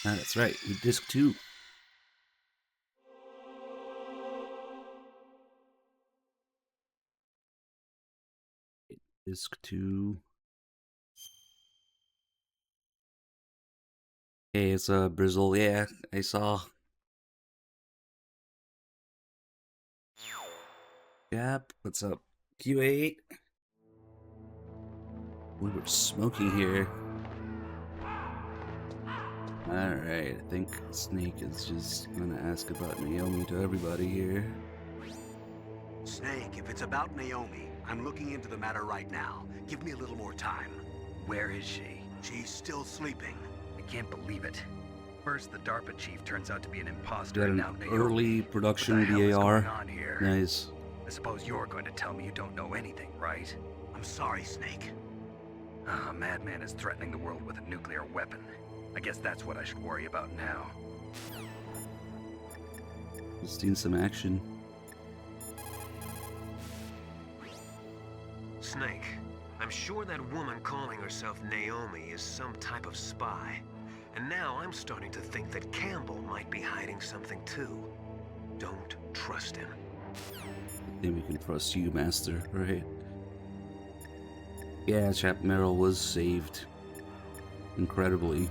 Ah, that's right, with disc 2. Disc 2. Hey, it's Brizzle. Yeah, I saw. Yep, what's up? Q8. We were smoking here. Alright, I think Snake is just gonna ask about Naomi to everybody here. Snake, if it's about Naomi, I'm looking into the matter right now. Give me a little more time. Where is she? She's still sleeping. I can't believe it. First, the DARPA chief turns out to be an imposter, Got and an now Naomi. early What production the hell is BAR. going on here? Nice. I suppose you're going to tell me you don't know anything, right? I'm sorry, Snake. A madman is threatening the world with a nuclear weapon. I guess that's what I should worry about now. Just seen some action. Snake, I'm sure that woman calling herself Naomi is some type of spy. And now I'm starting to think that Campbell might be hiding something too. Don't trust him. I think we can trust you, Master, right? Yeah, Chap Merrill was saved. Incredibly.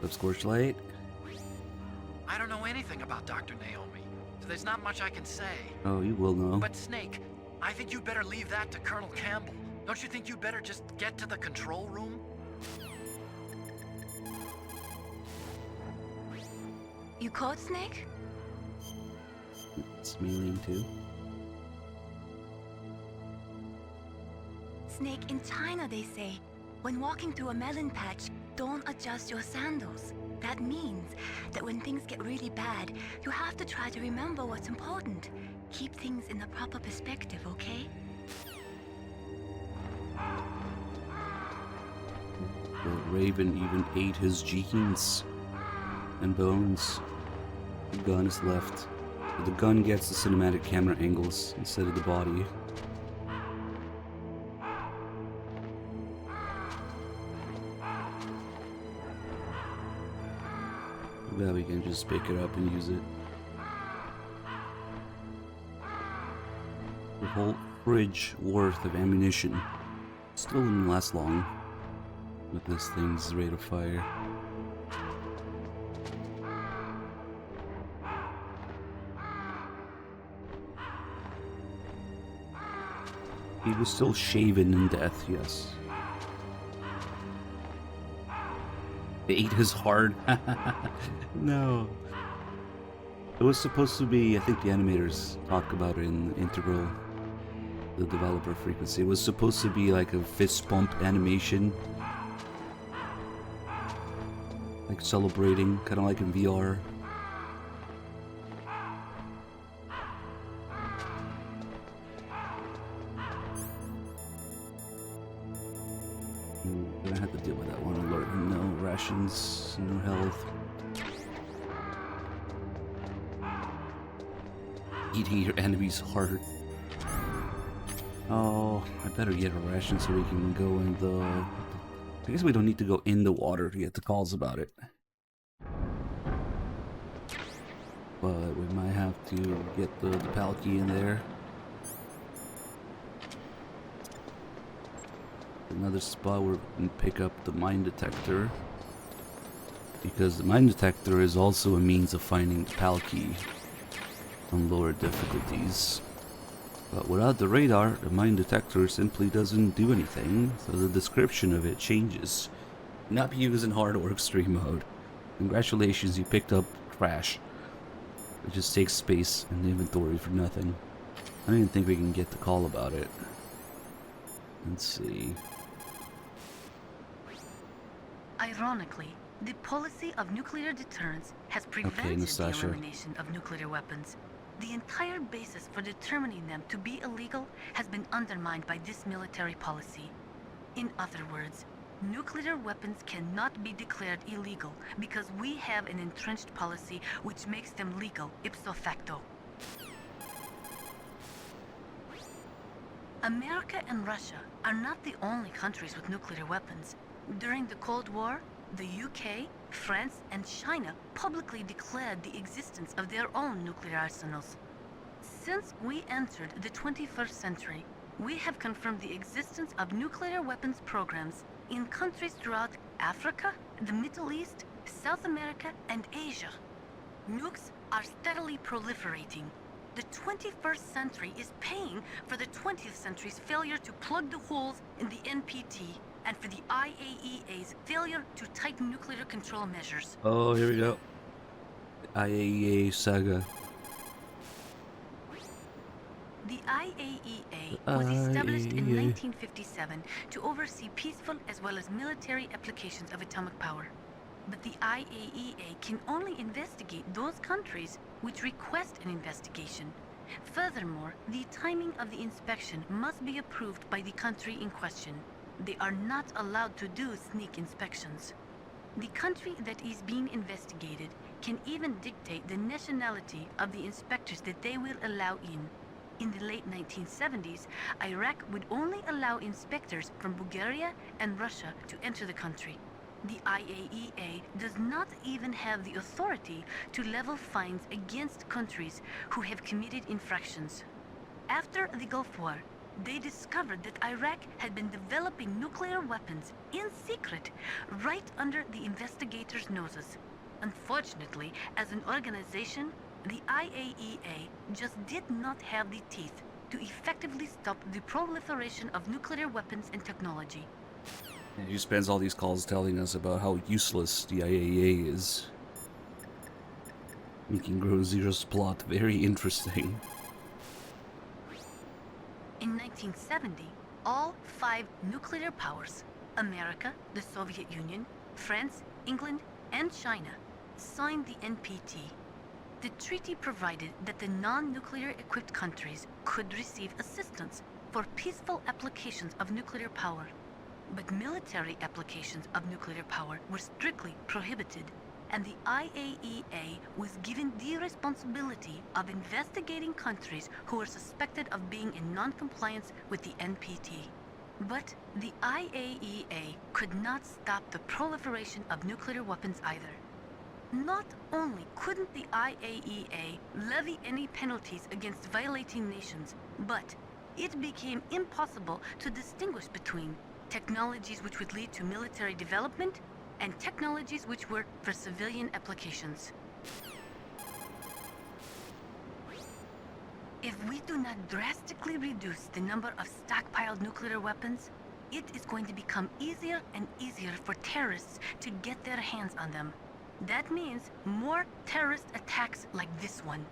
Up Scorch Light? I don't know anything about Dr. Naomi, so there's not much I can say. Oh, you will know. But Snake, I think you'd better leave that to Colonel Campbell. Don't you think you'd better just get to the control room? You caught Snake? It's Mealing too. Snake, in China they say, when walking through a melon patch, don't adjust your sandals. That means that when things get really bad, you have to try to remember what's important. Keep things in the proper perspective, okay? The Raven even ate his jeans and bones. The gun is left. The gun gets the cinematic camera angles instead of the body. Now we can just pick it up and use it. The whole fridge worth of ammunition. Still wouldn't last long with this thing's rate of fire. He was still shaven in death, yes. They ate his heart. No. It was supposed to be, I think the animators talk about it in Integral, the developer frequency. It was supposed to be like a fist bump animation. Like celebrating, kind of like in VR. Gonna have to deal with that one alert. No rations, no health. Eating your enemy's heart. Oh, I better get a ration so we can go in the... I guess we don't need to go in the water to get the calls about it. But we might have to get the Palki in there. Another spot where we can pick up the mine detector, because the mine detector is also a means of finding the Palki on lower difficulties. But without the radar, the mine detector simply doesn't do anything, so the description of it changes. Not used in hard or extreme mode. Congratulations, you picked up trash. It just takes space in the inventory for nothing. I don't even think we can get the call about it. Let's see. Ironically, the policy of nuclear deterrence has prevented the elimination of nuclear weapons. The entire basis for determining them to be illegal has been undermined by this military policy. In other words, nuclear weapons cannot be declared illegal because we have an entrenched policy which makes them legal ipso facto. America and Russia are not the only countries with nuclear weapons. During the Cold War, The UK, France, and China publicly declared the existence of their own nuclear arsenals. Since we entered the 21st century, we have confirmed the existence of nuclear weapons programs in countries throughout Africa, the Middle East, South America, and Asia. Nukes are steadily proliferating. The 21st century is paying for the 20th century's failure to plug the holes in the NPT and for the IAEA's failure to tighten nuclear control measures. Oh, here we go. The IAEA saga. The IAEA was established in 1957 to oversee peaceful as well as military applications of atomic power. But the IAEA can only investigate those countries which request an investigation. Furthermore, the timing of the inspection must be approved by the country in question. They are not allowed to do sneak inspections. The country that is being investigated can even dictate the nationality of the inspectors that they will allow in. In the late 1970s, Iraq would only allow inspectors from Bulgaria and Russia to enter the country. The IAEA does not even have the authority to level fines against countries who have committed infractions. After the Gulf War, they discovered that Iraq had been developing nuclear weapons in secret right under the investigators' noses. Unfortunately, as an organization, the IAEA just did not have the teeth to effectively stop the proliferation of nuclear weapons and technology. And he spends all these calls telling us about how useless the IAEA is, making Ground Zero's plot very interesting. In 1970, all 5 nuclear powers, America, the Soviet Union, France, England, and China, signed the NPT. The treaty provided that the non-nuclear equipped countries could receive assistance for peaceful applications of nuclear power. But military applications of nuclear power were strictly prohibited, and the IAEA was given the responsibility of investigating countries who were suspected of being in non-compliance with the NPT. But the IAEA could not stop the proliferation of nuclear weapons either. Not only couldn't the IAEA levy any penalties against violating nations, but it became impossible to distinguish between technologies which would lead to military development and technologies which were for civilian applications. If we do not drastically reduce the number of stockpiled nuclear weapons, it is going to become easier and easier for terrorists to get their hands on them. That means more terrorist attacks like this one.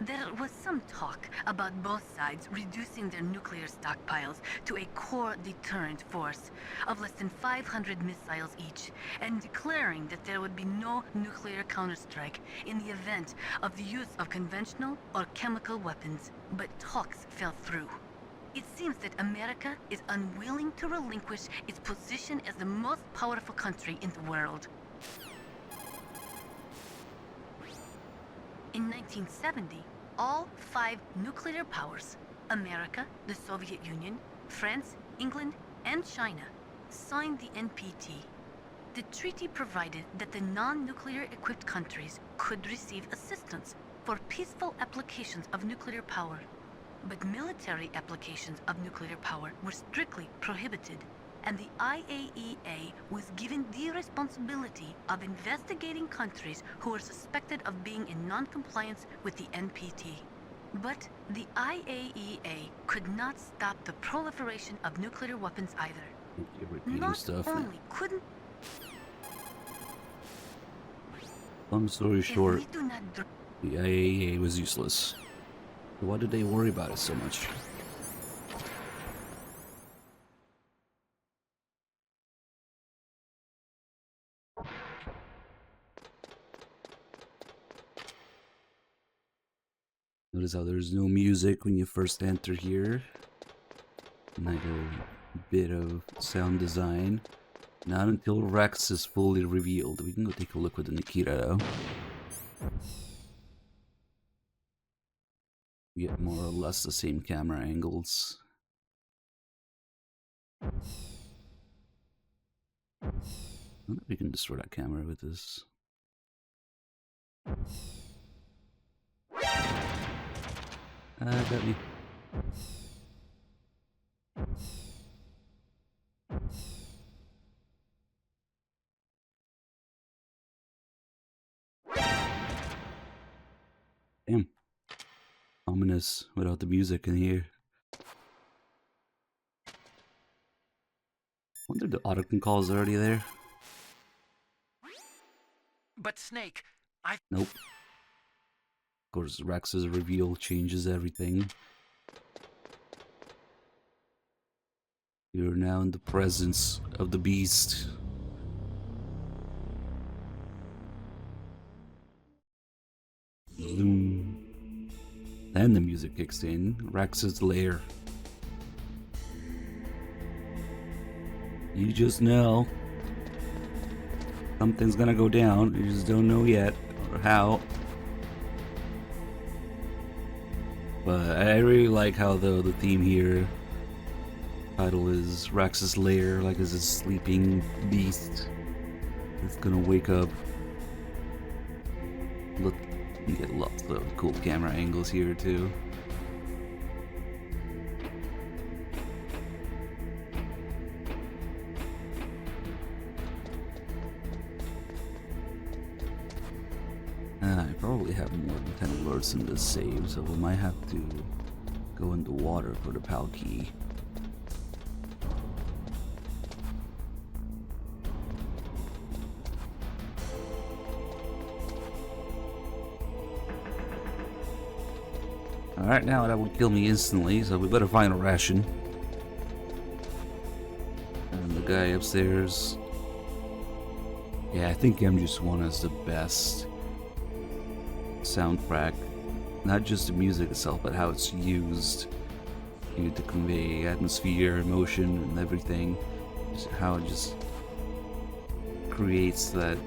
There was some talk about both sides reducing their nuclear stockpiles to a core deterrent force of less than 500 missiles each, and declaring that there would be no nuclear counterstrike in the event of the use of conventional or chemical weapons. But talks fell through. It seems that America is unwilling to relinquish its position as the most powerful country in the world. In 1970, all 5 nuclear powers, America, the Soviet Union, France, England, and China, signed the NPT. The treaty provided that the non-nuclear equipped countries could receive assistance for peaceful applications of nuclear power. But military applications of nuclear power were strictly prohibited, and the IAEA was given the responsibility of investigating countries who were suspected of being in non-compliance with the NPT. But the IAEA could not stop the proliferation of nuclear weapons either. You're repeating Not stuff. only couldn't... Long story If short, we do not the IAEA was useless. Why did they worry about it so much? Notice how there's no music when you first enter here. Neither bit of sound design. Not until Rex is fully revealed. We can go take a look with the Nikita though. We get more or less the same camera angles. I wonder if we can destroy that camera with this. Got me. Damn. Ominous without the music in here. Wonder the autocon call is already there. But Snake, Nope. Of course, Rex's reveal changes everything. You're now in the presence of the beast. Zoom. Then the music kicks in. Rex's lair. You just know something's gonna go down. You just don't know yet or how. But I really like how the theme here title is Rex's Lair, like as a sleeping beast that's gonna wake up. Look, you get lots of cool camera angles here too. I probably have more than 10 alerts in this save, so we might have to go in the water for the PAL key. Alright, now that would kill me instantly, so we better find a ration. And the guy upstairs. Yeah, I think MGS1 is the best soundtrack. Not just the music itself, but how it's used to convey atmosphere, emotion, and everything. Just how it just creates that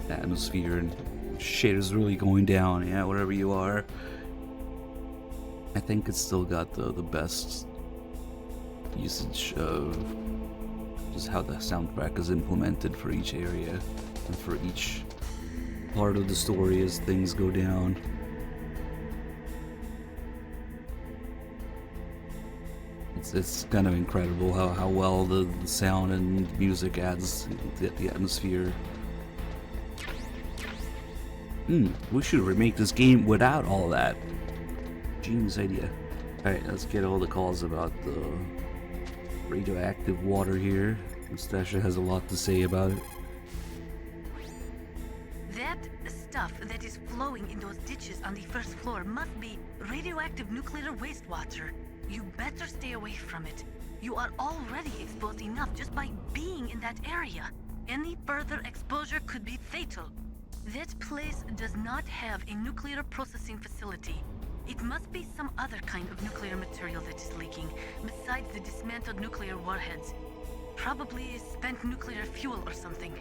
atmosphere, and shit is really going down, yeah, wherever you are. I think it's still got the best usage of just how the soundtrack is implemented for each area and for each part of the story as things go down. It's kind of incredible how well the sound and music adds to the atmosphere. We should remake this game without all that. Genius idea. Alright, let's get all the calls about the radioactive water here. Nastasha has a lot to say about it. That stuff that is flowing in those ditches on the first floor must be radioactive nuclear wastewater. You better stay away from it. You are already exposed enough just by being in that area. Any further exposure could be fatal. That place does not have a nuclear processing facility. It must be some other kind of nuclear material that is leaking, besides the dismantled nuclear warheads. Probably spent nuclear fuel or something.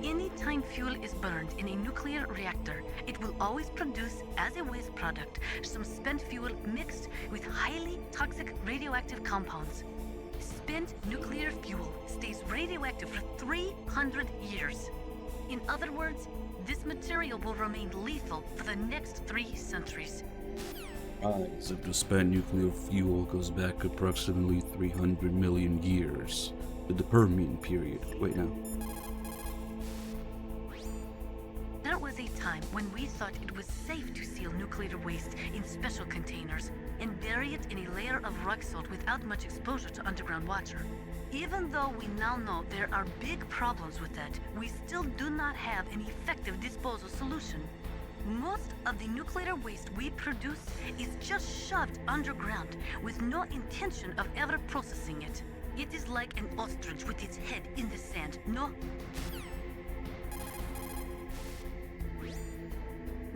Anytime fuel is burned in a nuclear reactor, it will always produce, as a waste product, some spent fuel mixed with highly toxic radioactive compounds. Spent nuclear fuel stays radioactive for 300 years. In other words, this material will remain lethal for the next 3 centuries. Rise of the spent nuclear fuel goes back approximately 300 million years to the Permian period. Wait, no. There was a time when we thought it was safe to seal nuclear waste in special containers and bury it in a layer of rock salt without much exposure to underground water. Even though we now know there are big problems with that, we still do not have an effective disposal solution. Most of the nuclear waste we produce is just shoved underground with no intention of ever processing it. It is like an ostrich with its head in the sand, no?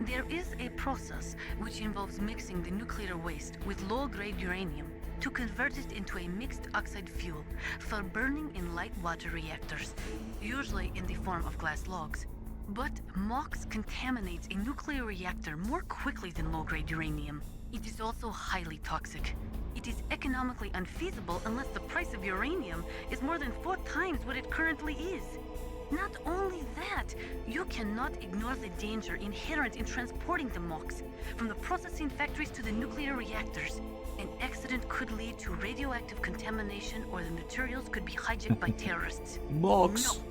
There is a process which involves mixing the nuclear waste with low-grade uranium to convert it into a mixed oxide fuel for burning in light water reactors, usually in the form of glass logs. But MOX contaminates a nuclear reactor more quickly than low-grade uranium. It is also highly toxic. It is economically unfeasible unless the price of uranium is more than 4 times what it currently is. Not only that, you cannot ignore the danger inherent in transporting the MOX from the processing factories to the nuclear reactors. An accident could lead to radioactive contamination, or the materials could be hijacked by terrorists. MOX. No,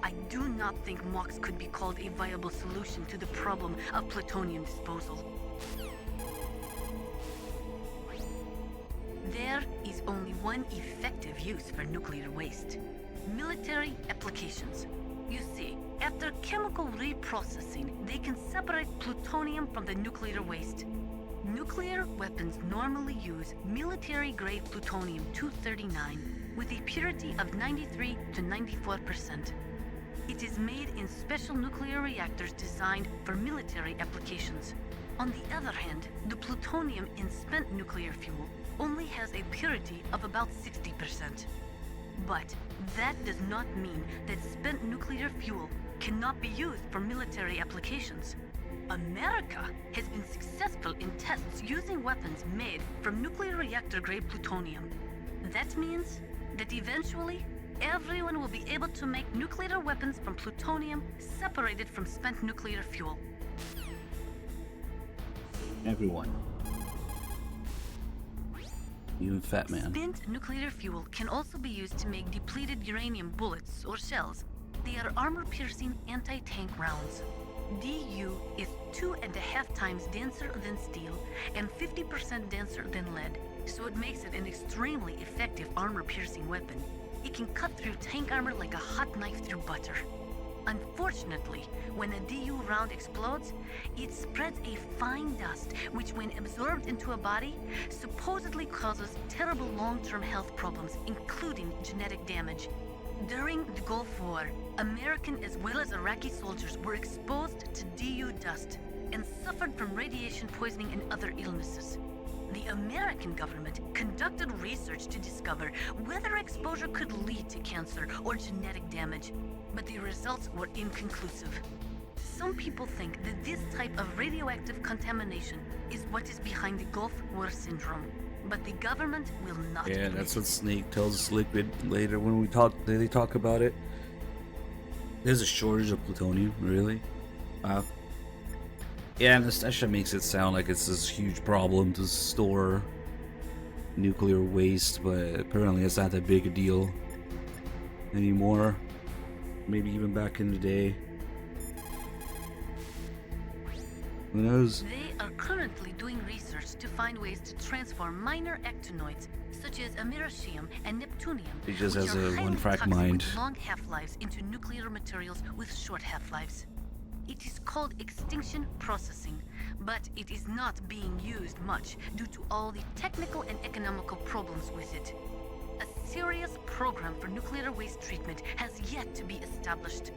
I do not think MOX could be called a viable solution to the problem of plutonium disposal. There is only one effective use for nuclear waste: military applications. You see, after chemical reprocessing, they can separate plutonium from the nuclear waste. Nuclear weapons normally use military-grade plutonium-239 with a purity of 93 to 94%. It is made in special nuclear reactors designed for military applications. On the other hand, the plutonium in spent nuclear fuel only has a purity of about 60%. But that does not mean that spent nuclear fuel cannot be used for military applications. America has been successful in tests using weapons made from nuclear reactor-grade plutonium. That means that eventually, everyone will be able to make nuclear weapons from plutonium separated from spent nuclear fuel. Everyone. Even Fat Man. Spent nuclear fuel can also be used to make depleted uranium bullets or shells. They are armor-piercing anti-tank rounds. DU is 2.5 times denser than steel and 50% denser than lead, so it makes it an extremely effective armor-piercing weapon. It can cut through tank armor like a hot knife through butter. Unfortunately, when a DU round explodes, it spreads a fine dust which, when absorbed into a body, supposedly causes terrible long-term health problems, including genetic damage. During the Gulf War, American as well as Iraqi soldiers were exposed to DU dust and suffered from radiation poisoning and other illnesses. The American government conducted research to discover whether exposure could lead to cancer or genetic damage, but the results were inconclusive. Some people think that this type of radioactive contamination is what is behind the Gulf War syndrome, but the government will not. Yeah, that's what Snake tells us Liquid later when they talk about it. There's a shortage of plutonium, really? Wow. Yeah, and that shit makes it sound like it's this huge problem to store nuclear waste, but apparently it's not that big a deal anymore. Maybe even back in the day. Who knows? They are currently doing research to find ways to transform minor actinoids, such as americium and neptunium, He just which has are a highly one-track toxic mind. with long half-lives, into nuclear materials with short half-lives. It is called extinction processing, but it is not being used much due to all the technical and economical problems with it. A serious program for nuclear waste treatment has yet to be established.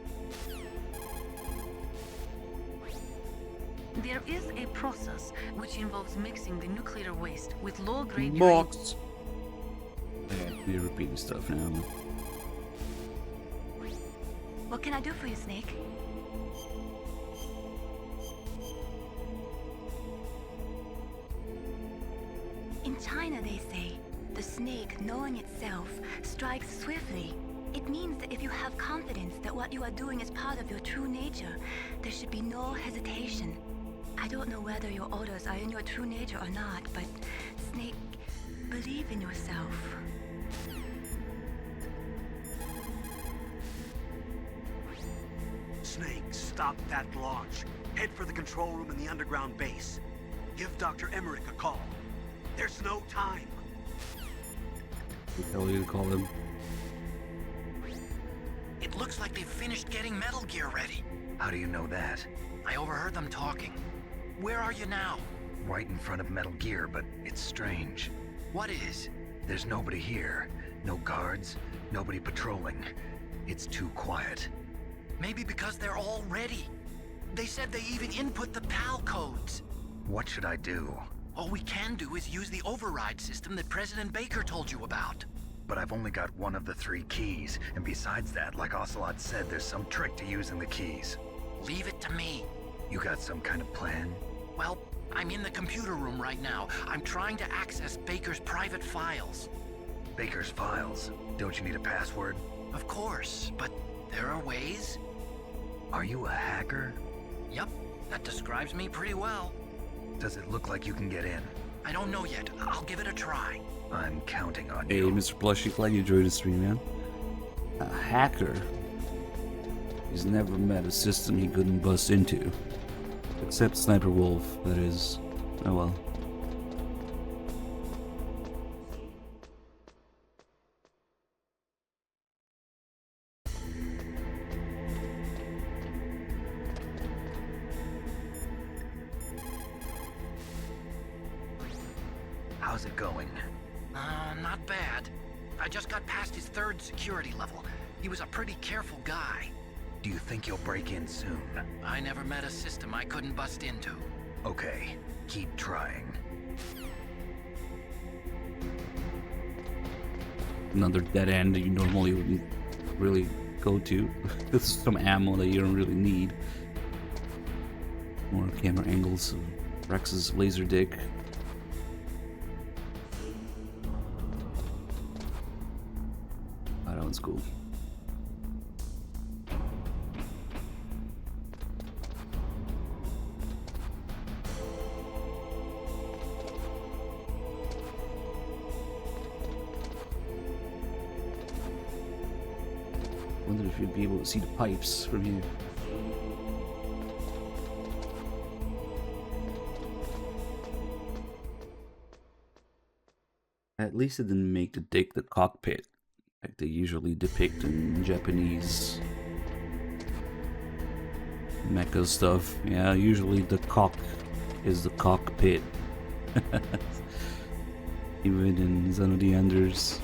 There is a process which involves mixing the nuclear waste with low-grade uranium. Box. You're repeating stuff now. What can I do for you, Snake? In China, they say, the snake, knowing itself, strikes swiftly. It means that if you have confidence that what you are doing is part of your true nature, there should be no hesitation. I don't know whether your orders are in your true nature or not, but Snake, believe in yourself. Snake, stop that launch. Head for the control room in the underground base. Give Dr. Emmerich a call. There's no time. What the hell are you gonna call him? It looks like they've finished getting Metal Gear ready. How do you know that? I overheard them talking. Where are you now? Right in front of Metal Gear, but it's strange. What is? There's nobody here. No guards, nobody patrolling. It's too quiet. Maybe because they're all ready. They said they even input the PAL codes. What should I do? All we can do is use the override system that President Baker told you about. But I've only got one of the 3 keys, and besides that, like Ocelot said, there's some trick to using the keys. Leave it to me. You got some kind of plan? Well, I'm in the computer room right now. I'm trying to access Baker's private files. Baker's files? Don't you need a password? Of course, but there are ways. Are you a hacker? Yep, that describes me pretty well. Does it look like you can get in? I don't know yet. I'll give it a try. I'm counting on Hey, you. Mr. Plushy, glad you enjoyed the stream, man. A hacker. He's never met a system he couldn't bust into. Except Sniper Wolf, that is. Oh well. How's it going? Not bad. I just got past his 3rd security level. He was a pretty careful guy. Do you think you'll break in soon? I never met a system I couldn't bust into. Okay, keep trying. Another dead end you normally wouldn't really go to. This is some ammo that you don't really need. More camera angles of Rex's laser dick. Oh, that one's cool. Wonder if you'd be able to see the pipes from here. At least it didn't make the dick the cockpit, like they usually depict in Japanese mecha stuff. Yeah, usually the cock is the cockpit. Even in Zone of the Enders.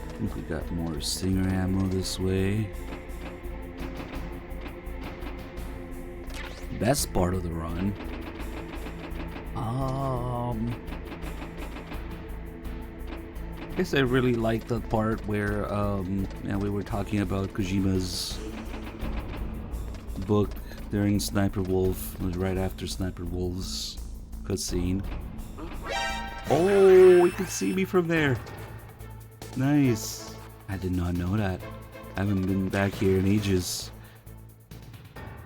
I think we got more Stinger ammo this way. Best part of the run. I guess I really like the part where we were talking about Kojima's book during Sniper Wolf. It was right after Sniper Wolf's cutscene. Oh, you can see me from there. Nice. I did not know that. I haven't been back here in ages.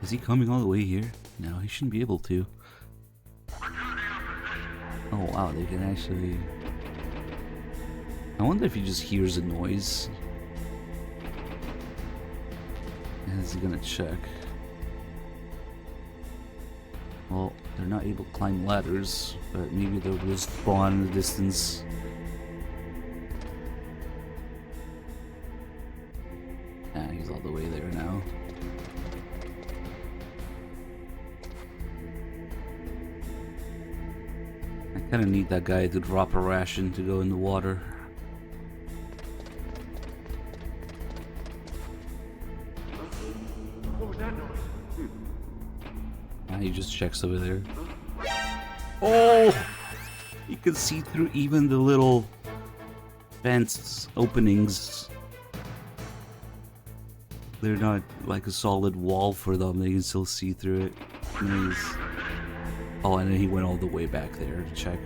Is he coming all the way here? No, he shouldn't be able to. Oh wow, they can actually... I wonder if he just hears a noise. Is he gonna check? Well, they're not able to climb ladders, but maybe they'll just spawn in the distance. Ah, he's all the way there now. I kinda need that guy to drop a ration to go in the water. What was that noise? Ah, he just checks over there. Oh! You can see through even the little fence openings. They're not like a solid wall for them, they can still see through it. Nice. Oh, and then he went all the way back there to check.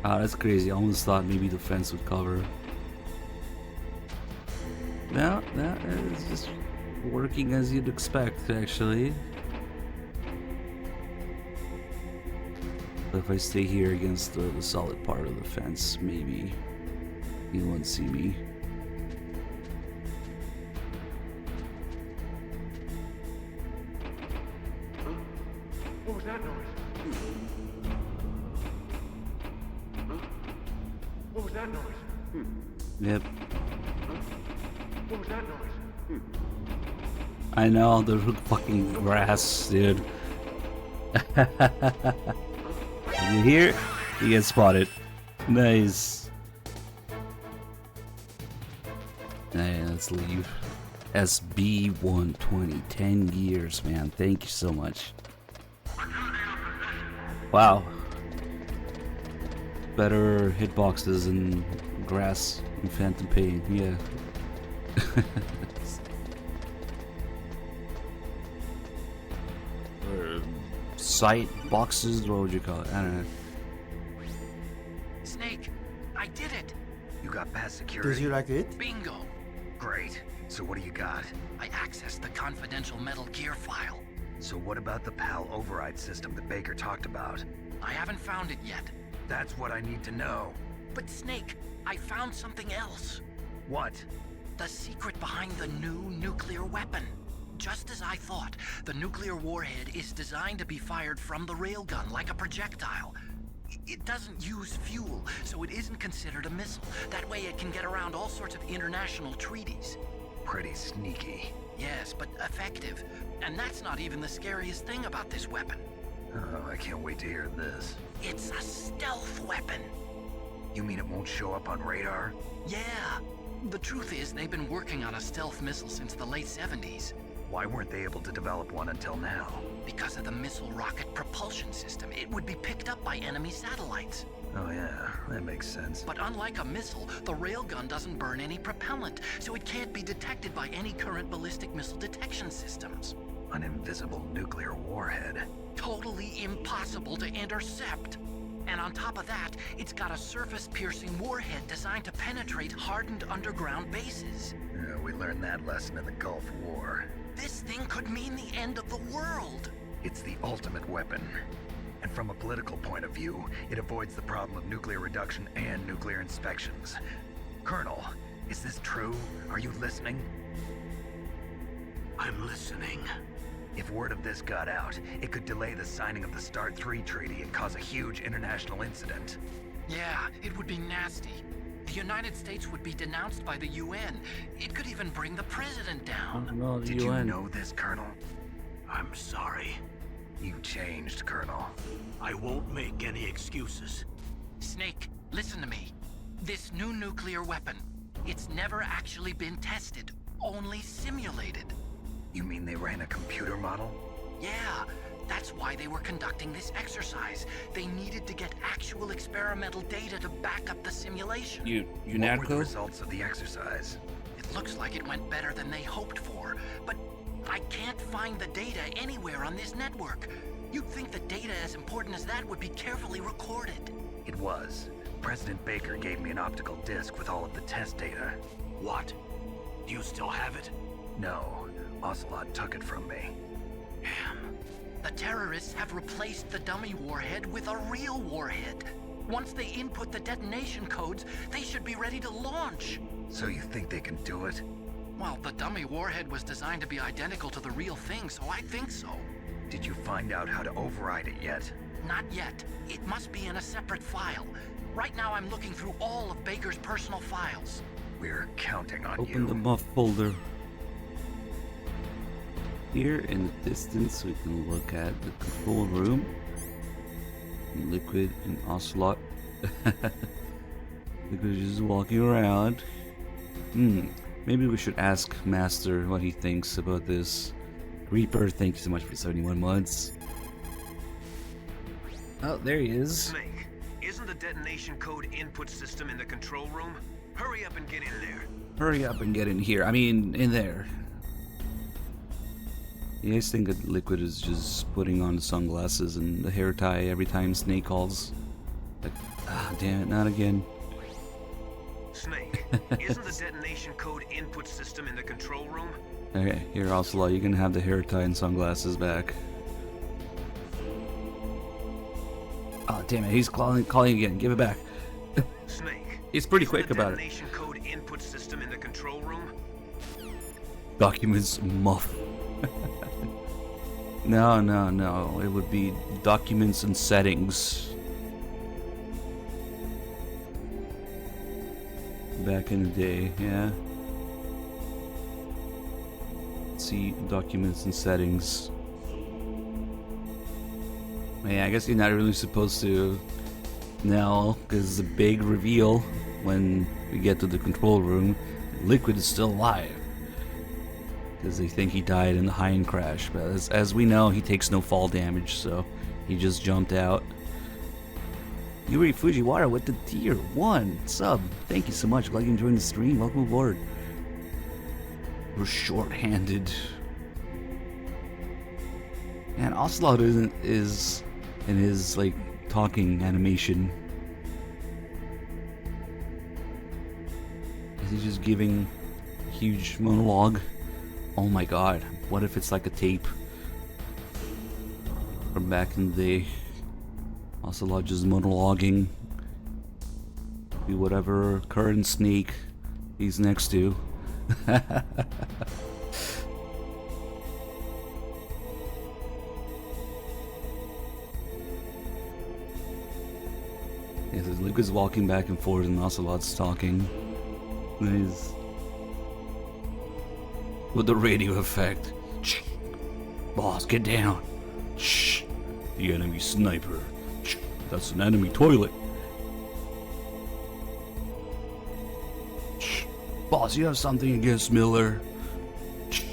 Ah, that's crazy. I almost thought maybe the fence would cover. No, it's just working as you'd expect, actually. But if I stay here against the solid part of the fence, maybe he won't see me. What was that noise? What was that noise? Yep. What was that noise? I know, the fucking grass, dude. You hear? You get spotted. Nice. Hey, let's leave. SB120, 10 years, man. Thank you so much. Wow. Better hitboxes and grass and Phantom Pain, yeah. Or sight boxes, what would you call it? I don't know. Snake, I did it! You got past security? Did you like it? Bingo! Great. So what do you got? I accessed the confidential Metal Gear file. So what about the PAL override system that Baker talked about? I haven't found it yet. That's what I need to know. But Snake, I found something else. What? The secret behind the new nuclear weapon. Just as I thought, the nuclear warhead is designed to be fired from the railgun like a projectile. It doesn't use fuel, so it isn't considered a missile. That way it can get around all sorts of international treaties. Pretty sneaky. Yes, but effective. And that's not even the scariest thing about this weapon. Oh, I can't wait to hear this. It's a stealth weapon. You mean it won't show up on radar? Yeah. The truth is, they've been working on a stealth missile since the late 70s. Why weren't they able to develop one until now? Because of the missile rocket propulsion system, it would be picked up by enemy satellites. Oh yeah, that makes sense. But unlike a missile, the railgun doesn't burn any propellant, so it can't be detected by any current ballistic missile detection systems. An invisible nuclear warhead. Totally impossible to intercept. And on top of that, it's got a surface-piercing warhead designed to penetrate hardened underground bases. Yeah, we learned that lesson in the Gulf War. This thing could mean the end of the world. It's the ultimate weapon. And from a political point of view, it avoids the problem of nuclear reduction and nuclear inspections. Colonel, is this true? Are you listening? I'm listening. If word of this got out, it could delay the signing of the START 3 treaty and cause a huge international incident. Yeah, it would be nasty. The United States would be denounced by the UN. It could even bring the president down. No, the Did UN. you know this, Colonel? I'm sorry. You've changed, Colonel. I won't make any excuses. Snake, listen to me. This new nuclear weapon, it's never actually been tested, only simulated. You mean they ran a computer model? Yeah, that's why they were conducting this exercise. They needed to get actual experimental data to back up the simulation. What were the results of the exercise? It looks like it went better than they hoped for, but I can't find the data anywhere on this network. You'd think the data as important as that would be carefully recorded. It was. President Baker gave me an optical disc with all of the test data. What? Do you still have it? No. Ocelot took it from me. Damn. The terrorists have replaced the dummy warhead with a real warhead. Once they input the detonation codes, they should be ready to launch. So you think they can do it? Well, the dummy warhead was designed to be identical to the real thing, so I think so. Did you find out how to override it yet? Not yet. It must be in a separate file. Right now I'm looking through all of Baker's personal files. We're counting on Open you. the muff folder. Here in the distance, we can look at the control room. Liquid and Ocelot. Liquid is just walking around. Maybe we should ask Master what he thinks about this. Reaper, thank you so much for 71 months. Oh, there he is. Snake, isn't the detonation code input system in the control room? Hurry up and get in there. Hurry up and get in here. I mean, in there. You guys think that Liquid is just putting on the sunglasses and the hair tie every time Snake calls? Like, damn it, not again. Snake, isn't the detonation code input system in the control room? Okay, here, Ocelot, you can have the hair tie and sunglasses back. Oh, damn it, he's calling again. Give it back. Snake, He's pretty isn't quick the about it. detonation code input system in the control room? Documents muff. No. It would be documents and settings. Back in the day, yeah. Let's see, documents and settings. Yeah, I guess you're not really supposed to now, because it's a big reveal when we get to the control room. Liquid is still alive. Because they think he died in the Hind crash, but as we know, he takes no fall damage, so he just jumped out. Yuri Fujiwara with the tier 1 sub. Thank you so much. Glad you enjoyed the stream. Welcome aboard. We're short-handed. And Ocelot is in his like talking animation. Is he just giving a huge monologue? Oh my god, what if it's like a tape from back in the day? Ocelot just monologuing. Be whatever current snake he's next to. Yes, Luke is walking back and forth and Ocelot's talking. Nice. With the radio effect. Shh. Boss, get down. Shh. The enemy sniper. Shh. That's an enemy toilet. Shh. Boss, you have something against Miller? Shh.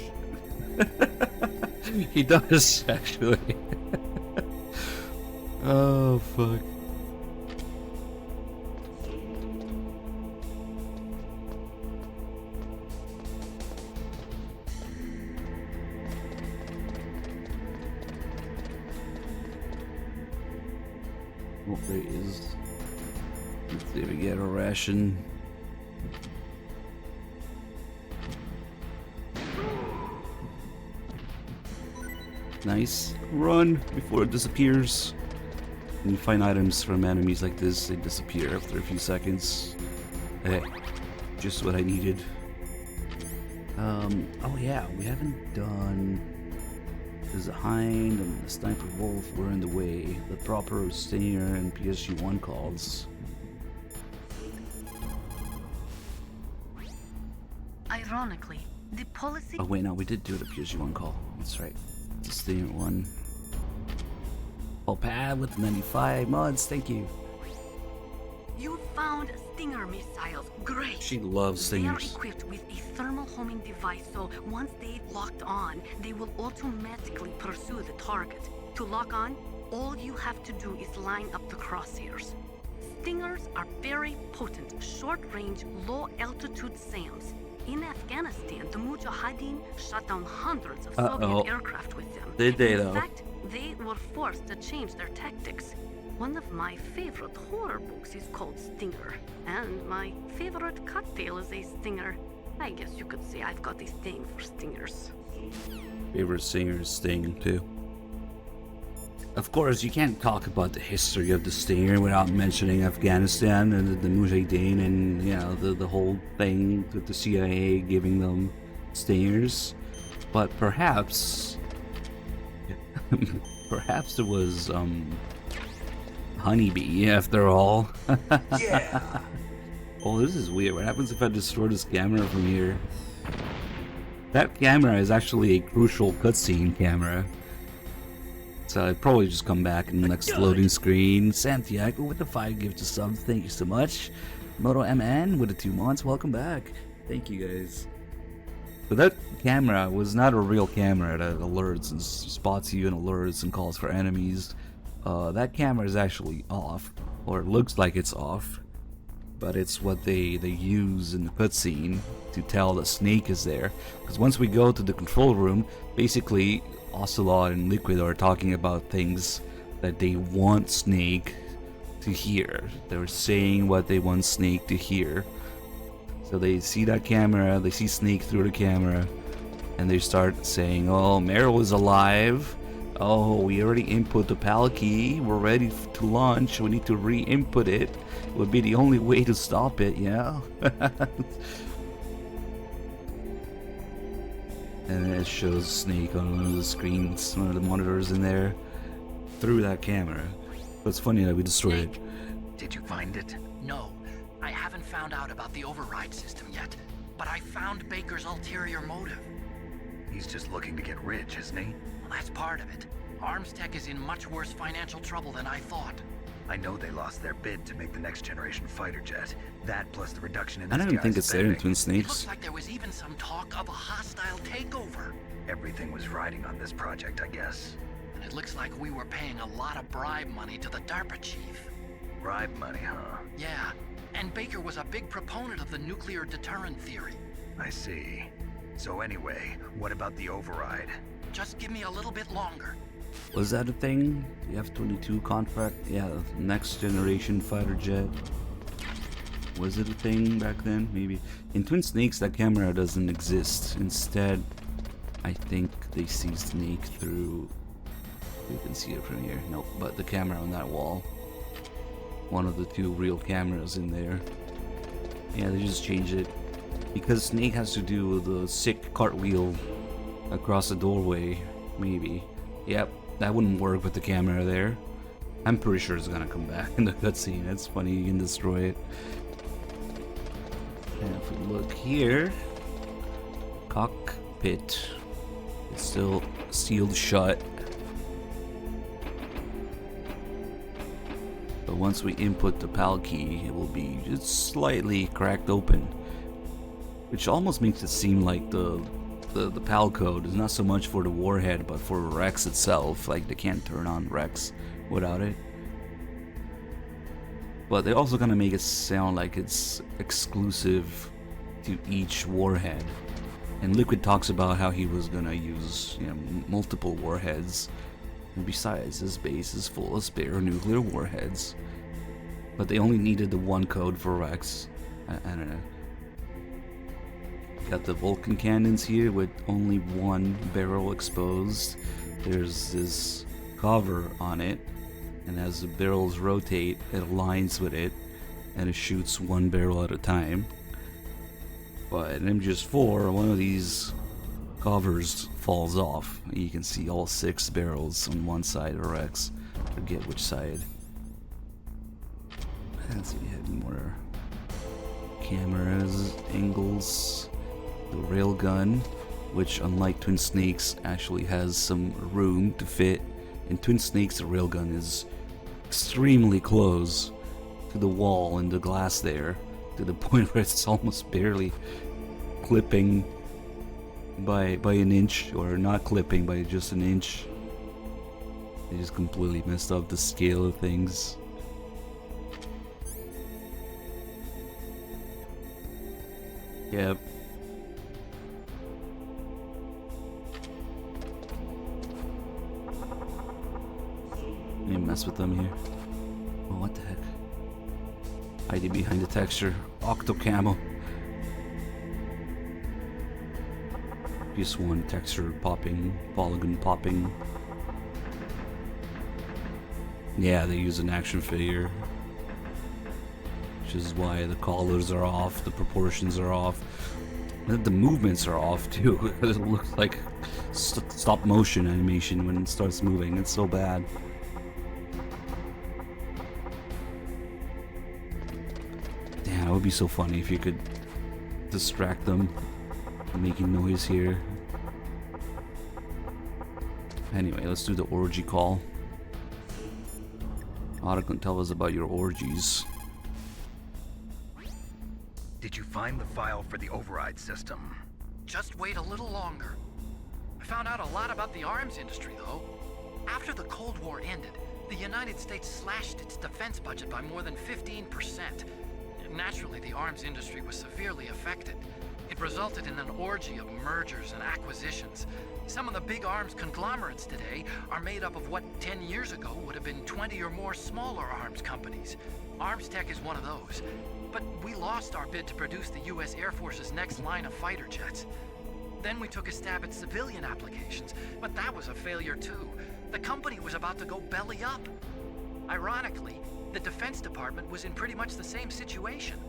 He does, actually. Oh, fuck. What there is. Let's see if we get a ration. Nice. Run before it disappears. When you find items from enemies like this, they disappear after a few seconds. Hey, just what I needed. Oh yeah, we haven't done... There's a hind and the sniper wolf were in the way. The proper stinger and PSG1 calls. Ironically, the policy... Oh wait, no, we did do the PSG1 call. That's right. It's a stinger one. Oh, pad with 95 mods, thank you. You found Stinger missiles. Great. She loves stingers. They are equipped with a thermal homing device, so once they've locked on, they will automatically pursue the target. To lock on, all you have to do is line up the crosshairs. Stingers are very potent, short-range, low-altitude SAMs. In Afghanistan, the Mujahideen shot down hundreds of Soviet aircraft with them. Did they, In though? fact, they were forced to change their tactics. One of my favorite horror books is called Stinger, and my favorite cocktail is a Stinger. I guess you could say I've got a thing for stingers. Favorite singer is Sting, too. Of course, you can't talk about the history of the Stinger without mentioning Afghanistan and the Mujahideen and, you know, the whole thing with the CIA giving them Stingers. But perhaps... perhaps there was, honeybee after all. Yeah! Oh, this is weird. What happens if I destroy this camera from here? That camera is actually a crucial cutscene camera. So I'd probably just come back in the next loading screen. Santiago with the 5 gifted subs. Thank you so much. Moto MN with the 2 months. Welcome back. Thank you guys. But that camera was not a real camera that alerts and spots you and alerts and calls for enemies. That camera is actually off, or it looks like it's off, but it's what they use in the cutscene to tell the Snake is there. Because once we go to the control room, basically Ocelot and Liquid are talking about things that they want Snake to hear. They're saying what they want Snake to hear. So they see that camera, they see Snake through the camera, and they start saying, oh, Meryl is alive. Oh, we already input the PAL key. We're ready to launch. We need to re-input it. It would be the only way to stop it, yeah? And it shows Snake on one of the screens, one of the monitors in there, through that camera. But it's funny that we destroyed it. Did you find it? No, I haven't found out about the override system yet, but I found Baker's ulterior motive. He's just looking to get rich, isn't he? Well, that's part of it. Arms Tech is in much worse financial trouble than I thought. I know they lost their bid to make the next generation fighter jet. That plus the reduction in I this don't even think guy's it's there in spending. Twin It Snakes. looks like there was even some talk of a hostile takeover. Everything was riding on this project, I guess. And it looks like we were paying a lot of bribe money to the DARPA chief. Bribe money, huh? Yeah, and Baker was a big proponent of the nuclear deterrent theory. I see. So anyway, what about the override? Just give me a little bit longer. Was that a thing? The F-22 contract? Yeah, next generation fighter jet. Was it a thing back then? Maybe. In Twin Snakes, that camera doesn't exist. Instead, I think they see Snake through... You can see it from here. Nope, but the camera on that wall. One of the two real cameras in there. Yeah, they just changed it. Because Snake has to do the sick cartwheel across the doorway. Maybe. Yep, that wouldn't work with the camera there. I'm pretty sure it's gonna come back in the cutscene. It's funny, you can destroy it. And if we look here, cockpit, it's still sealed shut. But once we input the PAL key, it will be just slightly cracked open, which almost makes it seem like the PAL code is not so much for the warhead, but for Rex itself. Like they can't turn on Rex without it. But they're also gonna make it sound like it's exclusive to each warhead. And Liquid talks about how he was gonna use, you know, multiple warheads. And besides, this base is full of spare nuclear warheads. But they only needed the one code for Rex. I don't know. Got the Vulcan cannons here with only one barrel exposed. There's this cover on it, and as the barrels rotate, it aligns with it, and it shoots one barrel at a time. But in MGS4, one of these covers falls off. You can see all 6 barrels on one side of Rex. Forget which side. Let's see, we have more cameras, angles. The railgun, which unlike Twin Snakes actually has some room to fit. In Twin Snakes, the railgun is extremely close to the wall and the glass there, to the point where it's almost barely clipping by an inch, or not clipping by just an inch. They just completely messed up the scale of things. Yep. Let me mess with them here. Oh, what the heck? Hiding behind the texture. Octo camo. Just one texture popping, polygon popping. Yeah, they use an action figure. Which is why the collars are off, the proportions are off. And the movements are off too, because it looks like stop motion animation when it starts moving. It's so bad. Damn, it would be so funny if you could distract them from making noise here. Anyway, let's do the orgy call. Otto can tell us about your orgies. Did you find the file for the override system? Just wait a little longer. I found out a lot about the arms industry, though. After the Cold War ended, the United States slashed its defense budget by more than 15%. Naturally, the arms industry was severely affected. It resulted in an orgy of mergers and acquisitions. Some of the big arms conglomerates today are made up of what 10 years ago would have been 20 or more smaller arms companies. Armstech is one of those. But we lost our bid to produce the U.S. Air Force's next line of fighter jets. Then we took a stab at civilian applications, but that was a failure too. The company was about to go belly up. Ironically, the Defense Department was in pretty much the same situation.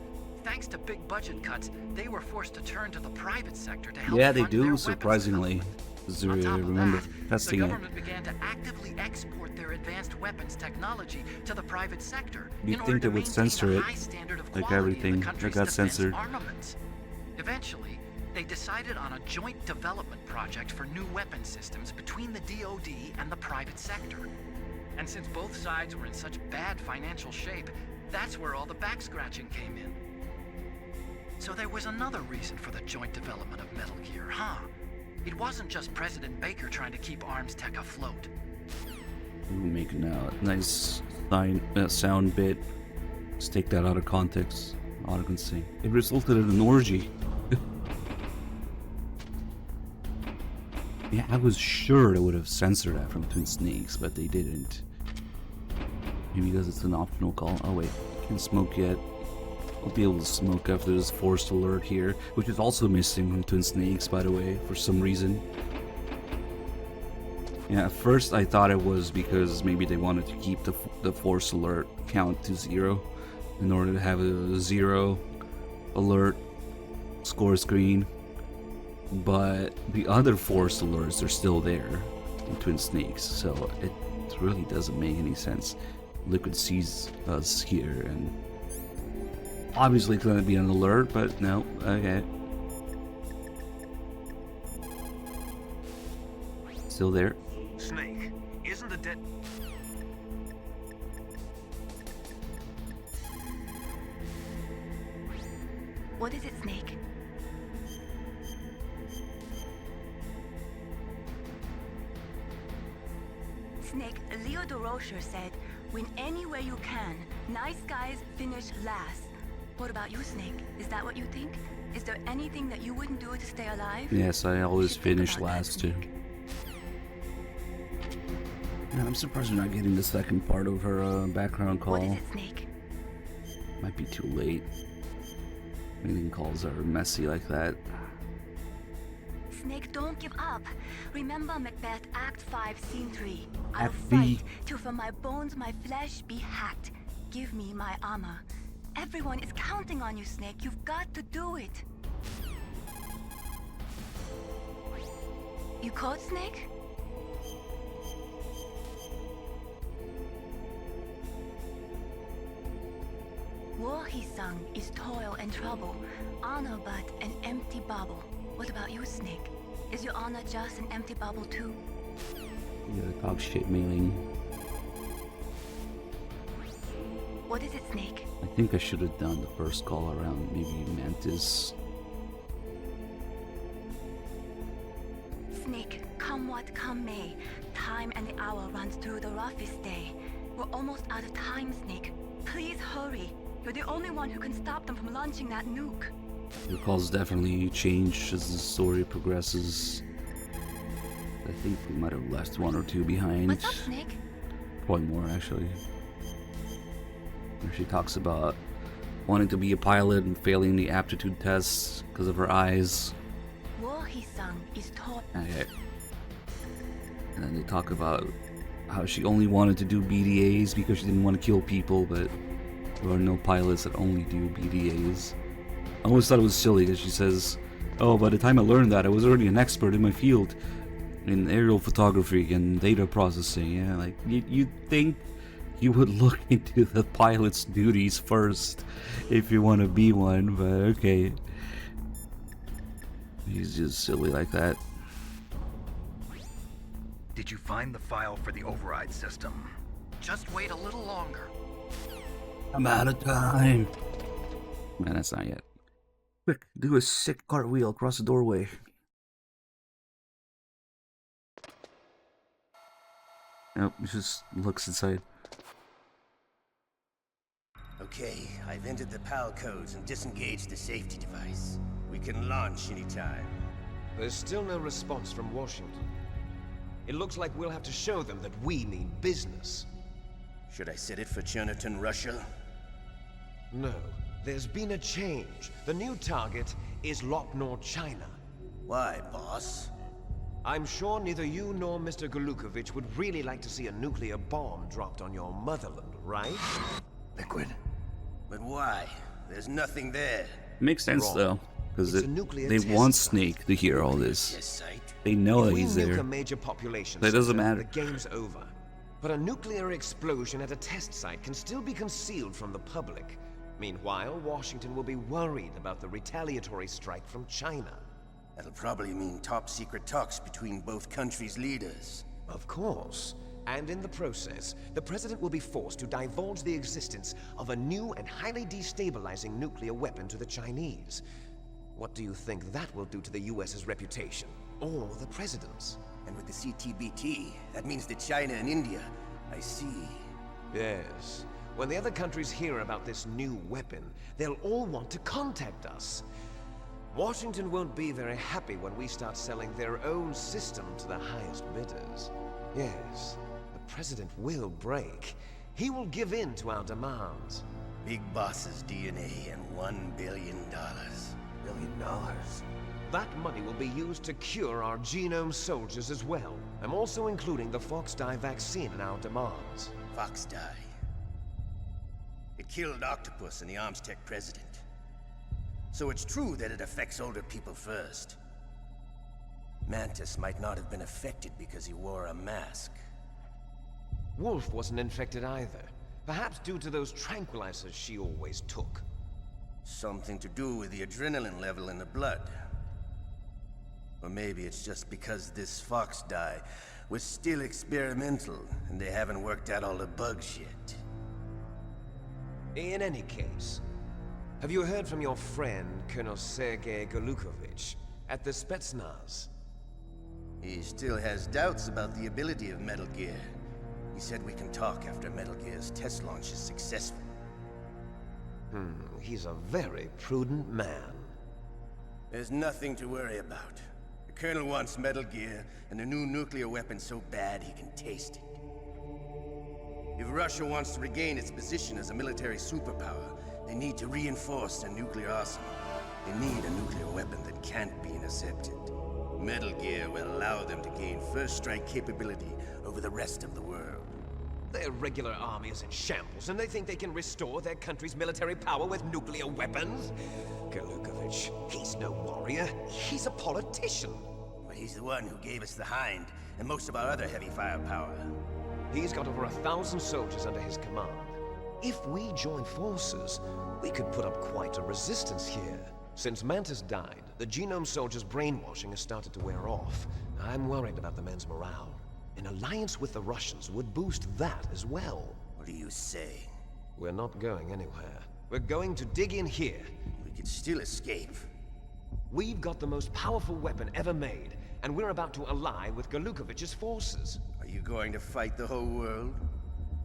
Thanks to big budget cuts, they were forced to turn to the private sector to help Yeah, they fund their do, weapons surprisingly. development. On top of Remember that, testing the it. government began to actively export their advanced weapons technology to the private sector. You'd in order think they to would maintain censor a it, high standard of like quality in the everything that country's got defense censored. armaments. Eventually, they decided on a joint development project for new weapon systems between the DoD and the private sector. And since both sides were in such bad financial shape, that's where all the back-scratching came in. So there was another reason for the joint development of Metal Gear, huh? It wasn't just President Baker trying to keep arms tech afloat. Ooh, making a nice sound bit Just take that out of context. All I can say. It resulted in an orgy. Yeah, I was sure they would have censored that from Twin Snakes, but they didn't. Maybe because it's an optional call. Oh wait, can't smoke yet. I'll be able to smoke after this forced alert here, which is also missing from Twin Snakes, by the way, for some reason. Yeah, at first I thought it was because maybe they wanted to keep the force alert count to 0 in order to have a 0 alert score screen. But the other force alerts are still there in Twin Snakes, so it really doesn't make any sense. Liquid sees us here, and obviously it's gonna be an alert, but no, okay. Still there. Snake, isn't the dead... What is it, Snake? Snake, Leo DeRocher said, win any way you can. Nice guys finish last. What about you, Snake? Is that what you think? Is there anything that you wouldn't do to stay alive? Yes, I always finish last too. Man, I'm surprised we're not getting the second part of her background call. What is it, Snake? Might be too late. Meeting calls are messy like that. Snake, don't give up. Remember Macbeth Act 5, Scene 3. I'll Act B. fight till from my bones my flesh be hacked. Give me my armor. Everyone is counting on you, Snake. You've got to do it. You caught, Snake? War he sung is toil and trouble, honor but an empty bubble. What about you, Snake? Is your honor just an empty bubble too? You gotta talk shit, mailing. What is it, Snake? I think I should have done the first call around maybe Mantis. Snake, come what come may, time and the hour runs through the roughest day. We're almost out of time, Snake. Please hurry. You're the only one who can stop them from launching that nuke. The calls definitely change as the story progresses. I think we might have left one or two behind. What's up, Snake? Probably more, actually. Where she talks about wanting to be a pilot and failing the aptitude tests because of her eyes. War he sung is taught. Okay. And then they talk about how she only wanted to do BDAs because she didn't want to kill people, but there are no pilots that only do BDAs. I always thought it was silly because she says, oh, by the time I learned that, I was already an expert in my field in aerial photography and data processing. Yeah, like, you'd think you would look into the pilot's duties first if you want to be one, but okay. He's just silly like that. Did you find the file for the override system? Just wait a little longer. I'm out of time. Man, that's not yet. Quick, do a sick cartwheel across the doorway. Nope, he just looks inside. Okay, I've entered the PAL codes and disengaged the safety device. We can launch anytime. There's still no response from Washington. It looks like we'll have to show them that we mean business. Should I set it for Chernobyl, Russia? No, there's been a change. The new target is Lopnor, China. Why, boss? I'm sure neither you nor Mr. Golukovich would really like to see a nuclear bomb dropped on your motherland, right? Liquid. But why? There's nothing there. Makes sense Wrong. though, because It's a nuclear they test want site. Snake to hear all this. Test site? They know If that we he's nuke there. a major population That doesn't center, matter. The game's over. But a nuclear explosion at a test site can still be concealed from the public. Meanwhile, Washington will be worried about the retaliatory strike from China. That'll probably mean top-secret talks between both countries' leaders. Of course. And in the process, the president will be forced to divulge the existence of a new and highly destabilizing nuclear weapon to the Chinese. What do you think that will do to the US's reputation? Or the president's? And with the CTBT, that means that China and India... I see. Yes. When the other countries hear about this new weapon, they'll all want to contact us. Washington won't be very happy when we start selling their own system to the highest bidders. Yes, the President will break. He will give in to our demands. Big Boss's DNA and $1 billion. $1 billion? That money will be used to cure our genome soldiers as well. I'm also including the Fox dye vaccine in our demands. Fox dye. It killed Octopus and the Armstech president. So it's true that it affects older people first. Mantis might not have been affected because he wore a mask. Wolf wasn't infected either. Perhaps due to those tranquilizers she always took. Something to do with the adrenaline level in the blood. Or maybe it's just because this Fox dye was still experimental and they haven't worked out all the bugs yet. In any case, have you heard from your friend, Colonel Sergei Golukovich, at the Spetsnaz? He still has doubts about the ability of Metal Gear. He said we can talk after Metal Gear's test launch is successful. He's a very prudent man. There's nothing to worry about. The Colonel wants Metal Gear and a new nuclear weapon so bad he can taste it. If Russia wants to regain its position as a military superpower, they need to reinforce their nuclear arsenal. They need a nuclear weapon that can't be intercepted. Metal Gear will allow them to gain first strike capability over the rest of the world. Their regular army is in shambles, and they think they can restore their country's military power with nuclear weapons? Golukovich, he's no warrior. He's a politician. But he's the one who gave us the Hind and most of our other heavy firepower. He's got over 1,000 soldiers under his command. If we join forces, we could put up quite a resistance here. Since Mantis died, the genome soldiers' brainwashing has started to wear off. I'm worried about the men's morale. An alliance with the Russians would boost that as well. What do you say? We're not going anywhere. We're going to dig in here. We could still escape. We've got the most powerful weapon ever made, and we're about to ally with Golukovich's forces. Are you going to fight the whole world?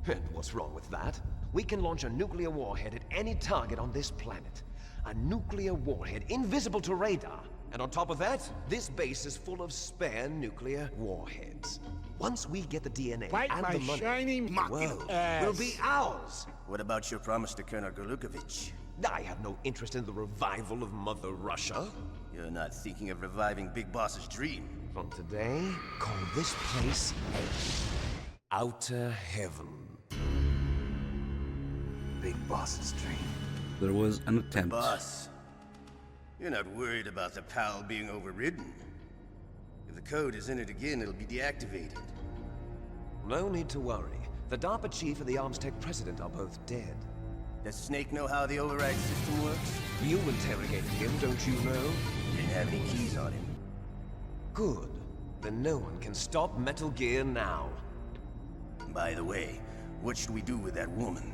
And what's wrong with that? We can launch a nuclear warhead at any target on this planet. A nuclear warhead invisible to radar. And on top of that, this base is full of spare nuclear warheads. Once we get the DNA and the money, shiny the world will be ours. What about your promise to Colonel Golukovich? I have no interest in the revival of Mother Russia. You're not thinking of reviving Big Boss's dream. From today, call this place Outer Heaven. Big Boss's dream. There was an attempt. Boss, you're not worried about the PAL being overridden. If the code is in it again, it'll be deactivated. No need to worry. The DARPA chief and the Armstech president are both dead. Does Snake know how the override system works? You interrogated him, don't you know? He didn't have any keys on him. Good. Then no one can stop Metal Gear now. By the way, what should we do with that woman?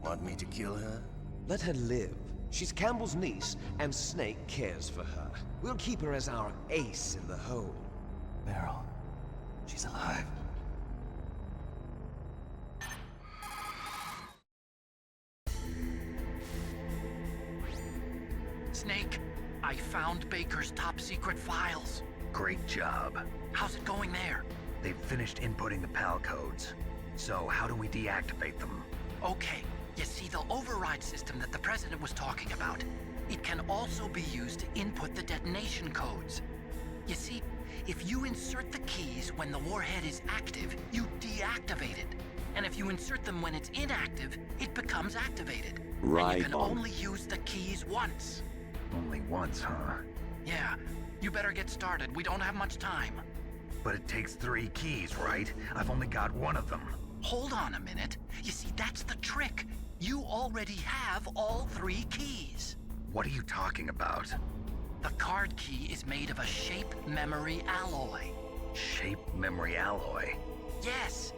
Want me to kill her? Let her live. She's Campbell's niece, and Snake cares for her. We'll keep her as our ace in the hole. Meryl, she's alive. Snake, I found Baker's top-secret files. Great job. How's it going there? They've finished inputting the PAL codes. So how do we deactivate them? Okay, you see the override system that the President was talking about. It can also be used to input the detonation codes. You see, if you insert the keys when the warhead is active, you deactivate it. And if you insert them when it's inactive, it becomes activated. Right And you can on. only use the keys once. Only once, huh? Yeah, you better get started. We don't have much time. But it takes 3 keys, right? I've only got one of them. Hold on a minute. You see, that's the trick. You already have all 3 keys. What are you talking about? The card key is made of a shape memory alloy. Shape memory alloy. Yes,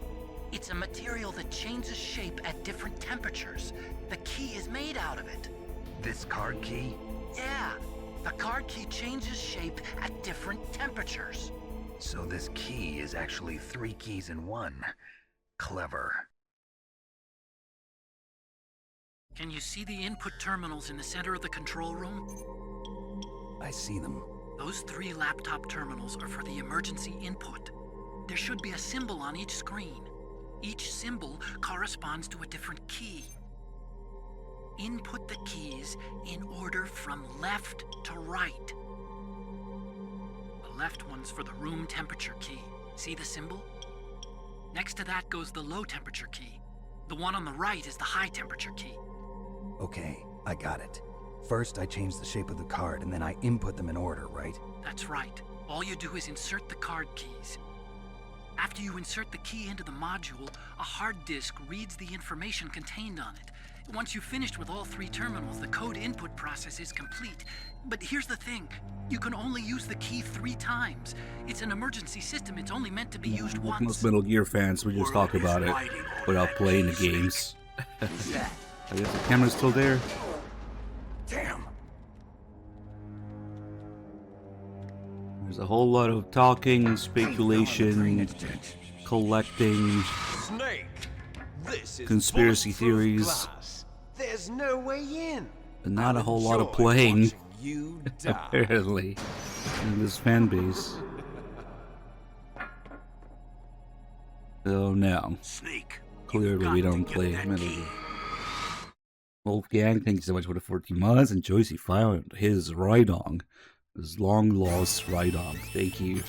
it's a material that changes shape at different temperatures. The key is made out of it. This card key? Yeah, the card key changes shape at different temperatures. So this key is actually 3 keys in one. Clever. Can you see the input terminals in the center of the control room? I see them. Those 3 laptop terminals are for the emergency input. There should be a symbol on each screen. Each symbol corresponds to a different key. Input the keys in order from left to right. The left one's for the room temperature key. See the symbol? Next to that goes the low temperature key. The one on the right is the high temperature key. Okay, I got it. First, I change the shape of the card, and then I input them in order, right? That's right. All you do is insert the card keys. After you insert the key into the module, a hard disk reads the information contained on it. Once you've finished with all 3 terminals, the code input process is complete. But here's the thing. You can only use the key 3 times. It's an emergency system. It's only meant to be used once. Most Metal Gear fans would just talk about it without playing the games. I guess the camera's still there. Damn! There's a whole lot of talking, speculation, collecting, Snake, this is conspiracy bulletproof theories, glass. There's no way in. but not a whole lot of Enjoy playing, watching you die. apparently, in this fan base. So now, Snake, clearly we don't play Metal Gear. Wolfgang, thank you so much for the 14 months, and Joycey found his Rhydong, his long-lost Rhydong. Thank you.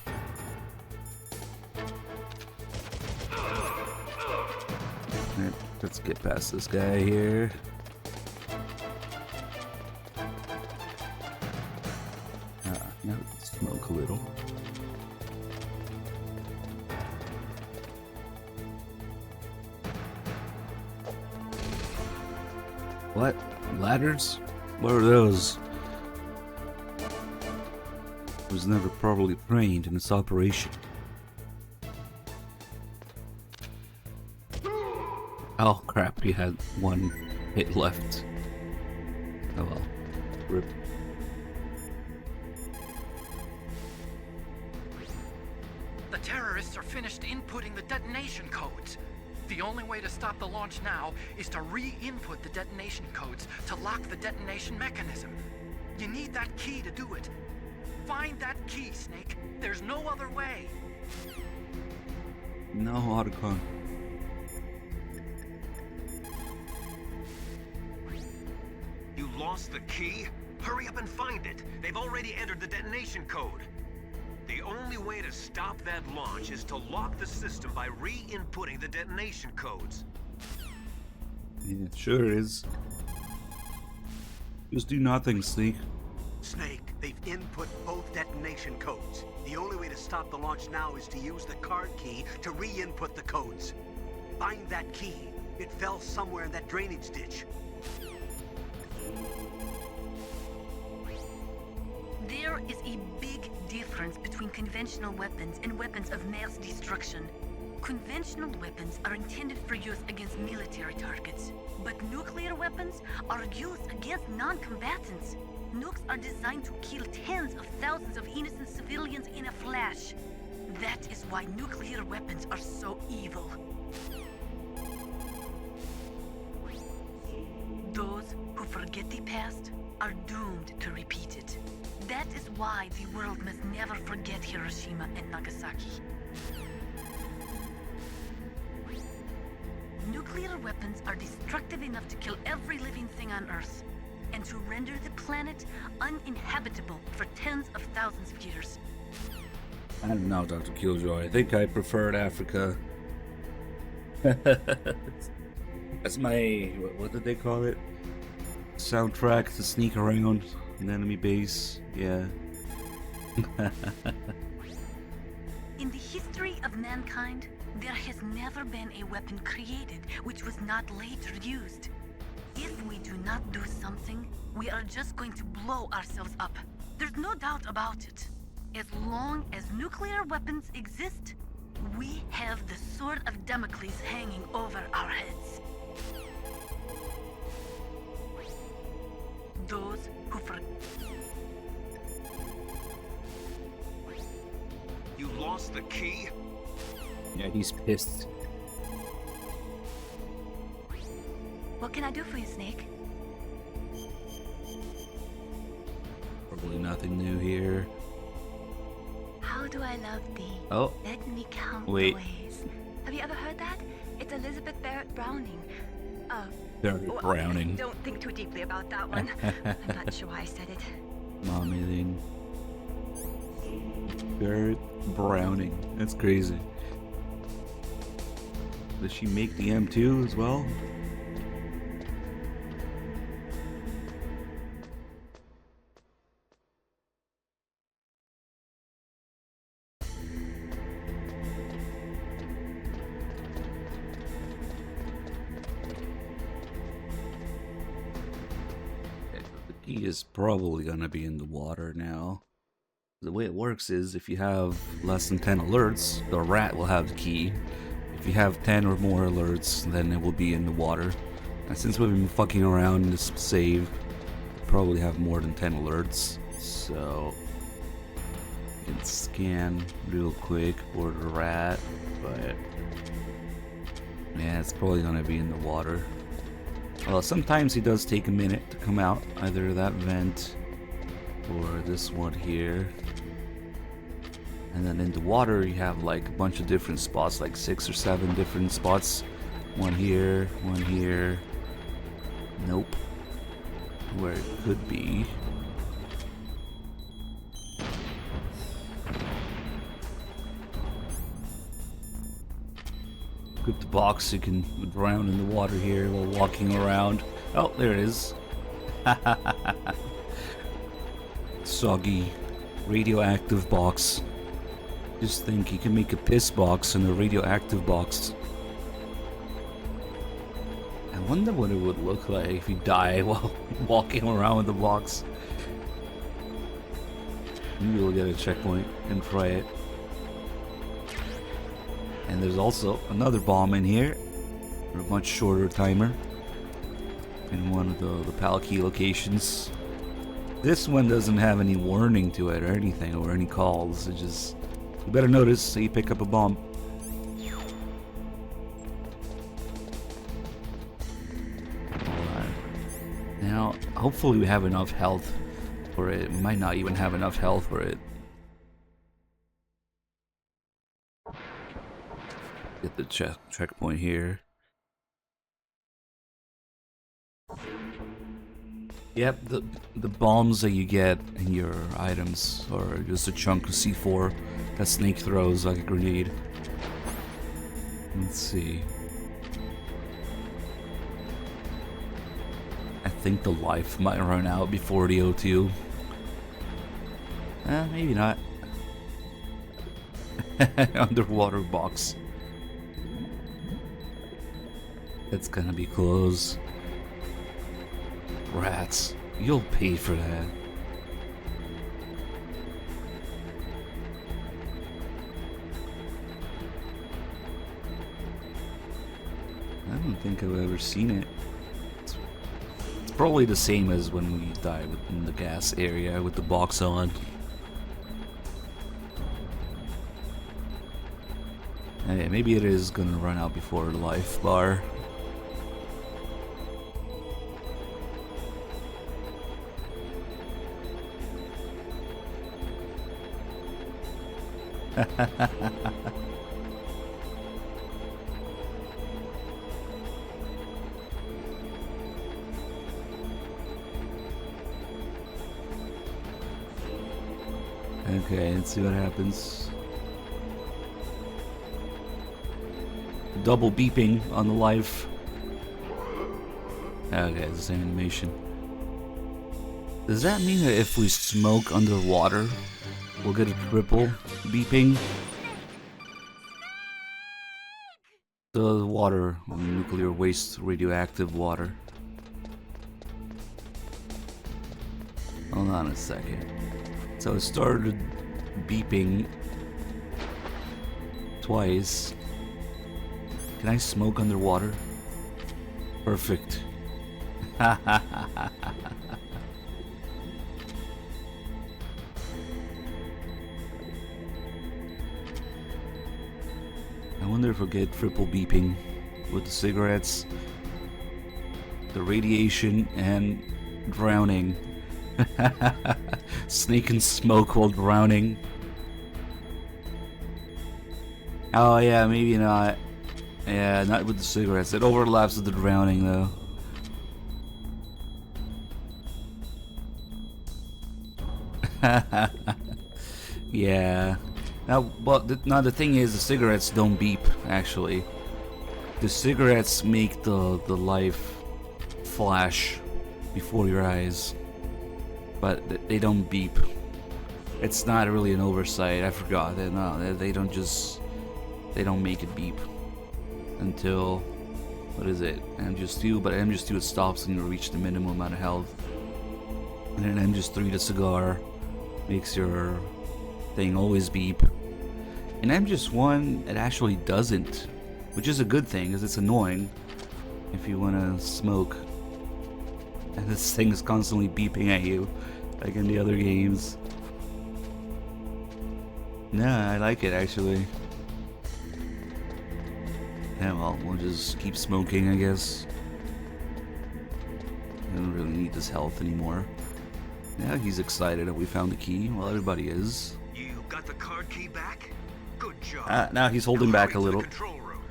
Alright, let's get past this guy here. Now we can smoke a little. What? Ladders? What are those? I was never properly trained in this operation. Oh crap, he had 1 hit left. Oh well. Rip. The terrorists are finished inputting the detonation codes. The only way to stop the launch now is to re-input the detonation codes to lock the detonation mechanism. You need that key to do it. Find that key, Snake. There's no other way. No Otacon. You lost the key? Hurry up and find it. They've already entered the detonation code. The only way to stop that launch is to lock the system by re-inputting the detonation codes. Yeah, it sure is. Just do nothing, Snake. Snake, they've input both detonation codes. The only way to stop the launch now is to use the card key to re-input the codes. Find that key. It fell somewhere in that drainage ditch. There is a big difference between conventional weapons and weapons of mass destruction. Conventional weapons are intended for use against military targets, but nuclear weapons are used against non-combatants. Nukes are designed to kill tens of thousands of innocent civilians in a flash. That is why nuclear weapons are so evil. Those who forget the past are doomed to repeat it. That is why the world must never forget Hiroshima and Nagasaki. Nuclear weapons are destructive enough to kill every living thing on Earth, and to render the planet uninhabitable for tens of thousands of years. I don't know, Dr. Killjoy. I think I preferred Africa. That's my... what did they call it? Soundtrack to sneak around an enemy base. Yeah. In the history of mankind, there has never been a weapon created which was not later used. If we do not do something, we are just going to blow ourselves up. There's no doubt about it. As long as nuclear weapons exist, we have the sword of Damocles hanging over our heads. Those who You lost the key? Yeah, he's pissed. What can I do for you, Snake? Hopefully nothing new here. How do I love thee? Oh. Let me count Wait. the ways. Have you ever heard that? It's Elizabeth Barrett Browning. Barrett Browning. Don't think too deeply about that one. I'm not sure why I said it. Mommy thing. Barrett Browning. That's crazy. Does she make the M2 as well? He is probably gonna be in the water now. The way it works is if you have less than 10 alerts, the rat will have the key. If you have 10 or more alerts, then it will be in the water. And since we've been fucking around in this save, we'll probably have more than 10 alerts. So you can scan real quick for the rat, but yeah, it's probably gonna be in the water. Well, sometimes he does take a minute to come out, either that vent or this one here. And then in the water you have like a bunch of different spots, like 6 or 7 different spots. One here, one here. Nope. Where it could be. Grip the box, you can drown in the water here while walking around. Oh, there it is. Soggy, radioactive box. Just think you can make a piss box and a radioactive box. I wonder what it would look like if you die while walking around with the box. Maybe we'll get a checkpoint and try it. And there's also another bomb in here, a much shorter timer, in one of the pal key locations. This one doesn't have any warning to it or anything, or any calls. It just, you better notice so you pick up a bomb. Alright. Now, hopefully we have enough health for it. We might not even have enough health for it. Get the checkpoint here. Yep, the bombs that you get in your items are just a chunk of C4 that Snake throws like a grenade. Let's see. I think the life might run out before the O2. Maybe not. Underwater box. It's gonna be close. Rats, you'll pay for that. I don't think I've ever seen it. It's probably the same as when we die in the gas area with the box on. Hey, maybe it is gonna run out before the life bar. Okay, let's see what happens. Double beeping on the life. Okay, it's the same animation. Does that mean that if we smoke underwater, we'll get a triple beeping? The water, nuclear waste, radioactive water. Hold on a second. So it started beeping twice. Can I smoke underwater? Perfect. I wonder if we'll get triple beeping with the cigarettes, the radiation, and drowning. Snake and smoke while drowning. Oh yeah, maybe not. Yeah, not with the cigarettes. It overlaps with the drowning though. Yeah. Now, but now the thing is, the cigarettes don't beep. Actually, the cigarettes make the life flash before your eyes, but they don't beep. It's not really an oversight. I forgot. They don't just. They don't make it beep until, what is it? MGS2, but MGS2 it stops when you reach the minimum amount of health. And then MGS3, the cigar, makes your thing always beep. In MGS1, it actually doesn't, which is a good thing, because it's annoying if you want to smoke. And this thing is constantly beeping at you, like in the other games. Nah, I like it actually. Yeah, well, we'll just keep smoking, I guess. I don't really need this health anymore. Yeah, he's excited that we found the key. Well, everybody is. You got the card key back? Good job. Now he's holding back a hurry to the little. control room.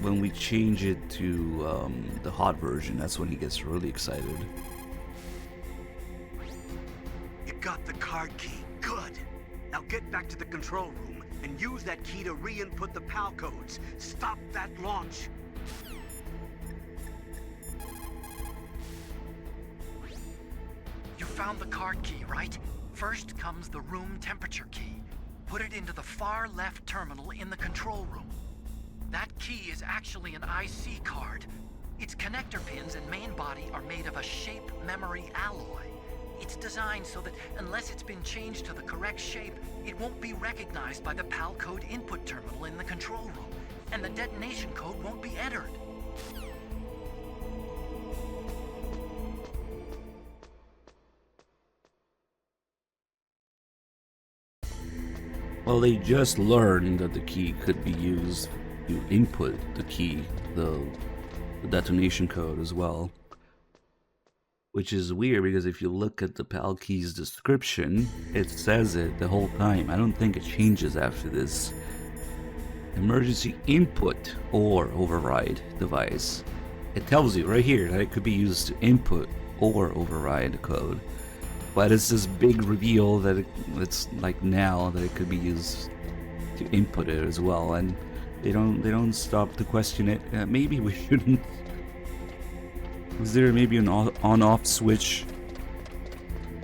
When we change it to the hot version, that's when he gets really excited. You got the card key. Good. Now get back to the control room and use that key to re-input the PAL codes. Stop that launch. You found the card key, right? First comes the room temperature key. Put it into the far left terminal in the control room. That key is actually an IC card. Its connector pins and main body are made of a shape memory alloy. It's designed so that unless it's been changed to the correct shape, it won't be recognized by the PAL code input terminal in the control room, and the detonation code won't be entered. Well, they just learned that the key could be used to input the key, the detonation code as well. Which is weird because if you look at the PAL key's description, it says it the whole time. I don't think it changes after this. Emergency input or override device. It tells you right here that it could be used to input or override the code. But it's this big reveal that it's like now that it could be used to input it as well, and they don't stop to question it. Maybe we shouldn't. Is there maybe an on-off switch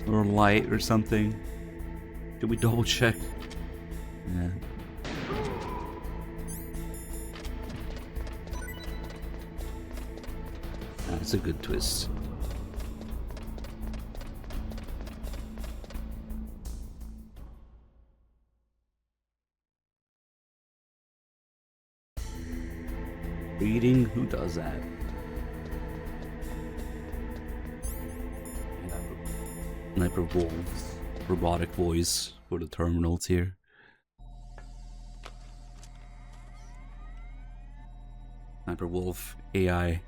or a light or something? Should we double check? Yeah. That's a good twist. Reading? Who does that? Sniper Wolf's robotic voice for the terminals here. Sniper Wolf AI.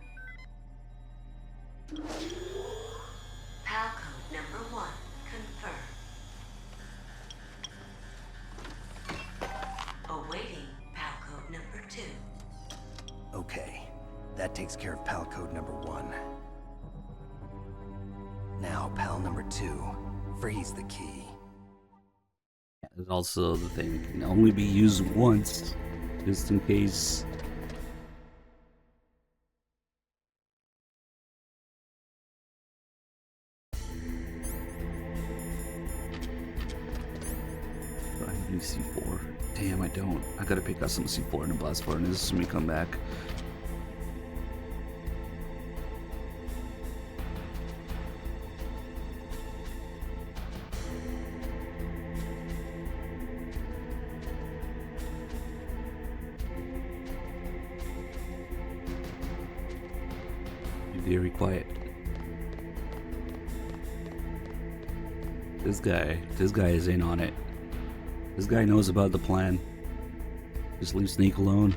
PAL code number 1 confirmed. Awaiting PAL code number 2. Okay, that takes care of PAL code number 1. Now, PAL number 2, freeze the key. There's also the thing that can only be used once, just in case. Do I have any C4? Damn, I don't. I gotta pick up some C4 in the blast furnace when we come back. Very quiet. This guy is in on it. This guy knows about the plan. Just leave Snake alone.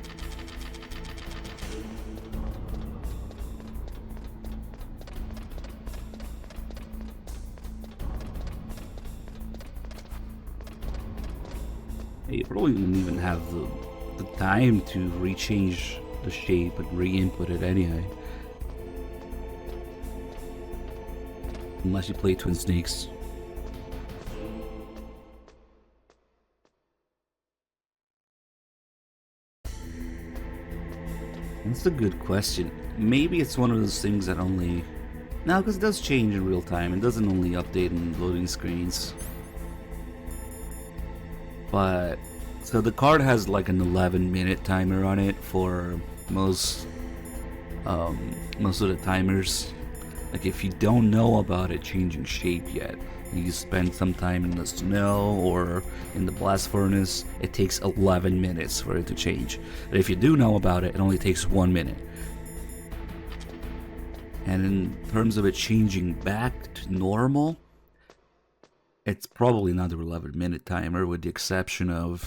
You probably wouldn't even have the time to rechange the shape and re-input it anyway. Unless you play Twin Snakes. That's a good question. Maybe it's one of those things that only... No, because it does change in real time. It doesn't only update in loading screens. But... So the card has like an 11-minute timer on it for most of the timers. Like if you don't know about it changing shape yet, you spend some time in the snow or in the blast furnace, it takes 11 minutes for it to change. But if you do know about it, it only takes 1 minute. And in terms of it changing back to normal, it's probably another 11-minute timer, with the exception of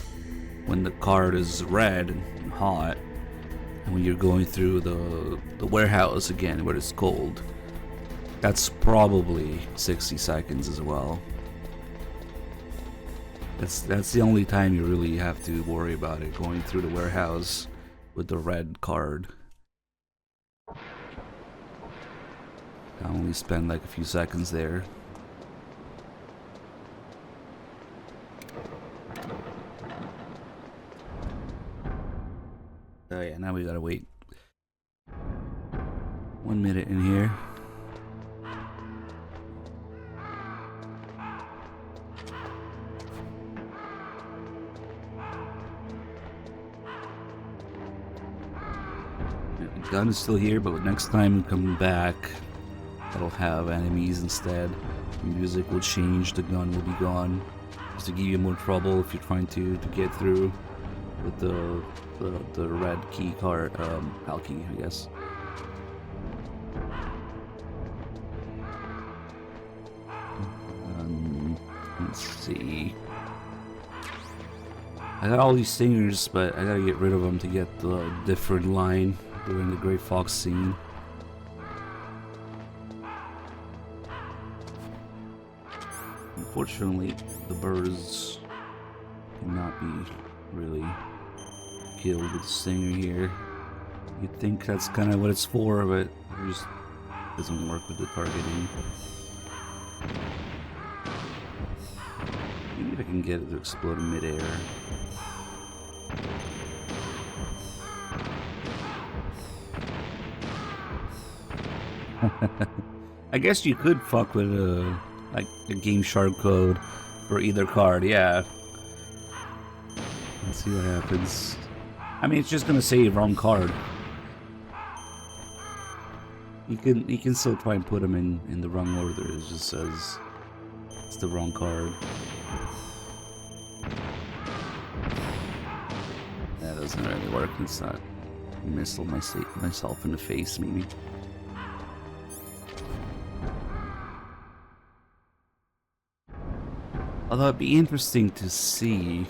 when the card is red and hot, and when you're going through the warehouse again where it's cold. That's probably 60 seconds as well. That's the only time you really have to worry about it, going through the warehouse with the red card. I only spend like a few seconds there. Oh yeah, now we gotta wait 1 minute in here. The gun is still here, but next time we come back, it'll have enemies instead. The music will change, the gun will be gone, just to give you more trouble if you're trying to get through with the red key card, PAL key, I guess. Let's see. I got all these singers, but I gotta get rid of them to get the different line during the Great Fox scene. Unfortunately, the birds cannot be really killed with the stinger here. You'd think that's kind of what it's for, but it just doesn't work with the targeting. Maybe if I can get it to explode in midair. I guess you could fuck with like a Game Shark code for either card, yeah. Let's see what happens. I mean, it's just gonna say wrong card. You can still try and put them in the wrong order. It just says it's the wrong card. That doesn't really work. It's not missile myself in the face, maybe. Although it'd be interesting to see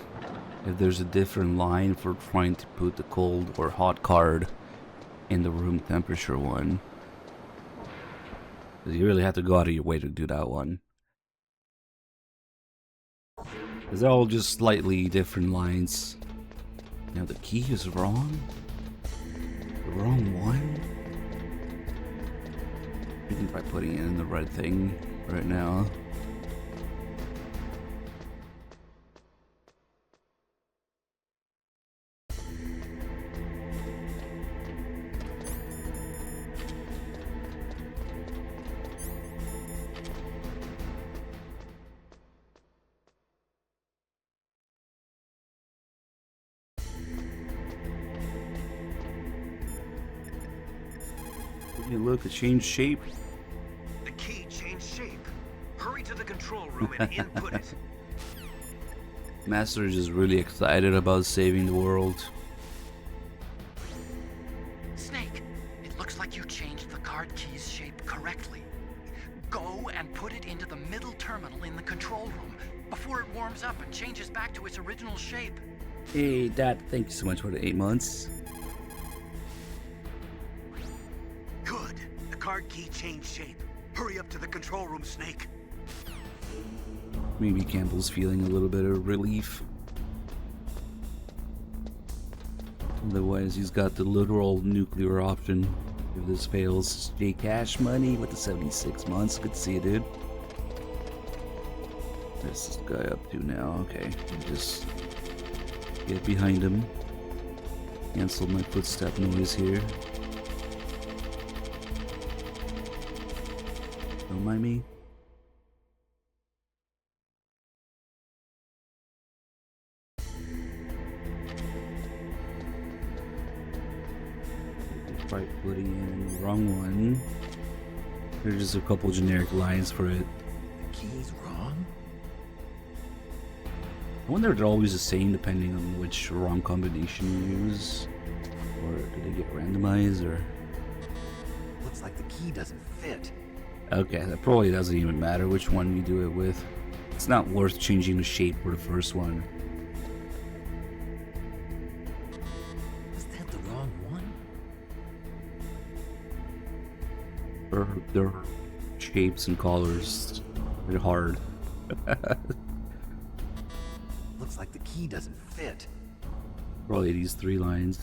if there's a different line for trying to put the cold or hot card in the room temperature one. Because you really have to go out of your way to do that one. Because they're all just slightly different lines. Now the key is wrong? The wrong one? You can try putting it in the right thing right now. Look, it changed shape. The key changed shape. Hurry to the control room and input it. Master is just really excited about saving the world. Snake, it looks like you changed the card key's shape correctly. Go and put it into the middle terminal in the control room before it warms up and changes back to its original shape. Hey, Dad, thank you so much for the 8 months. Good. The card key changed shape. Hurry up to the control room, Snake. Maybe Campbell's feeling a little bit of relief. Otherwise, he's got the literal nuclear option if this fails. J Cash Money with the 76 months. Good to see you, dude. Where's this guy up to now? Okay, just get behind him. Cancel my footstep noise here. Don't mind me. Right, putting in the wrong one. There's just a couple generic lines for it. The key's wrong? I wonder if they're always the same depending on which wrong combination you use. Or do they get randomized or... Looks like the key doesn't fit. Okay, that probably doesn't even matter which one you do it with. It's not worth changing the shape for the first one. Is that the wrong one? Their shapes and colors, they're hard. Looks like the key doesn't fit. Probably these 3 lines.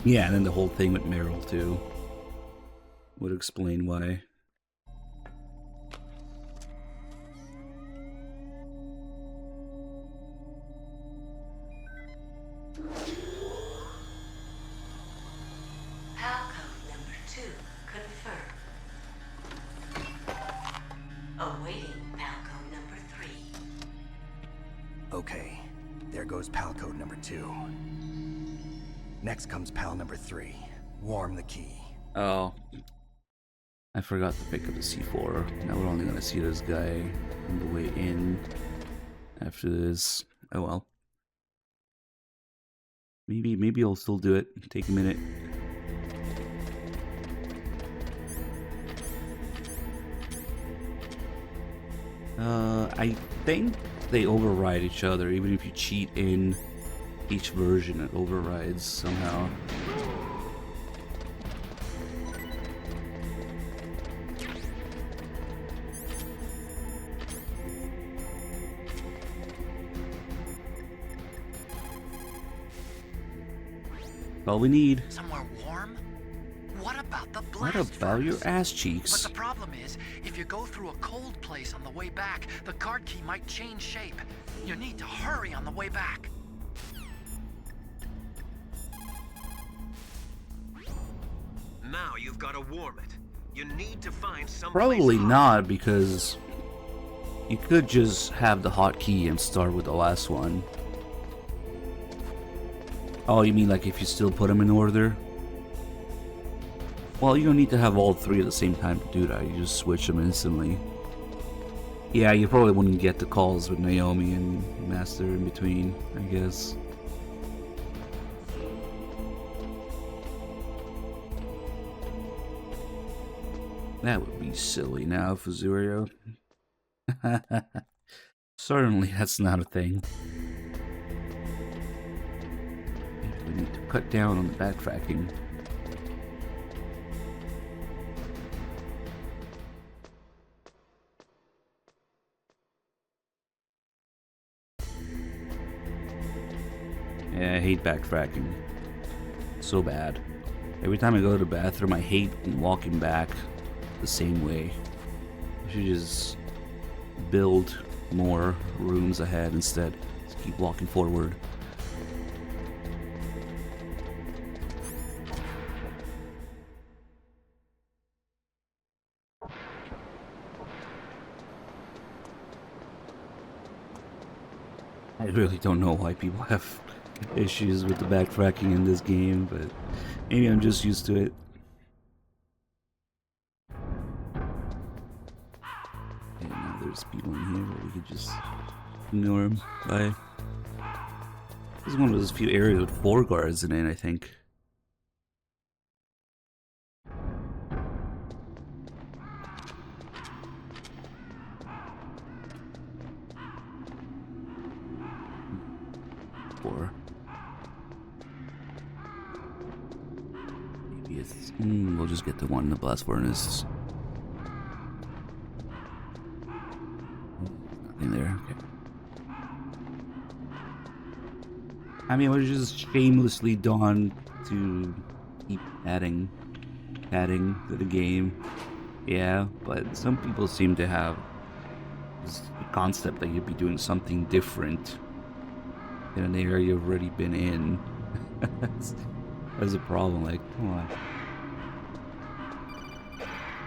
Yeah, and then the whole thing with Meryl too would explain why. PAL code number 2 confirmed. Awaiting PAL code number 3. Okay, there goes PAL code number 2. Next comes PAL number 3. Warm the key. Oh. I forgot to pick up the C4. Now we're only gonna see this guy on the way in after this. Oh well. Maybe I'll still do it. Take a minute. I think they override each other. Even if you cheat in each version, it overrides somehow. All we need. Somewhere warm? What about the blast What about your furnace? ass cheeks? But the problem is, if you go through a cold place on the way back, the card key might change shape. You need to hurry on the way back. Now you've got to warm it. You need to find some Probably place not, because you could just have the hotkey and start with the last one. Oh, you mean like if you still put them in order? Well, you don't need to have all 3 at the same time to do that. You just switch them instantly. Yeah, you probably wouldn't get the calls with Naomi and Master in between, I guess. That would be silly now, Fuzurio. Certainly that's not a thing. We need to cut down on the backtracking. Yeah, I hate backtracking. So bad. Every time I go to the bathroom, I hate walking back the same way. I should just build more rooms ahead instead. Just keep walking forward. I really don't know why people have issues with the backtracking in this game, but maybe I'm just used to it. And now there's people in here where we could just ignore them. Bye. This is one of those few areas with 4 guards in it, I think. Maybe it's... we'll just get the one in the blast furnace. Nothing there, okay. I mean, it was just shamelessly done to keep adding to the game. Yeah, but some people seem to have this concept that you'd be doing something different in an area you've already been in. That's a problem, like, come on.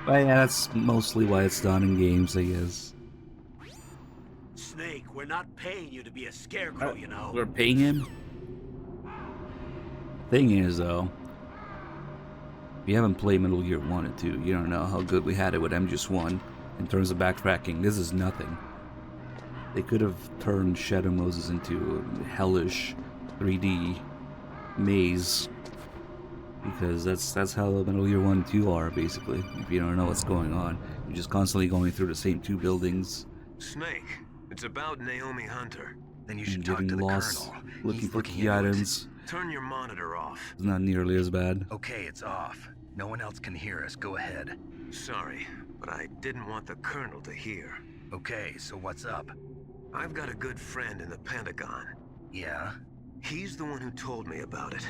But yeah, that's mostly why it's done in games, I guess. Snake, we're not paying you to be a scarecrow, you know. We're paying him? Thing is, though, if you haven't played Metal Gear 1 and 2, you don't know how good we had it with MGS1 in terms of backtracking. This is nothing. They could have turned Shadow Moses into a hellish 3D maze, because that's how Metal Gear 1 and 2 are, basically. If you don't know what's going on, you're just constantly going through the same two buildings. Snake, it's about Naomi Hunter. Then you should talk to the lost, Colonel. looking He's for looking key into it. items. Turn your monitor off. It's not nearly as bad. Okay, it's off. No one else can hear us. Go ahead. Sorry, but I didn't want the Colonel to hear. Okay, so what's up? I've got a good friend in the Pentagon. Yeah? He's the one who told me about it.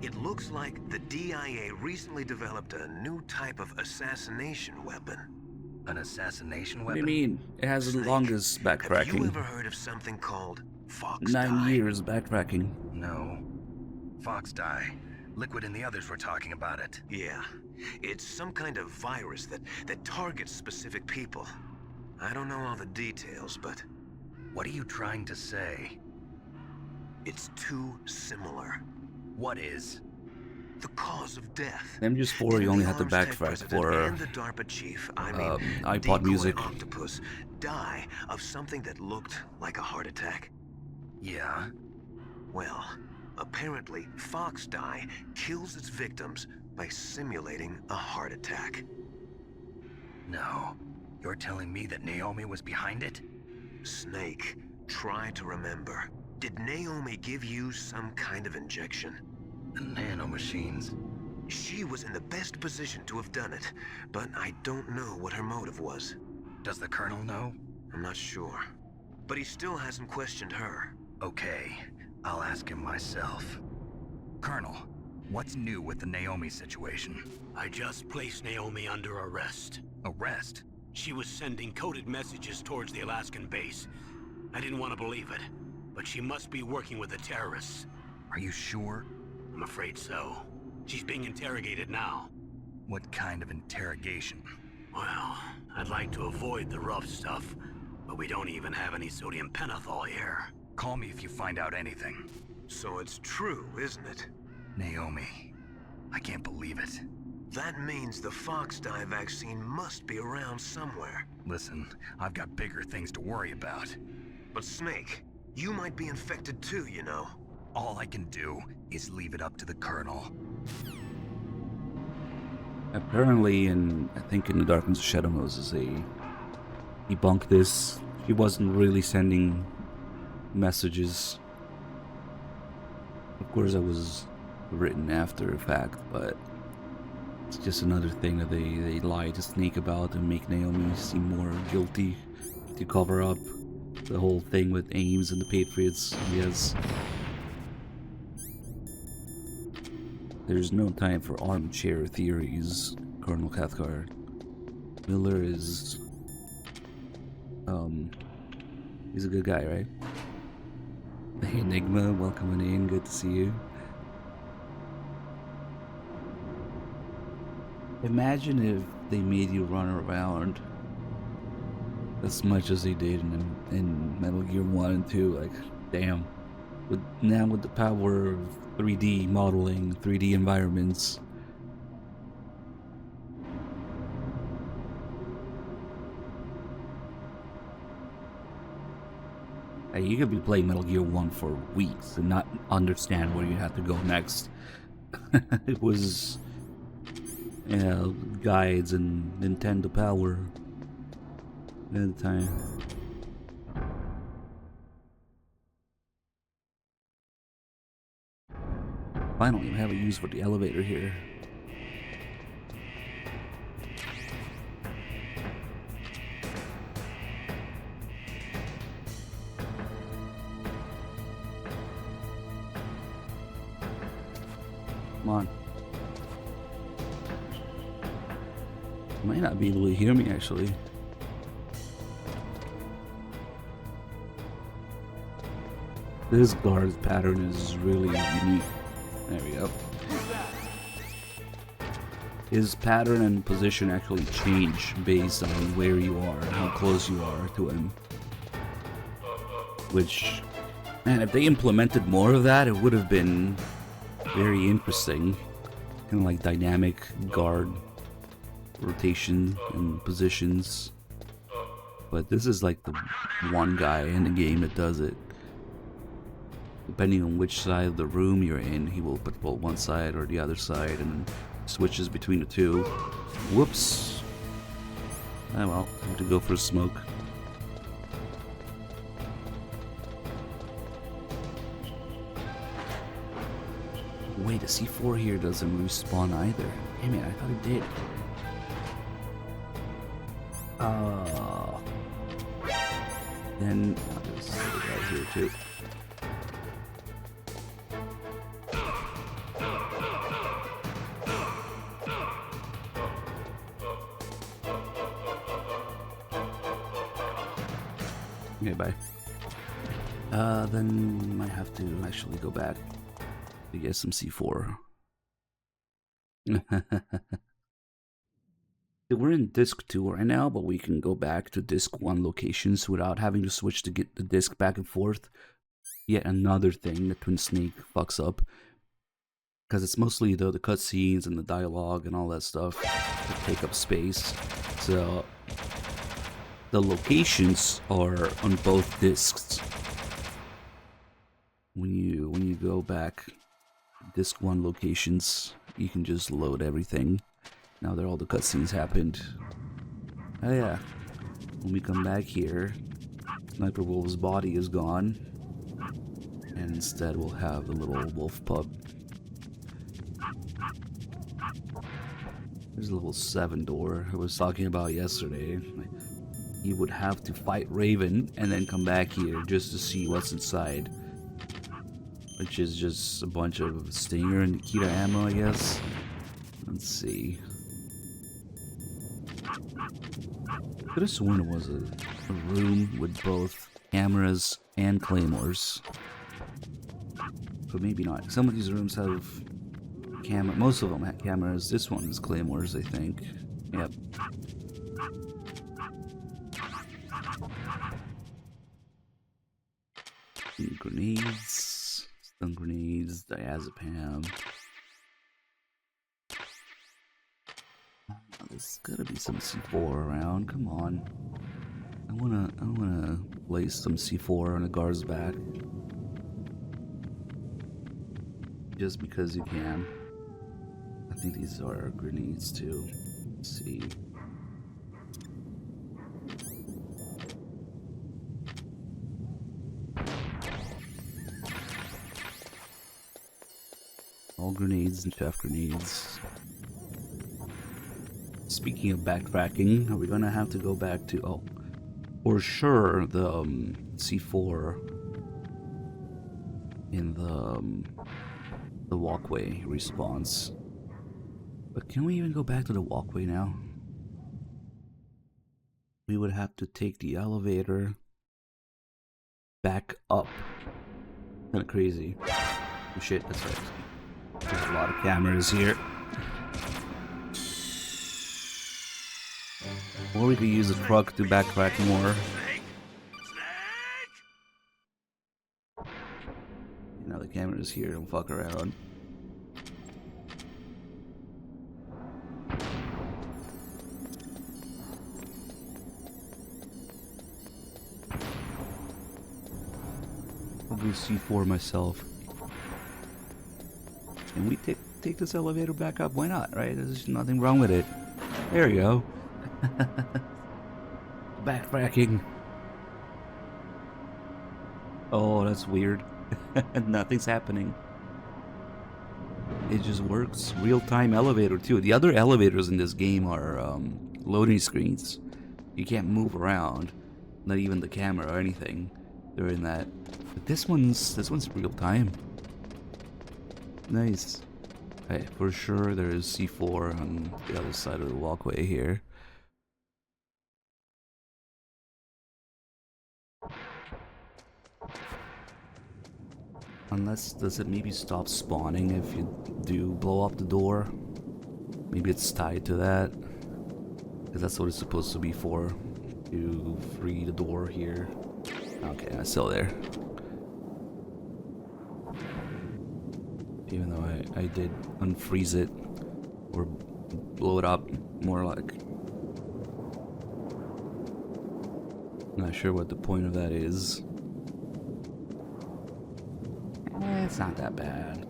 It looks like the DIA recently developed a new type of assassination weapon. An assassination What do weapon? you mean? It has the Snake, longest Have you backtracking. ever heard of something called Fox 9 dye? years backtracking. No. Fox dye. Liquid and the others were talking about it. Yeah. It's some kind of virus that targets specific people. I don't know all the details, but What are you trying to say? it's too similar. What is? The cause of death. MGS4, you Didn't only the had to Arms Tech backtrack president for and the DARPA chief, iPod decoy music. octopus, die of something that looked like a heart attack. Yeah? Well, apparently Fox dye kills its victims by simulating a heart attack. No. You're telling me that Naomi was behind it? Snake, try to remember. Did Naomi give you some kind of injection? The nanomachines. She was in the best position to have done it, but I don't know what her motive was. Does the Colonel know? I'm not sure. But he still hasn't questioned her. Okay. I'll ask him myself. Colonel, what's new with the Naomi situation? I just placed Naomi under arrest. Arrest? She was sending coded messages towards the Alaskan base. I didn't want to believe it, but she must be working with the terrorists. Are you sure? I'm afraid so. She's being interrogated now. What kind of interrogation? Well, I'd like to avoid the rough stuff, but we don't even have any sodium pentothal here. Call me if you find out anything. So it's true, isn't it? Naomi. I can't believe it. That means the Fox dye vaccine must be around somewhere. Listen, I've got bigger things to worry about. But Snake, you might be infected too, you know. All I can do is leave it up to the Colonel. Apparently, I think in the Darkness of Shadow Moses, they debunked this. He wasn't really sending messages. Of course, that was written after the fact, but it's just another thing that they lie to Snake about and make Naomi seem more guilty to cover up the whole thing with Ames and the Patriots. Yes. There's no time for armchair theories, Colonel Cathcart. Miller is... he's a good guy, right? Hey, Enigma, welcome in, good to see you. Imagine if they made you run around as much as they did in Metal Gear 1 and 2, like, damn. Now with the power of 3D modeling, 3D environments. Hey, you could be playing Metal Gear 1 for weeks and not understand where you have to go next. It was, you know, guides and Nintendo Power at the time. Finally, I have a use for the elevator here. Come on. You might not be able to hear me actually. This guard pattern is really unique. There we go. His pattern and position actually change based on where you are and how close you are to him. Which, man, if they implemented more of that, it would have been very interesting. Kind of like dynamic guard rotation and positions. But this is like the one guy in the game that does it. Depending on which side of the room you're in, he will patrol one side or the other side and switches between the two. Whoops. Oh well, I have to go for a smoke. Wait, the C4 here doesn't respawn either. Damn it, I thought it did. Then there's other guys here too. Okay, bye. Then might have to actually go back to get some C4. We're in disc 2 right now, but we can go back to disc 1 locations without having to switch to get the disc back and forth. Yet another thing that Twin Snake fucks up. Because it's mostly the cutscenes and the dialogue and all that stuff that take up space. So the locations are on both discs. When you go back disc 1 locations, you can just load everything. Now that all the cutscenes happened. Oh yeah. When we come back here, Sniper Wolf's body is gone. And instead we'll have the little wolf pup. There's a level 7 door I was talking about yesterday. You would have to fight Raven and then come back here just to see what's inside. Which is just a bunch of Stinger and Nikita ammo, I guess. Let's see. Could have sworn it was a room with both cameras and claymores. But maybe not. Some of these rooms have most of them have cameras. This one is claymores, I think. Yep. Grenades, stun grenades, diazepam. There's gotta be some C4 around. Come on. I wanna place some C4 on a guard's back. Just because you can. I think these are grenades too. Let's see. All grenades and chaff grenades. Speaking of backtracking, are we gonna have to go back to... Oh, for sure the C4 in the walkway respawns. But can we even go back to the walkway now? We would have to take the elevator back up. Kinda crazy. Oh shit, that's right. There's a lot of cameras here. Or we could use the truck to backtrack more. Now the camera's here, don't fuck around. I'll go C4 myself. Can we take this elevator back up? Why not, right? There's nothing wrong with it. There you go. Backtracking. Oh, that's weird. Nothing's happening. It just works. Real-time elevator too. The other elevators in this game are loading screens. You can't move around. Not even the camera or anything. They're in that. But this one's real time. Nice. Hey, for sure there is C4 on the other side of the walkway here. Unless, does it maybe stop spawning if you do blow up the door? Maybe it's tied to that. Because that's what it's supposed to be for. To free the door here. Okay, it's still there. Even though I did unfreeze it. Or blow it up, more like. Not sure what the point of that is. It's not that bad.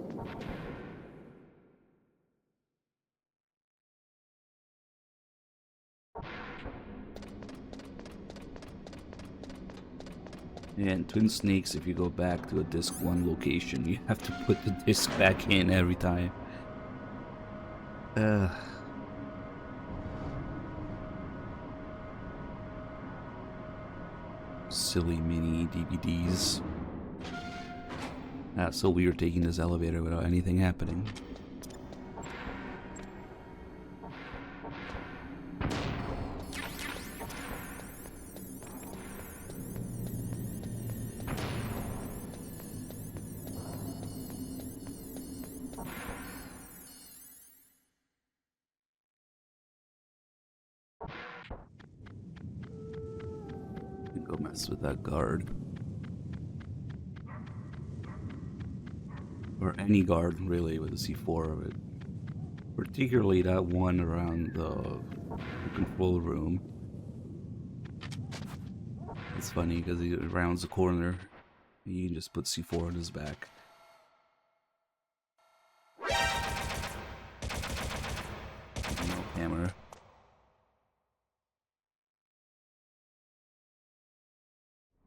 And Twin Snakes, if you go back to a disc 1 location, you have to put the disc back in every time. Silly mini DVDs. That's so weird taking this elevator without anything happening. Go mess with that guard. Or any guard, really, with a C4 of it. Particularly that one around the control room. It's funny because he rounds the corner. You can just put C4 on his back. No camera.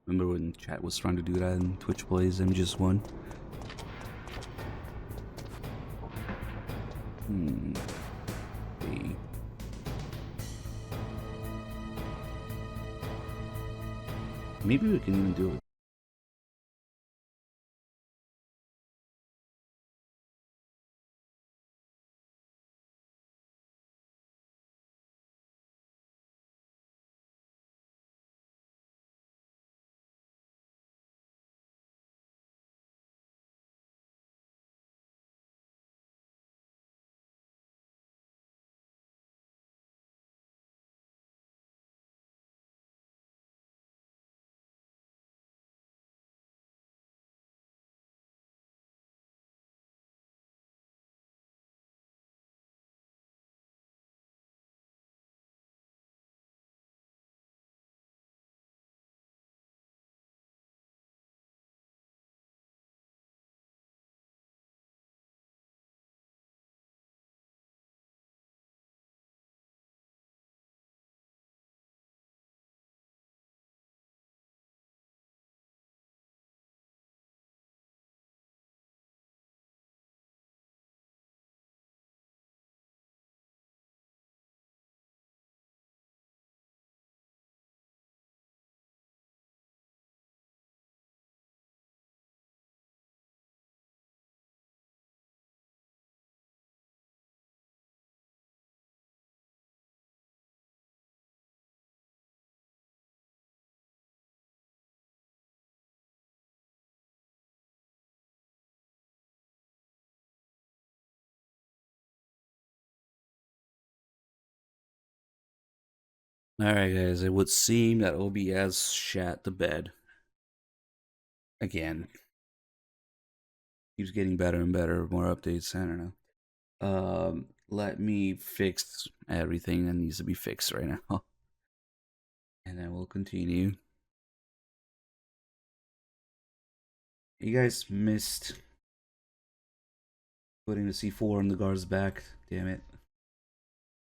Remember when chat was trying to do that in Twitch Plays MGS1? Okay. Maybe we can even do it. Alright guys, it would seem that OBS shat the bed. Again. Keeps getting better and better, more updates, I don't know. Let me fix everything that needs to be fixed right now. And then we'll continue. You guys missed putting the C4 on the guard's back, damn it.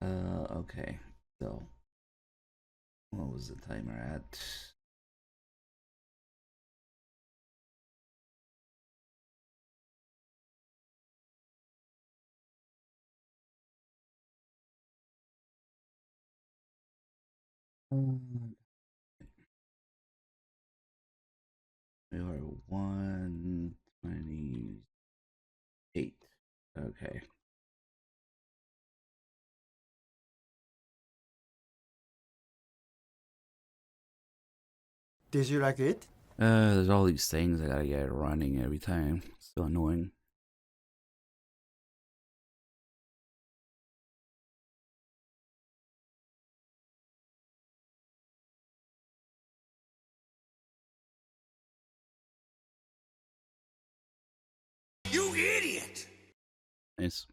Okay, so what was the timer at? We are 128. Okay. Did you like it? There's all these things I gotta get running every time. So annoying. You idiot! Nice.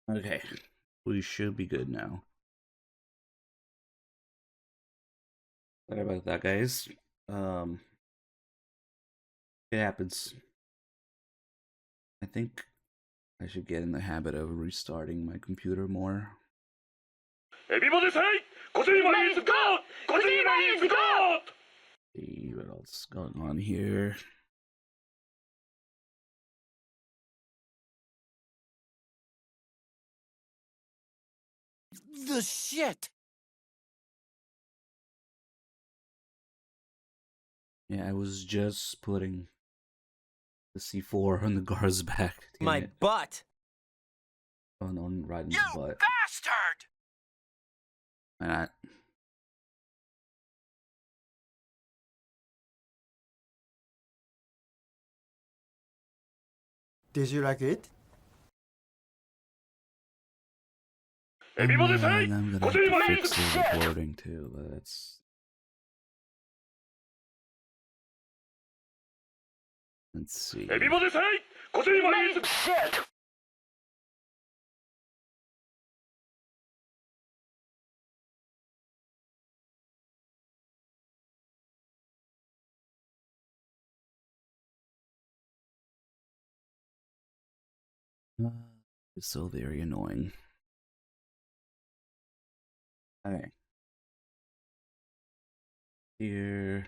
Okay, we should be good now. Sorry about that, guys. It happens. I think I should get in the habit of restarting my computer more. Everybody say, Kojima is God! Kojima is God! See what else is going on here. The shit! Yeah, I was just putting the C4 on the guard's back. My butt! On Ryden's butt. Bastard! Why not? Did you like it? Everybody say, I'm gonna have to Kojima fix is the God! recording too, but that's... Let's see. Everybody say, Kojima is God! It's so very annoying. Alright. Here.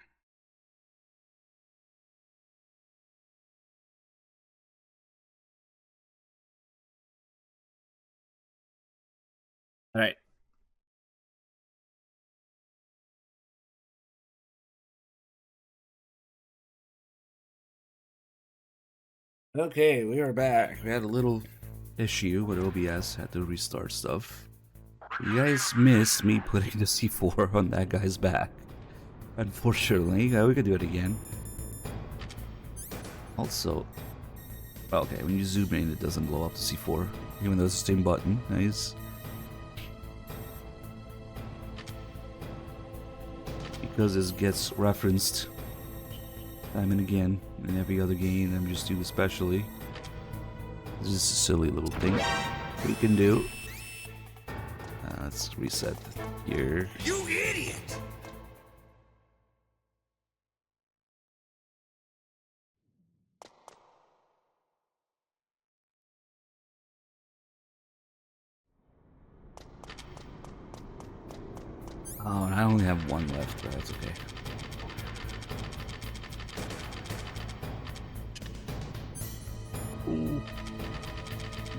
Alright. Okay, we are back. We had a little issue with OBS, had to restart stuff. You guys missed me putting the C4 on that guy's back. Unfortunately, we could do it again. Also, okay, when you zoom in, it doesn't blow up the C4, even though it's the same button. Nice. Because this gets referenced time and again in every other game, I'm just doing especially. This is a silly little thing we can do. Let's reset here. You idiot! Oh, and I only have one left, but that's okay. Ooh.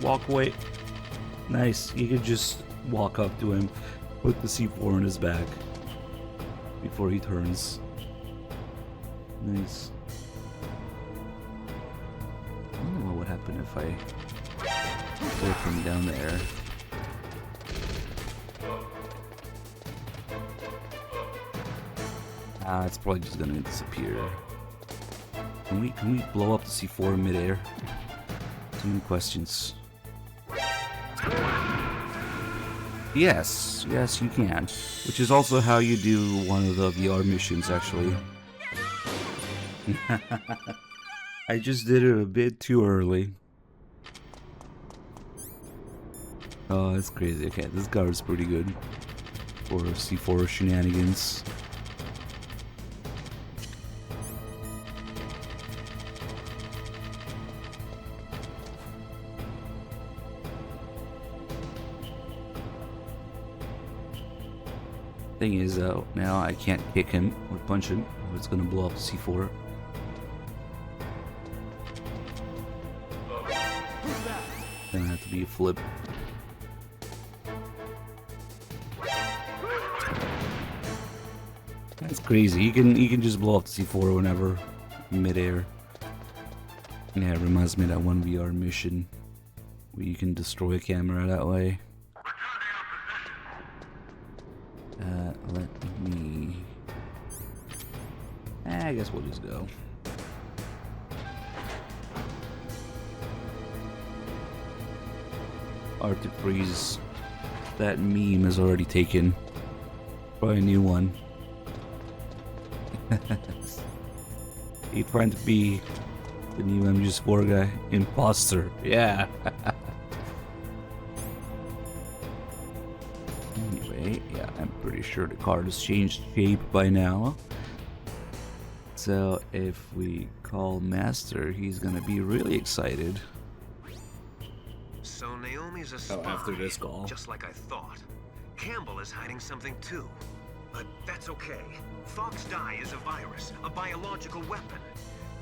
Walk away. Nice. You could just walk up to him, put the C4 on his back before he turns. Nice. I wonder what would happen if I put him down there. It's probably just gonna disappear. Can we blow up the C4 in midair? Too many questions. Yes, yes you can. Which is also how you do one of the VR missions, actually. I just did it a bit too early. Oh, that's crazy. Okay, this guard's pretty good for C4 shenanigans. Thing is, now I can't kick him or punch him, or it's gonna blow up the C4. Gonna have to be a flip. That's crazy. You can just blow up the C4 whenever midair. Yeah, it reminds me of that one VR mission where you can destroy a camera that way. Let me. I guess we'll just go. Arctic Freeze. That meme is already taken. Probably a new one. You trying to be the new MGS4 guy? Imposter. Yeah. Anyway, yeah, I'm pretty sure the card has changed shape by now. So if we call Master, he's gonna be really excited. So Naomi's a spy, after this call. just like I thought. Campbell is hiding something too. But that's okay. Fox dye is a virus, a biological weapon.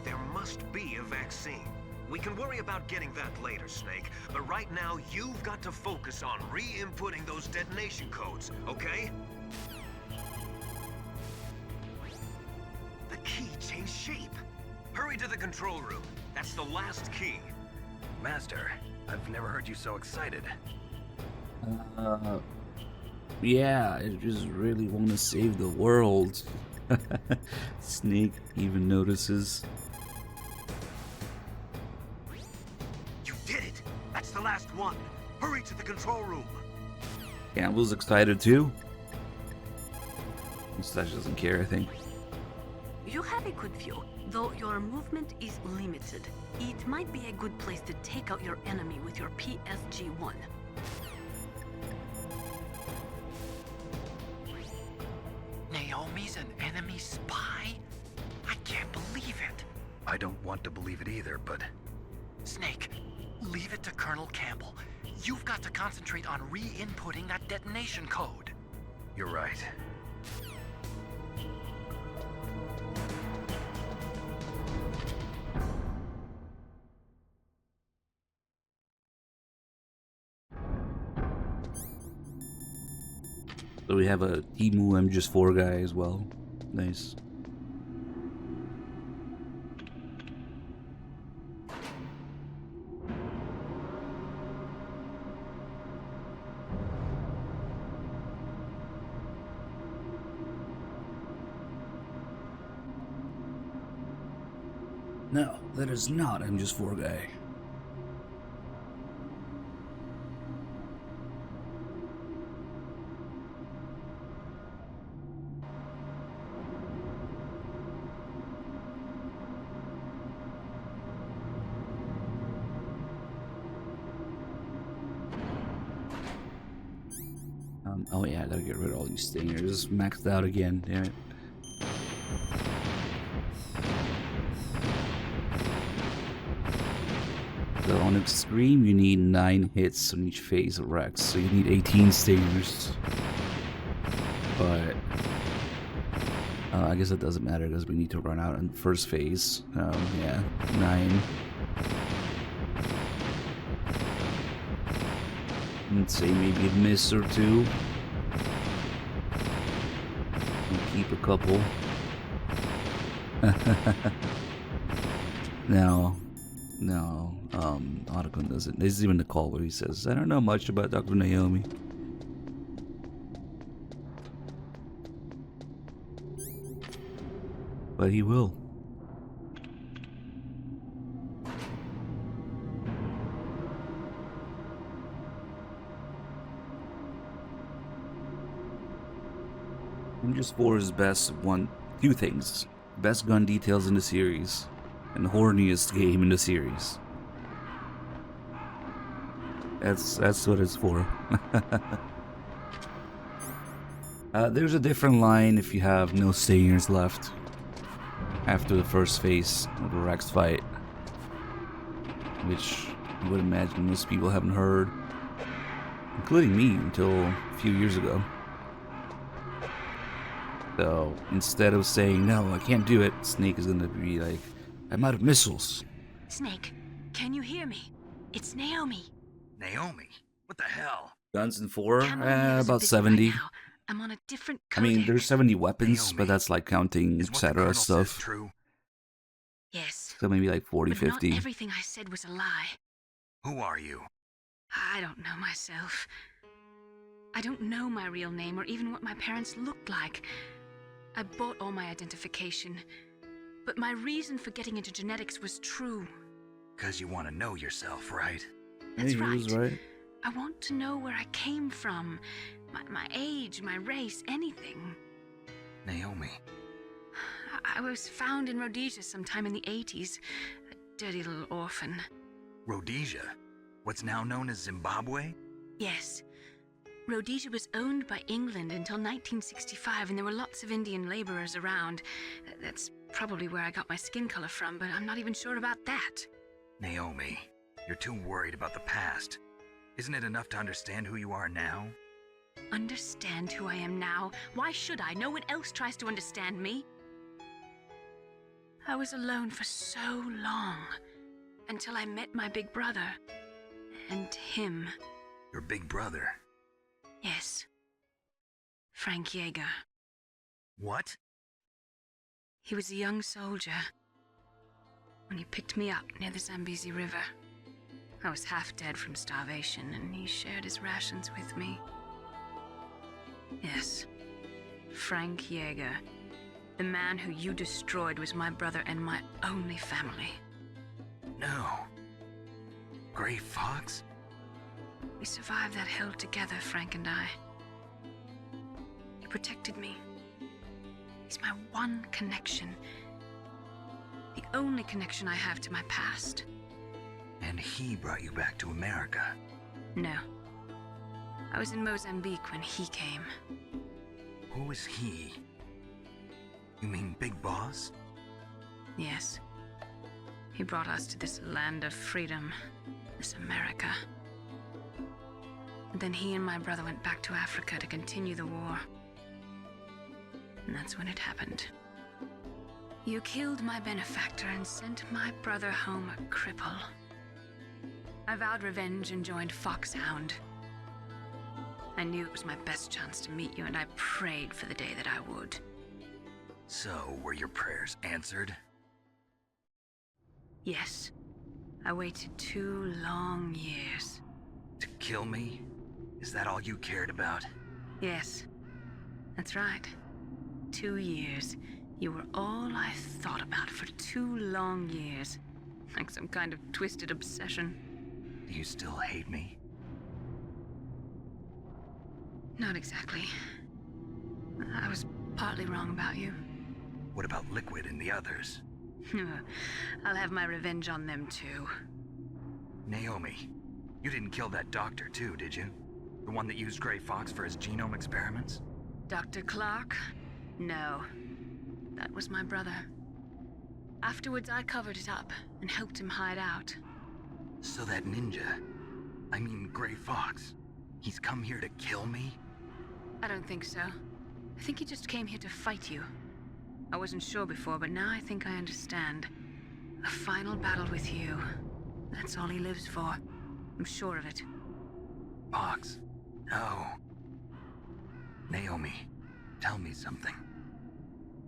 There must be a vaccine. We can worry about getting that later, Snake. But right now, you've got to focus on re-inputting those detonation codes, okay? The key changed shape. Hurry to the control room. That's the last key. Master, I've never heard you so excited. Yeah, I just really want to save the world. Snake even notices. You did it! That's the last one! Hurry to the control room! Campbell's excited too. Mustache doesn't care, I think. You have a good view, though your movement is limited. It might be a good place to take out your enemy with your PSG-1. Naomi's an enemy spy? I can't believe it. I don't want to believe it either, but... Snake, leave it to Colonel Campbell. You've got to concentrate on re-inputting that detonation code. You're right. So we have a Timu MGS4 guy as well. Nice. No, that is not MGS4 guy. Oh yeah, I gotta get rid of all these stingers. It's maxed out again, damn it. So on Extreme, you need 9 hits on each phase of Rex, so you need 18 stingers. But I guess it doesn't matter because we need to run out in the first phase. Yeah, 9. Let's say maybe a miss or 2. Keep a couple. No, Otacon doesn't. This is even the call where he says, I don't know much about Dr. Naomi. But he will. MGS4 is best two things. Best gun details in the series, and the horniest game in the series. That's what it's for. There's a different line if you have no stingers left after the first phase of the Rex fight, which I would imagine most people haven't heard, including me until a few years ago. So instead of saying no, I can't do it, Snake is gonna be like, I'm out of missiles. Snake, can you hear me? It's Naomi. Naomi? What the hell? Guns in 4? Campbell needs About busy 70. right now, I'm on a different I codec. mean, there's 70 weapons, Naomi, but that's like counting is what the etc. Colonel says stuff. true? Yes. So maybe like 40, But 50. not everything I said was a lie. Who are you? I don't know myself. I don't know my real name or even what my parents looked like. I bought all my identification. But my reason for getting into genetics was true. Because you want to know yourself, right? That's Yeah, he was right. I want to know where I came from. My age, my race, anything. Naomi. I was found in Rhodesia sometime in the 80s. A dirty little orphan. Rhodesia? What's now known as Zimbabwe? Yes. Rhodesia was owned by England until 1965, and there were lots of Indian laborers around. That's probably where I got my skin color from, but I'm not even sure about that. Naomi, you're too worried about the past. Isn't it enough to understand who you are now? Understand who I am now? Why should I? No one else tries to understand me. I was alone for so long, until I met my big brother. And him. Your big brother? Yes. Frank Yeager. What? He was a young soldier when he picked me up near the Zambezi River. I was half dead from starvation, and he shared his rations with me. Yes, Frank Yeager. The man who you destroyed was my brother and my only family. No. Gray Fox? We survived that hell together, Frank and I. He protected me. He's my one connection. The only connection I have to my past. And he brought you back to America? No. I was in Mozambique when he came. Who is he? You mean Big Boss? Yes. He brought us to this land of freedom, this America. And then he and my brother went back to Africa to continue the war. And that's when it happened. You killed my benefactor and sent my brother home a cripple. I vowed revenge and joined Foxhound. I knew it was my best chance to meet you, and I prayed for the day that I would. So, were your prayers answered? Yes. I waited 2 long years. To kill me? Is that all you cared about? Yes. That's right. 2 years. You were all I thought about for 2 long years. Like some kind of twisted obsession. Do you still hate me? Not exactly. I was partly wrong about you. What about Liquid and the others? I'll have my revenge on them too. Naomi, you didn't kill that doctor too, did you? The one that used Gray Fox for his genome experiments? Dr. Clark? No. That was my brother. Afterwards, I covered it up and helped him hide out. So that ninja, I mean Gray Fox, he's come here to kill me? I don't think so. I think he just came here to fight you. I wasn't sure before, but now I think I understand. A final battle with you. That's all he lives for. I'm sure of it. Fox? No. Naomi, tell me something.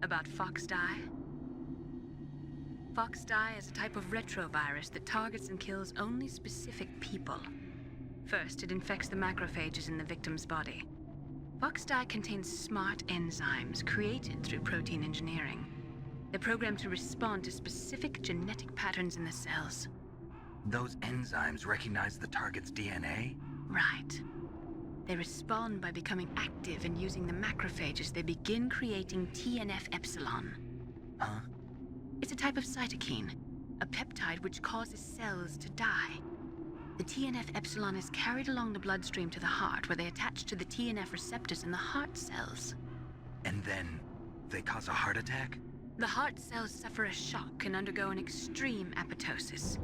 About Fox Die? Fox Die is a type of retrovirus that targets and kills only specific people. First, it infects the macrophages in the victim's body. Fox Die contains smart enzymes created through protein engineering. They're programmed to respond to specific genetic patterns in the cells. Those enzymes recognize the target's DNA? Right. They respond by becoming active and using the macrophages. They begin creating TNF-epsilon. Huh? It's a type of cytokine, a peptide which causes cells to die. The TNF-epsilon is carried along the bloodstream to the heart, where they attach to the TNF receptors in the heart cells. And then they cause a heart attack? The heart cells suffer a shock and undergo an extreme apoptosis.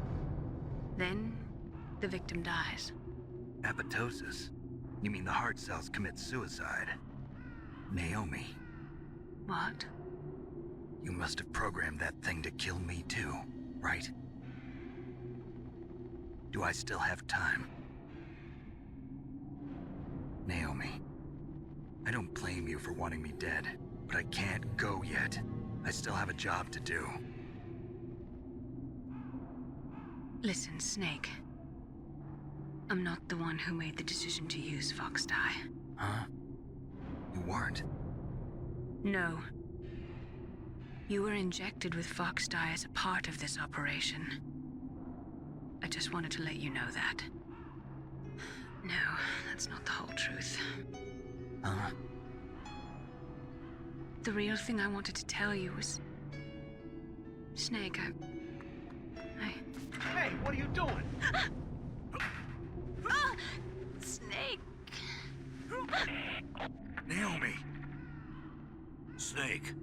Then, the victim dies. Apoptosis? You mean the heart cells commit suicide? Naomi. What? You must have programmed that thing to kill me too, right? Do I still have time? Naomi, I don't blame you for wanting me dead, but I can't go yet. I still have a job to do. Listen, Snake. I'm not the one who made the decision to use Fox Dye. Huh? You weren't? No. You were injected with Fox Dye as a part of this operation. I just wanted to let you know that. No, that's not the whole truth. Huh? The real thing I wanted to tell you was... Snake, Hey, what are you doing? Snake! Naomi! Snake,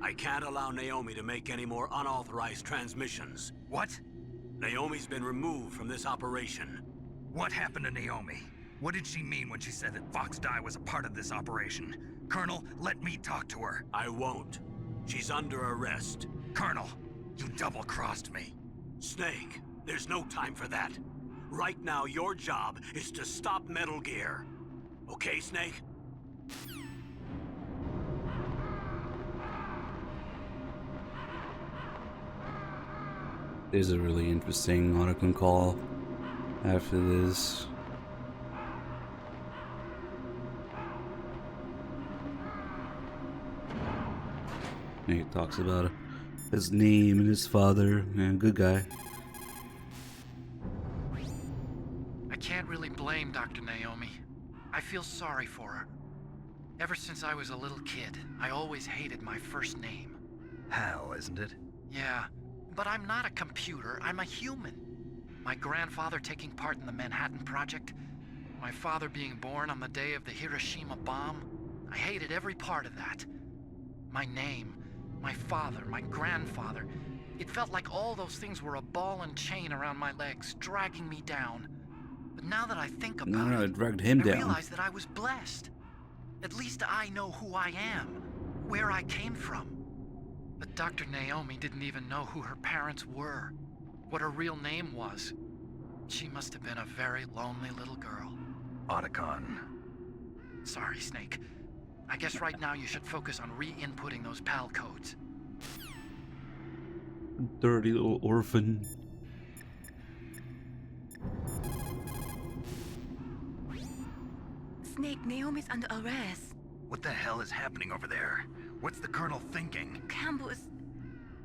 I can't allow Naomi to make any more unauthorized transmissions. What? Naomi's been removed from this operation. What happened to Naomi? What did she mean when she said that Fox Dye was a part of this operation? Colonel, let me talk to her. I won't. She's under arrest. Colonel, you double-crossed me. Snake, there's no time for that. Right now, your job is to stop Metal Gear. Okay, Snake? There's a really interesting Otacon call after this. He talks about his name and his father. Man, good guy. I can't really blame Dr. Naomi. I feel sorry for her. Ever since I was a little kid, I always hated my first name. Hal, isn't it? Yeah, but I'm not a computer, I'm a human. My grandfather taking part in the Manhattan Project, my father being born on the day of the Hiroshima bomb. I hated every part of that. My name, my father, my grandfather. It felt like all those things were a ball and chain around my legs, dragging me down. But now that I think about it dragged him down. I realize that I was blessed. At least I know who I am, where I came from. But Dr. Naomi didn't even know who her parents were, what her real name was. She must have been a very lonely little girl. Otacon. Sorry, Snake. I guess right now you should focus on re-inputting those PAL codes. Dirty little orphan. Snake, Naomi's under arrest. What the hell is happening over there? What's the Colonel thinking? Campbell is...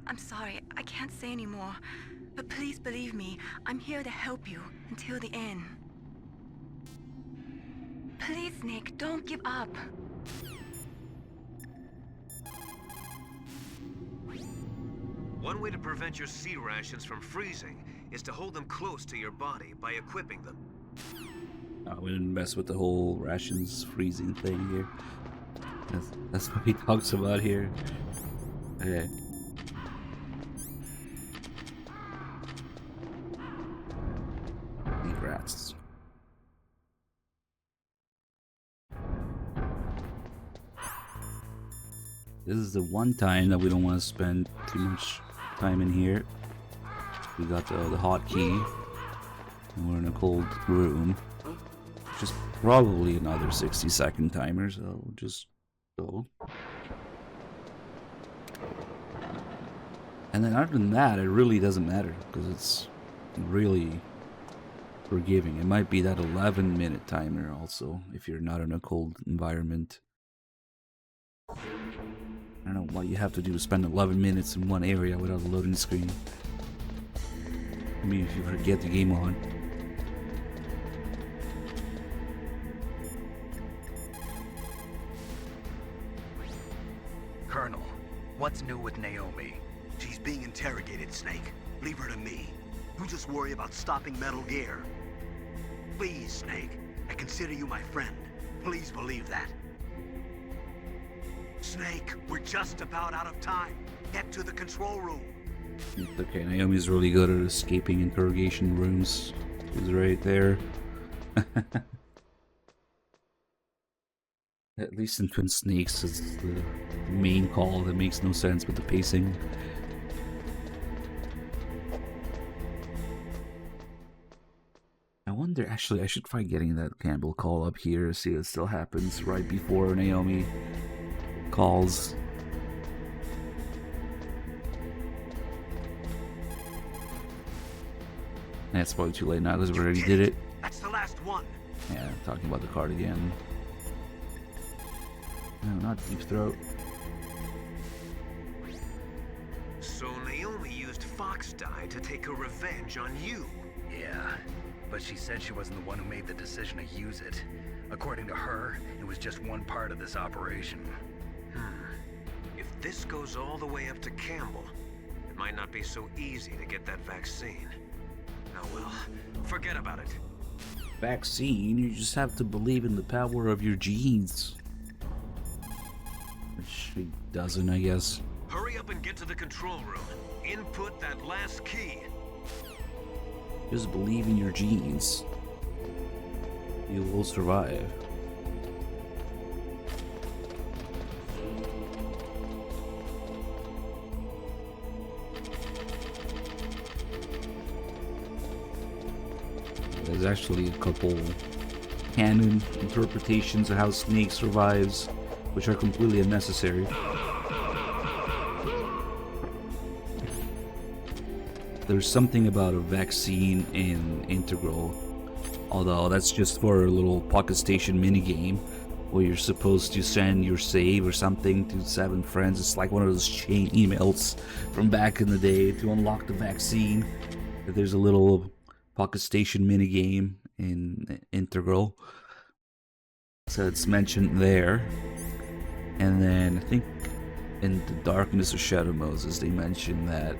I'm sorry, I can't say anymore. But please believe me, I'm here to help you until the end. Please, Snake, don't give up. One way to prevent your sea rations from freezing is to hold them close to your body by equipping them. We didn't mess with the whole rations freezing thing here. That's what he talks about here. Okay. Congrats. This is the one time that we don't want to spend too much time in here. We got the hotkey. And we're in a cold room. Just probably another 60-second timer, so we'll just go. And then other than that, it really doesn't matter, because it's really forgiving. It might be that 11-minute timer also, if you're not in a cold environment. I don't know what you have to do to spend 11 minutes in one area without a loading screen. I mean, if you forget the game on. Colonel, what's new with Naomi? She's being interrogated, Snake. Leave her to me. You just worry about stopping Metal Gear. Please, Snake. I consider you my friend. Please believe that. Snake, we're just about out of time. Get to the control room. Okay, Naomi's really good at escaping interrogation rooms. She's right there. At least in Twin Snakes, it's the main call that makes no sense with the pacing. I wonder wonder, actually, I should try getting that Campbell call up here, see if it still happens right before Naomi calls. That's probably too late now because we already did it. That's the last one. Yeah, talking about the card again. No, not Deep Throat. So Naomi used Fox Dye to take her revenge on you. Yeah, but she said she wasn't the one who made the decision to use it. According to her, it was just one part of this operation. If this goes all the way up to Campbell, it might not be so easy to get that vaccine. Oh well, forget about it. Vaccine? You just have to believe in the power of your genes. Which she doesn't, I guess. Hurry up and get to the control room. Input that last key. Just believe in your genes. You will survive. There's actually a couple canon interpretations of how Snake survives, which are completely unnecessary. There's something about a vaccine in Integral, although that's just for a little Pocket Station minigame where you're supposed to send your save or something to 7 friends. It's like one of those chain emails from back in the day to unlock the vaccine. There's a little Pocket Station minigame in Integral, so it's mentioned there. And then I think in the Darkness of Shadow Moses they mentioned that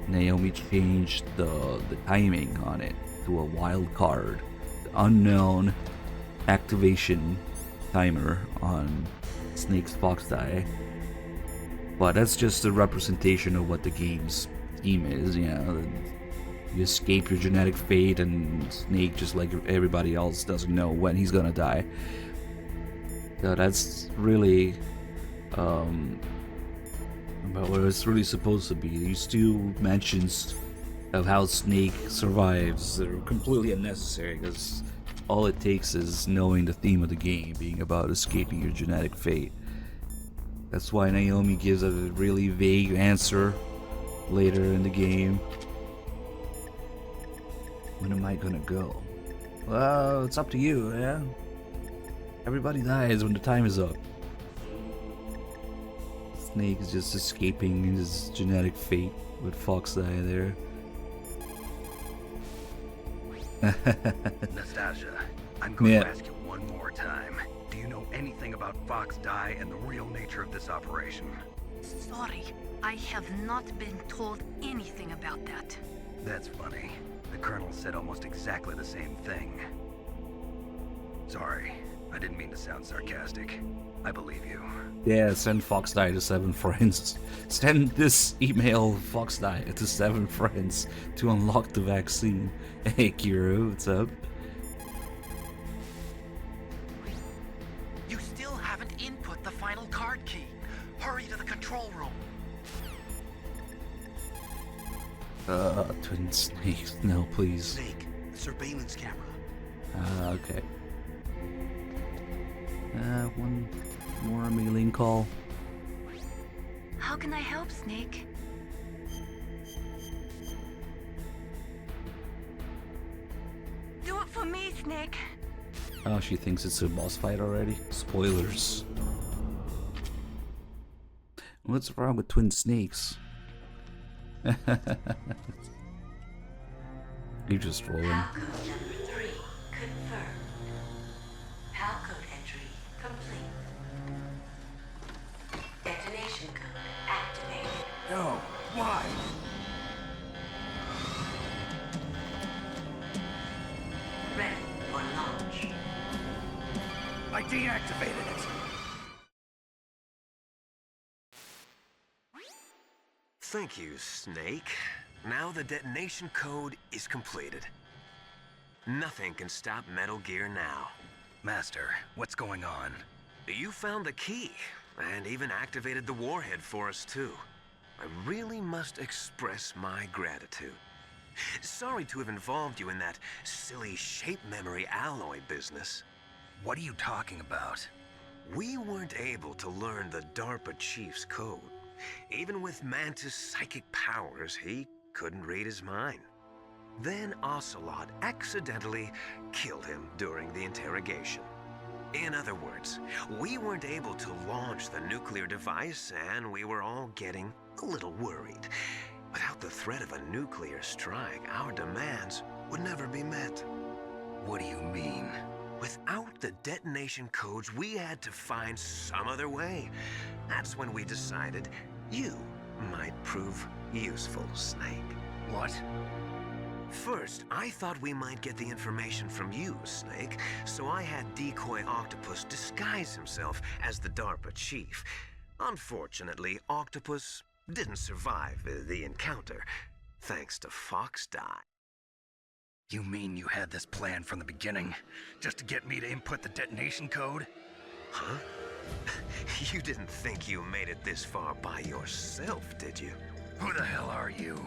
Naomi changed the timing on it to a wild card, the unknown activation timer on Snake's Fox Die. But that's just a representation of what the game's theme is, you know. You escape your genetic fate, and Snake, just like everybody else, doesn't know when he's gonna die. So that's really about what it's really supposed to be. These 2 mentions of how Snake survives are completely unnecessary, because all it takes is knowing the theme of the game being about escaping your genetic fate. That's why Naomi gives a really vague answer later in the game. When am I gonna go? Well, it's up to you, yeah? Everybody dies when the time is up. Snake is just escaping his genetic fate with Fox Die there. Nastasia, I'm going to ask you one more time. Do you know anything about Fox Die and the real nature of this operation? Sorry, I have not been told anything about that. That's funny. The Colonel said almost exactly the same thing. Sorry, I didn't mean to sound sarcastic. I believe you. Yeah, send Fox Die to 7 friends. Send this email, Fox Die, to 7 friends to unlock the vaccine. Hey, Kiro, what's up? You still haven't input the final card key. Hurry to the control room. Twin Snakes. No, please. Snake, the surveillance camera. Okay. One more mailing call. How can I help, Snake? Do it for me, Snake. Oh, she thinks it's a boss fight already? Spoilers. What's wrong with Twin Snakes? You're just rolling. Palcode number 3 confirmed. Palcode entry complete. Detonation code activated. No, why? Ready for launch. I deactivated it. Thank you, Snake. Now the detonation code is completed. Nothing can stop Metal Gear now. Master, what's going on? You found the key, and even activated the warhead for us, too. I really must express my gratitude. Sorry to have involved you in that silly shape memory alloy business. What are you talking about? We weren't able to learn the DARPA chief's code. Even with Mantis' psychic powers, he couldn't read his mind. Then Ocelot accidentally killed him during the interrogation. In other words, we weren't able to launch the nuclear device, and we were all getting a little worried. Without the threat of a nuclear strike, our demands would never be met. What do you mean? Without the detonation codes, we had to find some other way. That's when we decided you might prove useful, Snake. What? First, I thought we might get the information from you, Snake, so I had Decoy Octopus disguise himself as the DARPA chief. Unfortunately, Octopus didn't survive the encounter, thanks to Foxdie. You mean you had this plan from the beginning, just to get me to input the detonation code? Huh? You didn't think you made it this far by yourself, did you? Who the hell are you?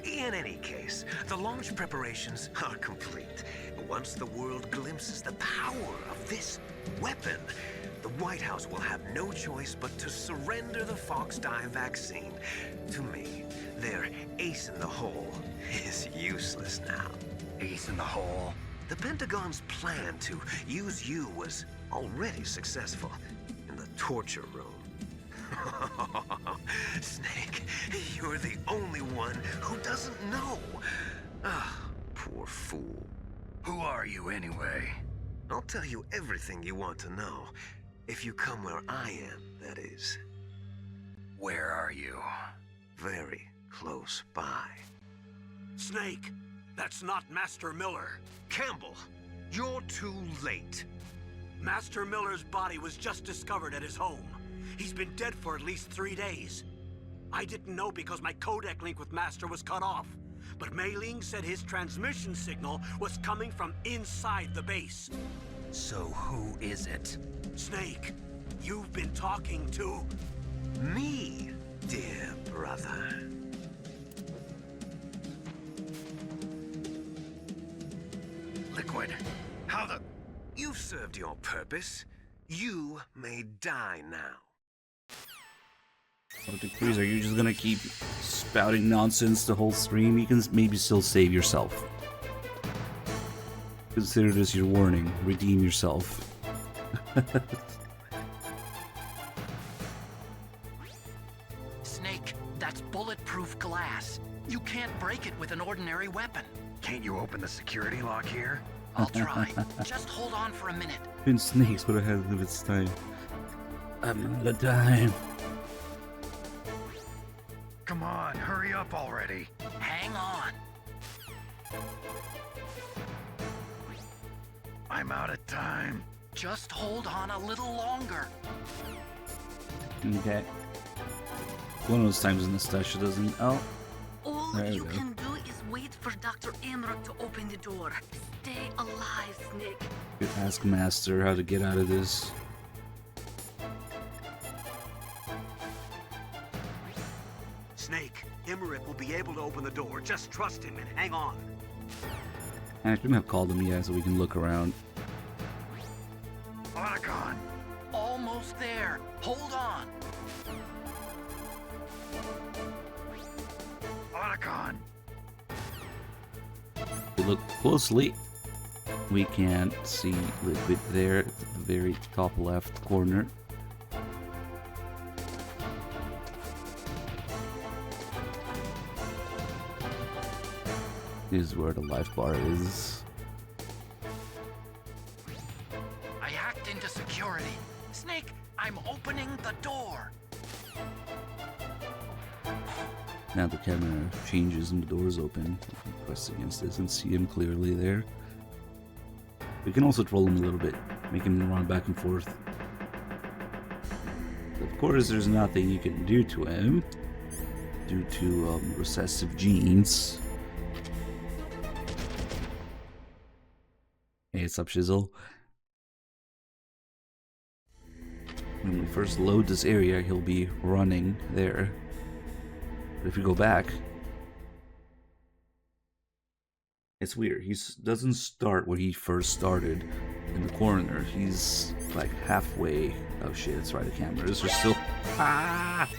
In any case, the launch preparations are complete. Once the world glimpses the power of this weapon, the White House will have no choice but to surrender the Foxdie vaccine. To me, their ace in the hole is useless now. Ace in the hole? The Pentagon's plan to use you was already successful in the torture room. Snake, you're the only one who doesn't know. Ah, poor fool. Who are you anyway? I'll tell you everything you want to know. If you come where I am, that is. Where are you? Very close by. Snake, that's not Master Miller. Campbell, you're too late. Master Miller's body was just discovered at his home. He's been dead for at least 3 days. I didn't know because my codec link with Master was cut off. But Mei Ling said his transmission signal was coming from inside the base. So who is it? Snake, you've been talking to... me, dear brother. Liquid, how the... You've served your purpose. You may die now. Decrease, are you just gonna keep spouting nonsense the whole stream? You can maybe still save yourself. Consider this your warning. Redeem yourself. Snake, that's bulletproof glass. You can't break it with an ordinary weapon. Can't you open the security lock here? I'll try. Just hold on for a minute. Even snakes would have had of its time. I'm the time. Come on, hurry up already. Hang on. I'm out of time. Just hold on a little longer. Okay. One of those times Nastasha doesn't. Oh. All There you we go. can do is wait for Dr. Amrock to open the door. Stay alive, Snake. Could ask Master how to get out of this. Snake, Emmerich will be able to open the door. Just trust him and hang on. I shouldn't have called him yet, so we can look around. Otacon! Almost there. Hold on. Otacon! If we look closely, we can see Liquid there at the very top left corner. Is where the life bar is. I hacked into security. Snake, I'm opening the door. Now the camera changes and the door's open. Press against this and see him clearly there. We can also troll him a little bit, make him run back and forth. Of course, there's nothing you can do to him due to recessive genes. Hey, what's up, Shizzle? When we first load this area, he'll be running there. But if we go back, It's weird. He doesn't start where he first started in the corner. He's like halfway. Oh shit! It's right. The cameras are still. Ah!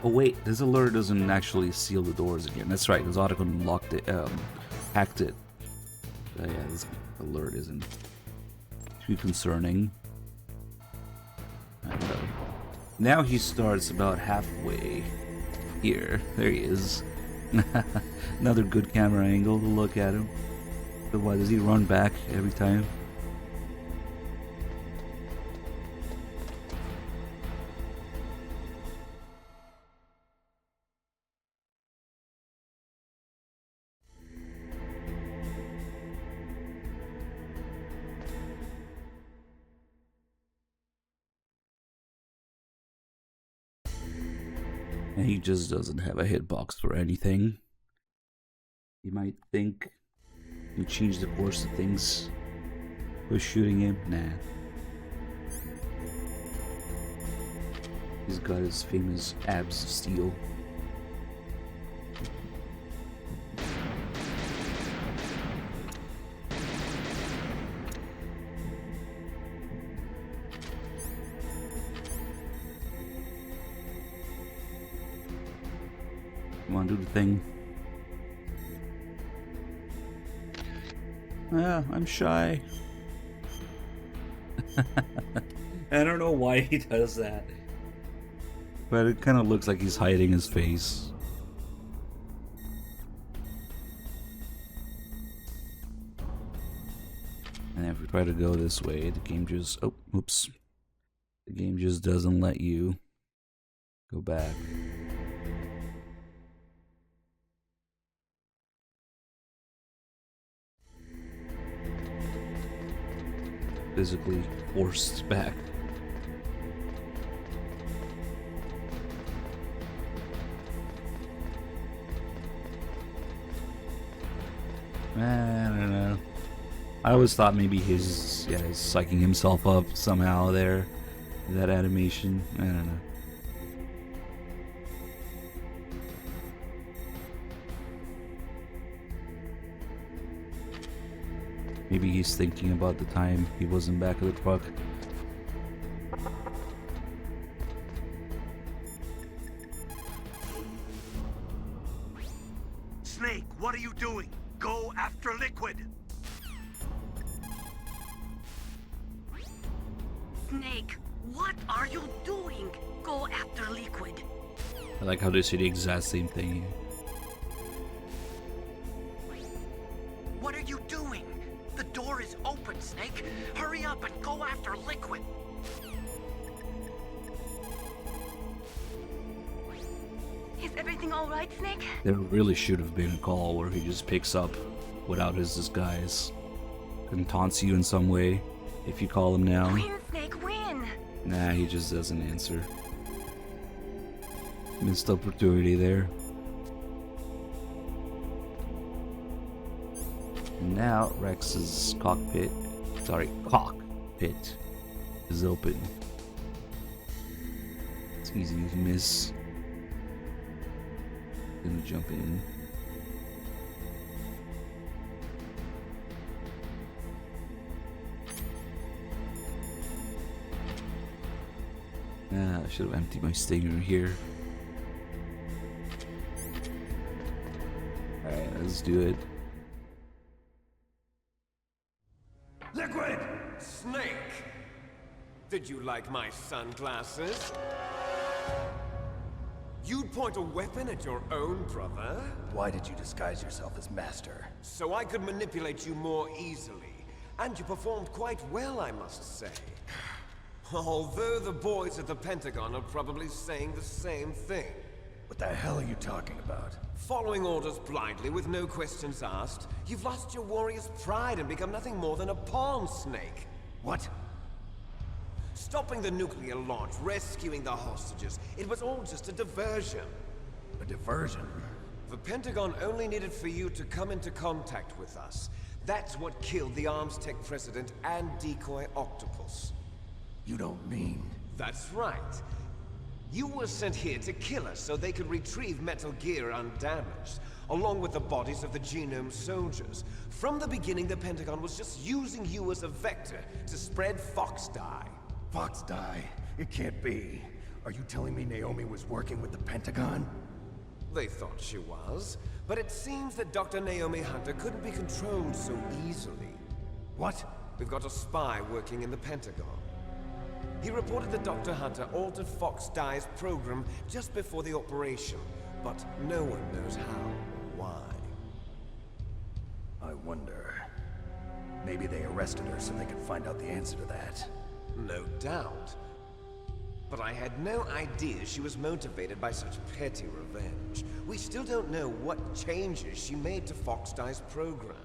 Oh wait, this alert doesn't actually seal the doors again. That's right. This Otacon locked it, hacked it. Yeah, this alert isn't too concerning. Now he starts about halfway here. There he is. Another good camera angle to look at him. But why does he run back every time? And he just doesn't have a hitbox for anything. You might think he changed the course of things by shooting him. Nah. He's got his famous abs of steel. Come on, do the thing. Yeah, I'm shy. I don't know why he does that. But it kind of looks like he's hiding his face. And if we try to go this way, the game just... Oh, oops. The game just doesn't let you go back. Physically forced back. I don't know. I always thought maybe he's psyching himself up somehow there. That animation. I don't know. Maybe he's thinking about the time he was in back of the truck. Snake, what are you doing? Go after Liquid! Snake, what are you doing? Go after Liquid. I like how they say the exact same thing. What are you doing? The door is open, Snake. Hurry up and go after Liquid. Is everything all right, Snake? There really should have been a call where he just picks up without his disguise and taunts you in some way if you call him now. Win, Snake, win! Nah, he just doesn't answer. Missed opportunity there. Now Rex's cockpit is open. It's easy to miss. Gonna jump in. I should have emptied my stinger here. Alright, let's do it. Liquid! Snake! Did you like my sunglasses? You'd point a weapon at your own brother? Why did you disguise yourself as Master? So I could manipulate you more easily. And you performed quite well, I must say. Although the boys at the Pentagon are probably saying the same thing. What the hell are you talking about? Following orders blindly with no questions asked, you've lost your warrior's pride and become nothing more than a pawn, Snake. What? Stopping the nuclear launch, rescuing the hostages, it was all just a diversion. A diversion? The Pentagon only needed for you to come into contact with us. That's what killed the Arms Tech president and decoy Octopus. You don't mean... That's right. You were sent here to kill us so they could retrieve Metal Gear undamaged. along with the bodies of the Genome soldiers. From the beginning, the Pentagon was just using you as a vector to spread Fox dye. Fox dye? It can't be. Are you telling me Naomi was working with the Pentagon? They thought she was, but it seems that Dr. Naomi Hunter couldn't be controlled so easily. What? We've got a spy working in the Pentagon. He reported that Dr. Hunter altered Fox Dye's program just before the operation, but no one knows how or why. I wonder... maybe they arrested her so they could find out the answer to that. No doubt. But I had no idea she was motivated by such petty revenge. We still don't know what changes she made to Fox Dye's program.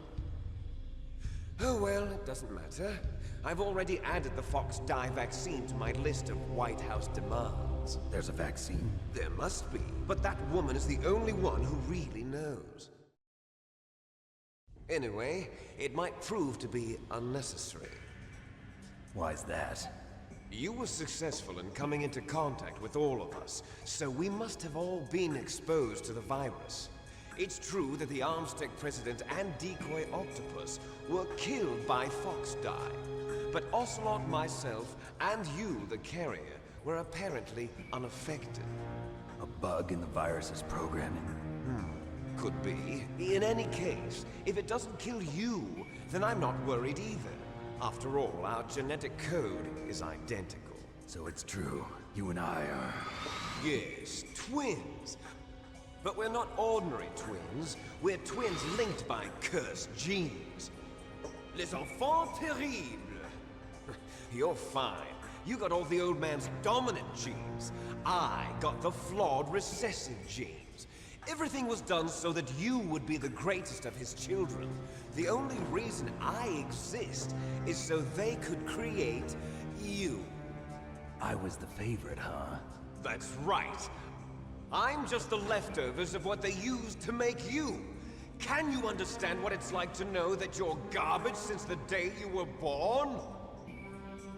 Oh well, it doesn't matter. I've already added the Fox Dye vaccine to my list of White House demands. There's a vaccine? There must be, but that woman is the only one who really knows. Anyway, it might prove to be unnecessary. Why's that? You were successful in coming into contact with all of us, so we must have all been exposed to the virus. It's true that the Armstech President and Decoy Octopus were killed by Fox Dye, but Ocelot, myself, and you, the carrier, were apparently unaffected. A bug in the virus's programming? Could be. In any case, if it doesn't kill you, then I'm not worried either. After all, our genetic code is identical. So it's true. You and I are... Yes, twins. But we're not ordinary twins. We're twins linked by cursed genes. Les enfants terribles. You're fine. You got all the old man's dominant genes. I got the flawed recessive genes. Everything was done so that you would be the greatest of his children. The only reason I exist is so they could create you. I was the favorite, huh? That's right. I'm just the leftovers of what they used to make you. Can you understand what it's like to know that you're garbage since the day you were born?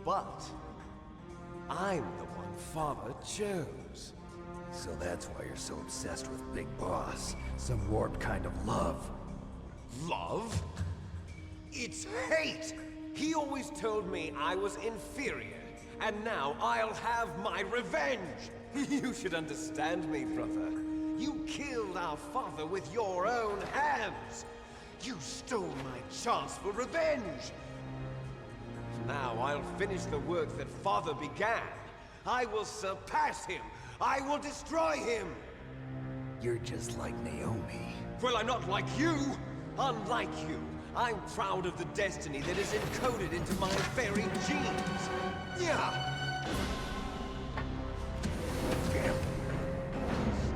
But I'm the one Father chose. So that's why you're so obsessed with Big Boss. Some warped kind of love. Love? It's hate! He always told me I was inferior, and now I'll have my revenge! You should understand me, brother. You killed our father with your own hands! You stole my chance for revenge! Now I'll finish the work that Father began. I will surpass him! I will destroy him! You're just like Naomi. Well, I'm not like you! Unlike you, I'm proud of the destiny that is encoded into my very genes! Yeah!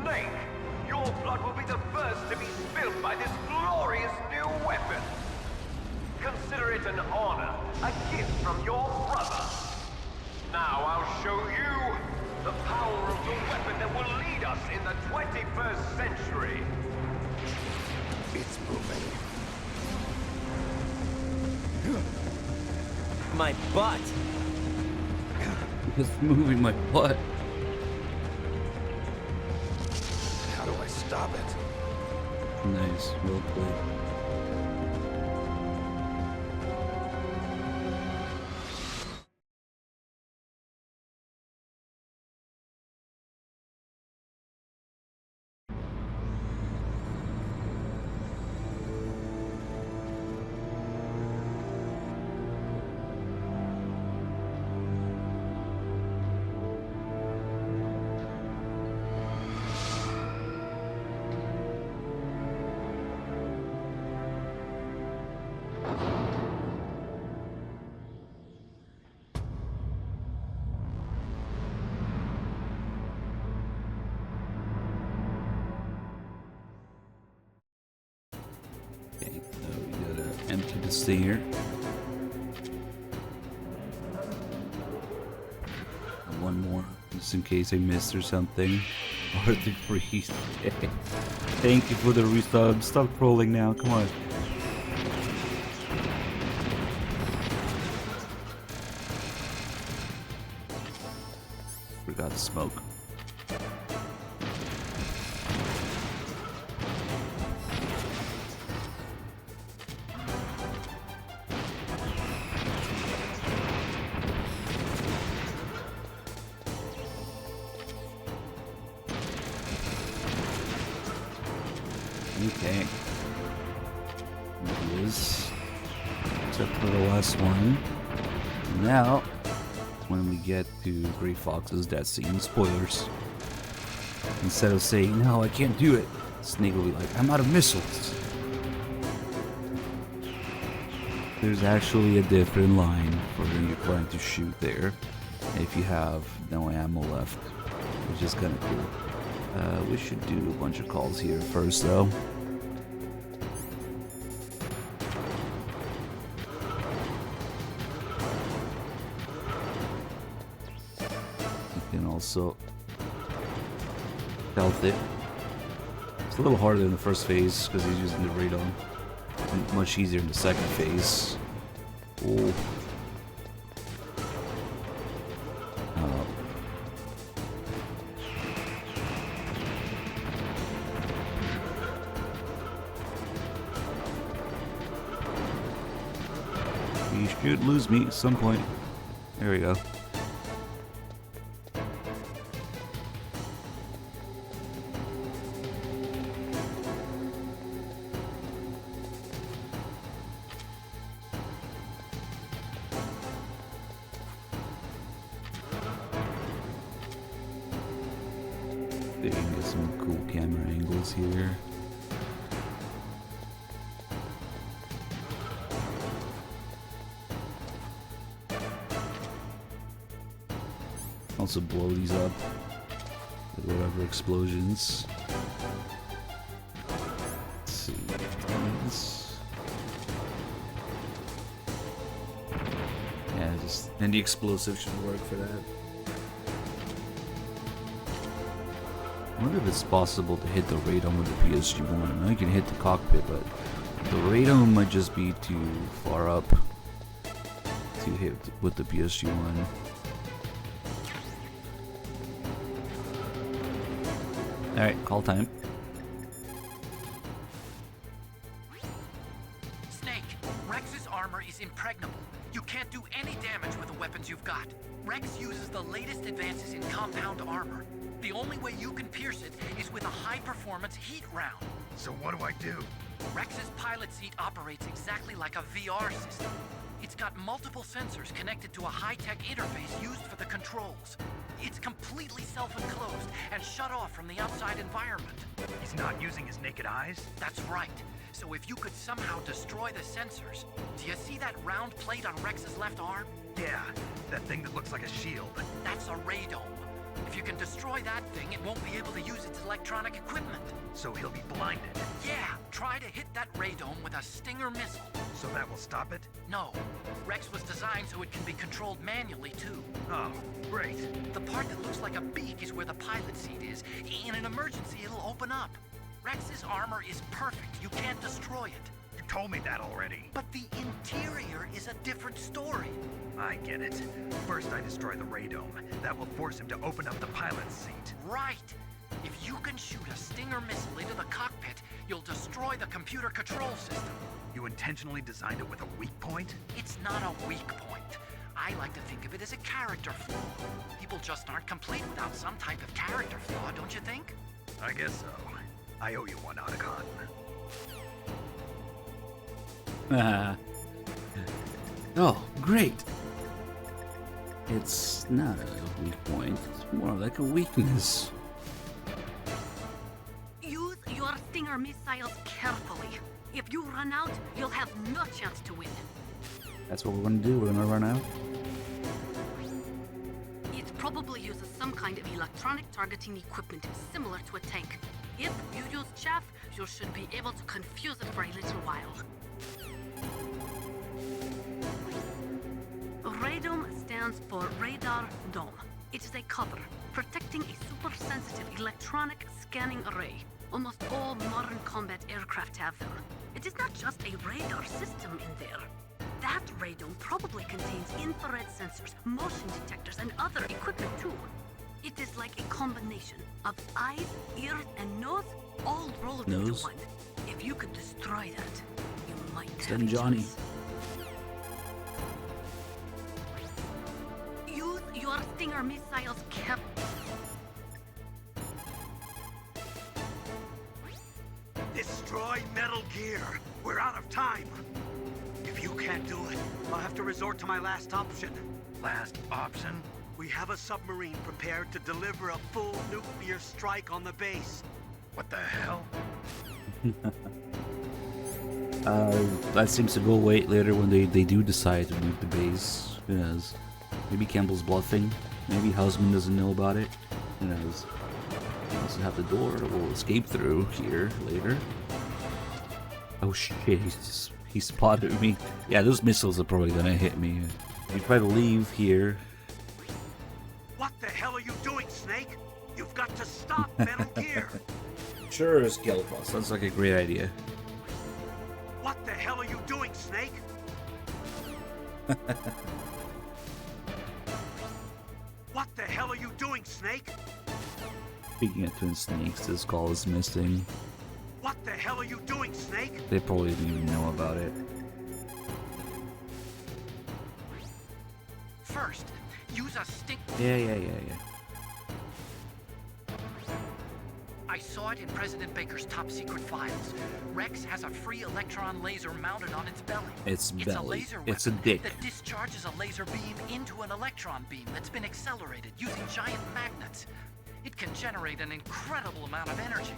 Snake, your blood will be the first to be spilled by this glorious new weapon! Consider it an honor, a gift from your brother! Now I'll show you the power of the weapon that will lead us in the 21st century! It's moving. My butt! It's moving my butt. How do I stop it? Nice, well played. Empty the stinger. One more, just in case I missed or something. Or the freeze. Thank you for the resub. Stop trolling now, come on. Forgot to smoke. Okay. There he is. Except for the last one. Now, when we get to Gray Fox's death scene, spoilers. Instead of saying, no, I can't do it, Snake will be like, I'm out of missiles. There's actually a different line for when you're trying to shoot there. If you have no ammo left, which is kind of cool. We should do a bunch of calls here first, though. You can also stealth it. It's a little harder in the first phase because he's using the radon. And much easier in the second phase. Oh. You should lose me at some point. There we go. You can get some cool camera angles here. Also blow these up with whatever explosions. Let's see. Yeah, just and the explosive should work for that. I wonder if it's possible to hit the radome with the PSG-1. I know you can hit the cockpit, but the radome might just be too far up to hit with the PSG-1. Alright, call time. Snake, Rex's armor is impregnable. You can't do any damage with the weapons you've got. Rex uses the latest advances in compound armor. The only way you can pierce it is with a high-performance heat round. So what do I do? Rex's pilot seat operates exactly like a VR system. It's got multiple sensors connected to a high-tech interface used for the controls. It's completely self-enclosed and shut off from the outside environment. He's not using his naked eyes? That's right. So if you could somehow destroy the sensors... Do you see that round plate on Rex's left arm? Yeah, that thing that looks like a shield. That's a radome. If you can destroy that thing, it won't be able to use its electronic equipment. So he'll be blinded? Yeah, try to hit that radome with a Stinger missile. So that will stop it? No. Rex was designed so it can be controlled manually, too. Oh, great. The part that looks like a beak is where the pilot seat is. In an emergency, it'll open up. Rex's armor is perfect. You can't destroy it. You told me that already. But the interior is a different story. I get it. First I destroy the radome. That will force him to open up the pilot's seat. Right. If you can shoot a Stinger missile into the cockpit, you'll destroy the computer control system. You intentionally designed it with a weak point? It's not a weak point. I like to think of it as a character flaw. People just aren't complete without some type of character flaw, don't you think? I guess so. I owe you one, Otacon. Oh, great. It's not a weak point, it's more like a weakness. Use your Stinger missiles carefully. If you run out, you'll have no chance to win. That's what we're gonna do, we're gonna run out. It probably uses some kind of electronic targeting equipment similar to a tank. If you use chaff, you should be able to confuse it for a little while. Radome stands for Radar Dome. It is a cover, protecting a super-sensitive electronic scanning array. Almost all modern combat aircraft have them. It is not just a radar system in there. That radome probably contains infrared sensors, motion detectors, and other equipment too. It is like a combination of eyes, ears, and nose all rolled into one. If you could destroy that, you might have a Johnny. chance. Use your Stinger missiles carefully. This Destroy Metal Gear. We're out of time. If you can't do it, I'll have to resort to my last option. Last option? We have a submarine prepared to deliver a full nuclear strike on the base. What the hell? That seems to go away later when they do decide to move the base. Who knows? Maybe Campbell's bluffing. Maybe Hausman doesn't know about it. Who knows? We also have the door that we'll escape through here later. Oh shit, he spotted me. Yeah, those missiles are probably gonna hit me. If you try to leave here. What the hell are you doing, Snake? You've got to stop Metal Gear. Sure, Skeletor. Sounds like a great idea. What the hell are you doing, Snake? What the hell are you doing, Snake? Speaking of twin snakes, this call is missing. What the hell are you doing, Snake? They probably didn't even know about it. First, use a stick. Yeah. I saw it in President Baker's top secret files. Rex has a free electron laser mounted on its belly. It's belly. A laser it's a weapon dick. that discharges a laser beam into an electron beam that's been accelerated using giant magnets. It can generate an incredible amount of energy,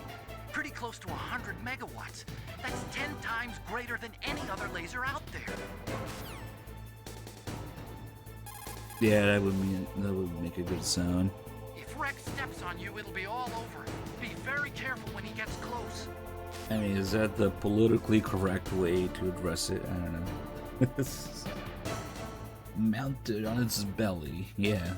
pretty close to 100 megawatts. That's 10 times greater than any other laser out there. Yeah, that would make a good sound. If Rex steps on you, it'll be all over. Be very careful when he gets close. I mean, is that the politically correct way to address it? I don't know. Mounted on its belly, yeah.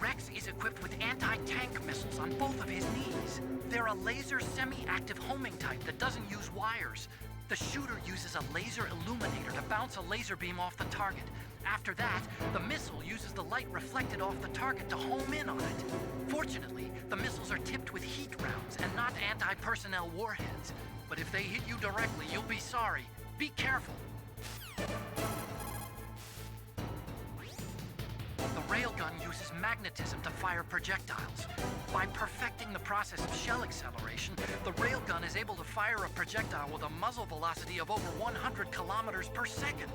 Rex is equipped with anti-tank missiles on both of his knees. They're a laser semi-active homing type that doesn't use wires. The shooter uses a laser illuminator to bounce a laser beam off the target. After that, the missile uses the light reflected off the target to home in on it. Fortunately, the missiles are tipped with heat rounds and not anti-personnel warheads. But if they hit you directly, you'll be sorry. Be careful. The railgun uses magnetism to fire projectiles. By perfecting the process of shell acceleration, the railgun is able to fire a projectile with a muzzle velocity of over 100 kilometers per second.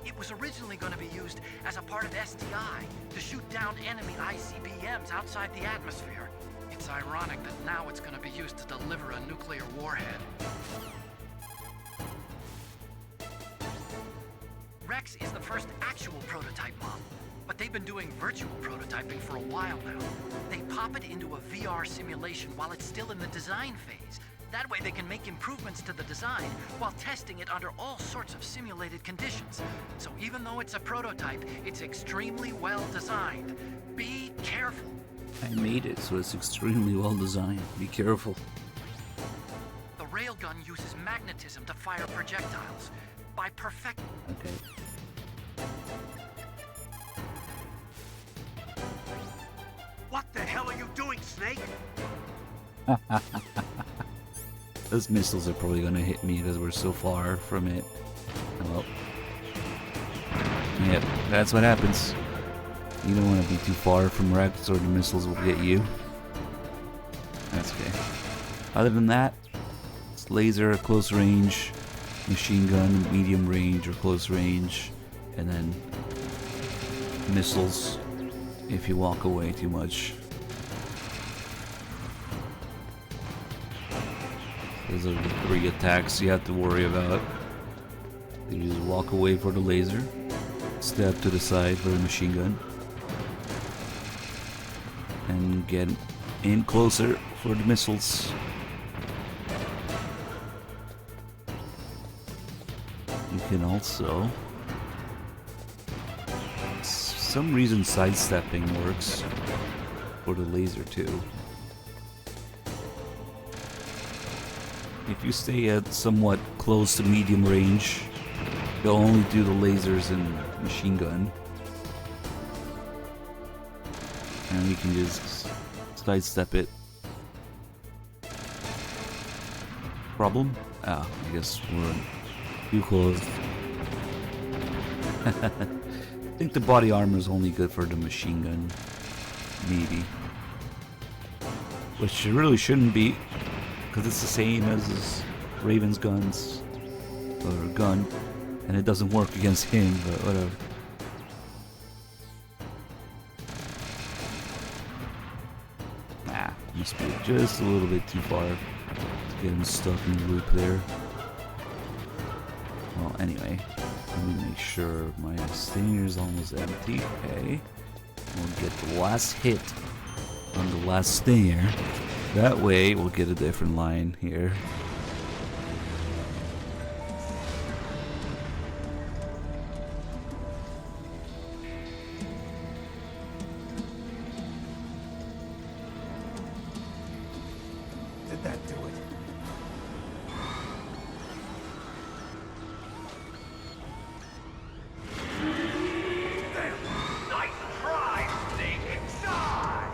It was originally going to be used as a part of SDI to shoot down enemy ICBMs outside the atmosphere. It's ironic that now it's going to be used to deliver a nuclear warhead. Rex is the first actual prototype model, but they've been doing virtual prototyping for a while now. They pop it into a VR simulation while it's still in the design phase. That way they can make improvements to the design while testing it under all sorts of simulated conditions. So even though it's a prototype, it's extremely well designed. Be careful. I made it, so it's extremely well designed. Be careful. The railgun uses magnetism to fire projectiles. By perfect... Okay. What the hell are you doing, Snake? Those missiles are probably gonna hit me because we're so far from it. Well, yep, that's what happens. You don't want to be too far from Rex or the missiles will get you. That's okay. Other than that, it's laser, close range, machine gun, medium range or close range, and then missiles if you walk away too much. Those are the 3 attacks you have to worry about. You just walk away for the laser, step to the side for the machine gun, and get in closer for the missiles. You can also... some reason sidestepping works for the laser too. If you stay at somewhat close to medium range, you'll only do the lasers and machine gun. And you can just sidestep it. Problem? Ah, I guess we're too close. I think the body armor is only good for the machine gun. Maybe. Which it really shouldn't be, because it's the same as his Raven's guns, or gun, and it doesn't work against him, but whatever. Nah, must be just a little bit too far to get him stuck in the loop there. Well, anyway, let me make sure my stinger's almost empty. Okay, we'll get the last hit on the last stinger. That way, we'll get a different line here. Did that do it? Nice try, Snake! Die!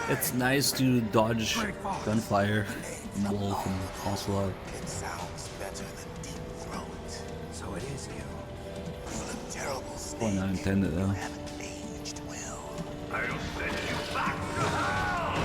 It's nice to dodge gunfire, wolf, and onslaught. It sounds better than Deep Throat. So it is you. You look terrible, Well, Snake. not intended though. You haven't aged well. I'll send you back to hell!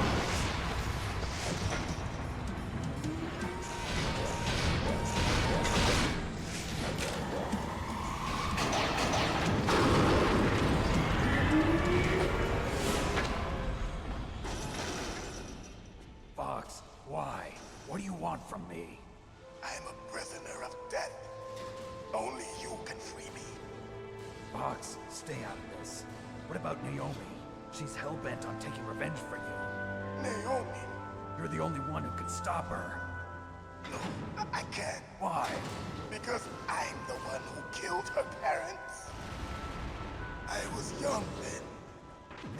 Fox, why? What do you want from me? I am a prisoner of death. Only you can free me. Fox, stay out of this. What about Naomi? She's hell-bent on taking revenge for you. Naomi? You're the only one who can stop her. No, I can't. Why? Because I'm the one who killed her parents. I was young then,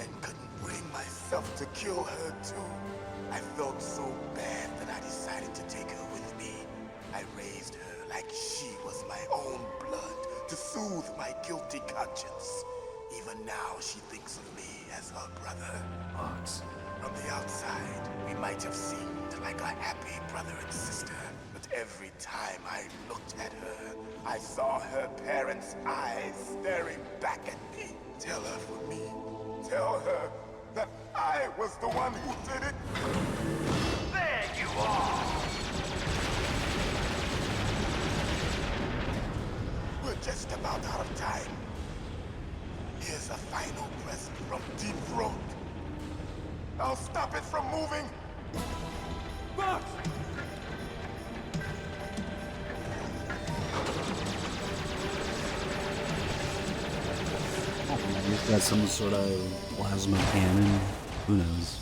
and couldn't bring myself to kill her too. I felt so bad that I decided to take her with me. I raised her like she was my own blood to soothe my guilty conscience. Even now, she thinks of me as her brother. Fox. From the outside, we might have seemed like a happy brother and sister, but every time I looked at her, I saw her parents' eyes staring back at me. Tell her for me. Tell her that I was the one who did it. There you are! We're just about out of time. Here's a final present from Deep Throat. I'll stop it from moving. Fox! He's got some sort of plasma cannon. Who knows?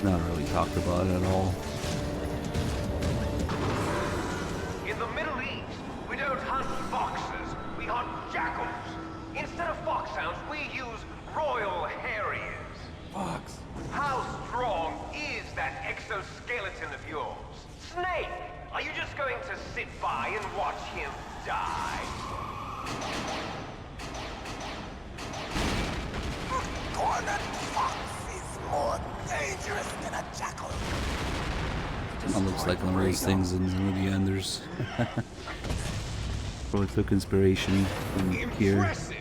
Not really talked about it at all. In the Middle East, we don't hunt foxes, we hunt jackals. Instead of foxhounds, we use royal harriers. Fox. How strong is that exoskeleton of yours? Snake, are you just going to sit by and watch him die? Cornered fox is more dangerous than a jackal. That looks like one of those things in the movie Enders. Probably took inspiration from here. Impressive!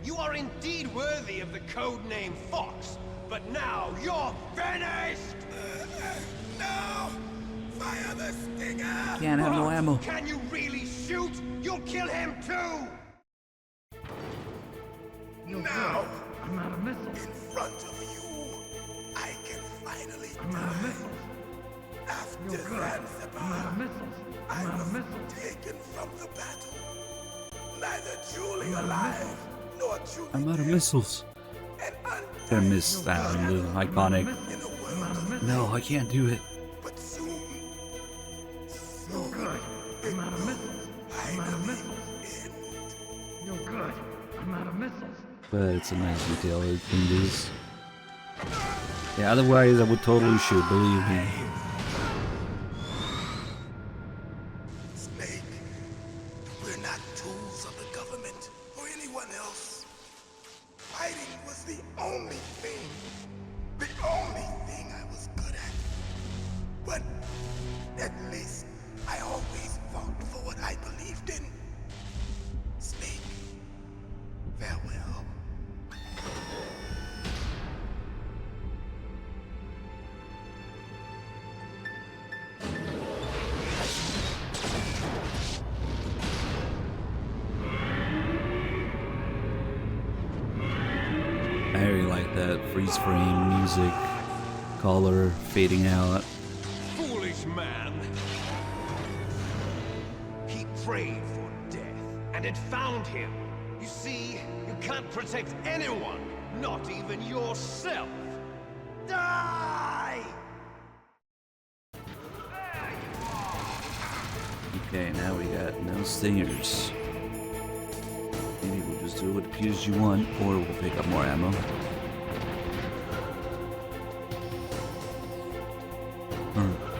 You are indeed worthy of the codename Fox, but now you're finished! No! Fire the stinger! Can't have no ammo. Can you really shoot? You'll kill him too! Now! I'm out of missiles. In front of you, I can finally die. After Zanzibar, I was taken from the battle. Neither Julie alive, nor Julie I'm out of missiles. I missed that one, the iconic. No, I can't do it. But soon, good. I'm out of missiles. I'm out of missiles. You're good. I'm out of missiles. But it's a nice detail it can do this. Yeah, otherwise I would totally shoot, believe me. Snake, we're not tools of the government or anyone else. Fighting was the only thing I was good at. But at least I always that freeze frame music, color fading out. Foolish man. He prayed for death, and it found him. You see, you can't protect anyone, not even yourself. Die! Okay, now we got no stingers. Maybe we'll just do it with the PSG1, or we'll pick up more ammo.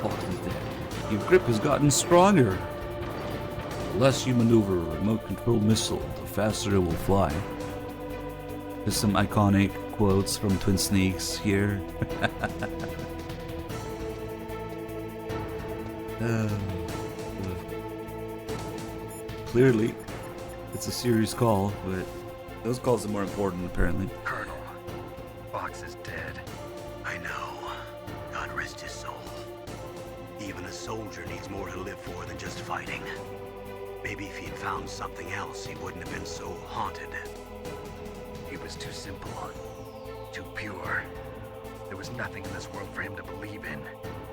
Fox is dead. Your grip has gotten stronger. The less you maneuver a remote control missile, the faster it will fly. There's some iconic quotes from Twin Snakes here. Clearly, it's a serious call, but those calls are more important, apparently. Colonel, Fox is dead. I know. God rest his soul. Even a soldier needs more to live for than just fighting. Maybe if he'd found something else, he wouldn't have been so haunted. He was too simple, too pure. There was nothing in this world for him to believe in,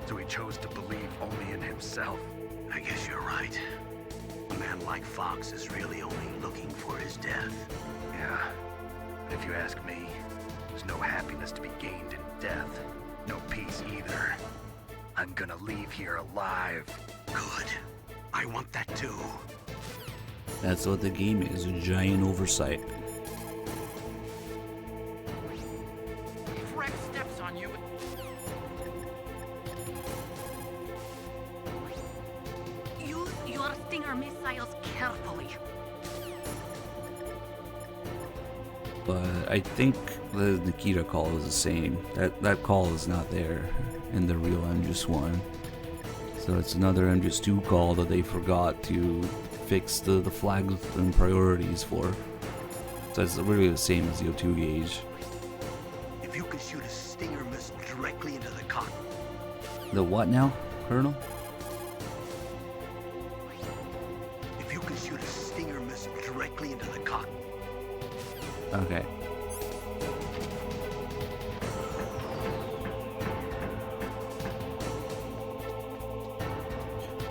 so he chose to believe only in himself. I guess you're right. A man like Fox is really only looking for his death. Yeah, but if you ask me, there's no happiness to be gained in death. No peace either. I'm gonna leave here alive. Good. I want that too. That's what the game is, a giant oversight. Freck steps on you. Use your Stinger missiles carefully. But I think the Nikita call is the same. That call is not there in the real MGS1. So it's another MGS2 call that they forgot to fix the flags and priorities for. So it's really the same as the O2 gauge. If you can shoot a Stinger missile directly into the cockpit. The what now, Colonel? If you can shoot a Stinger missile directly into the cockpit. Okay.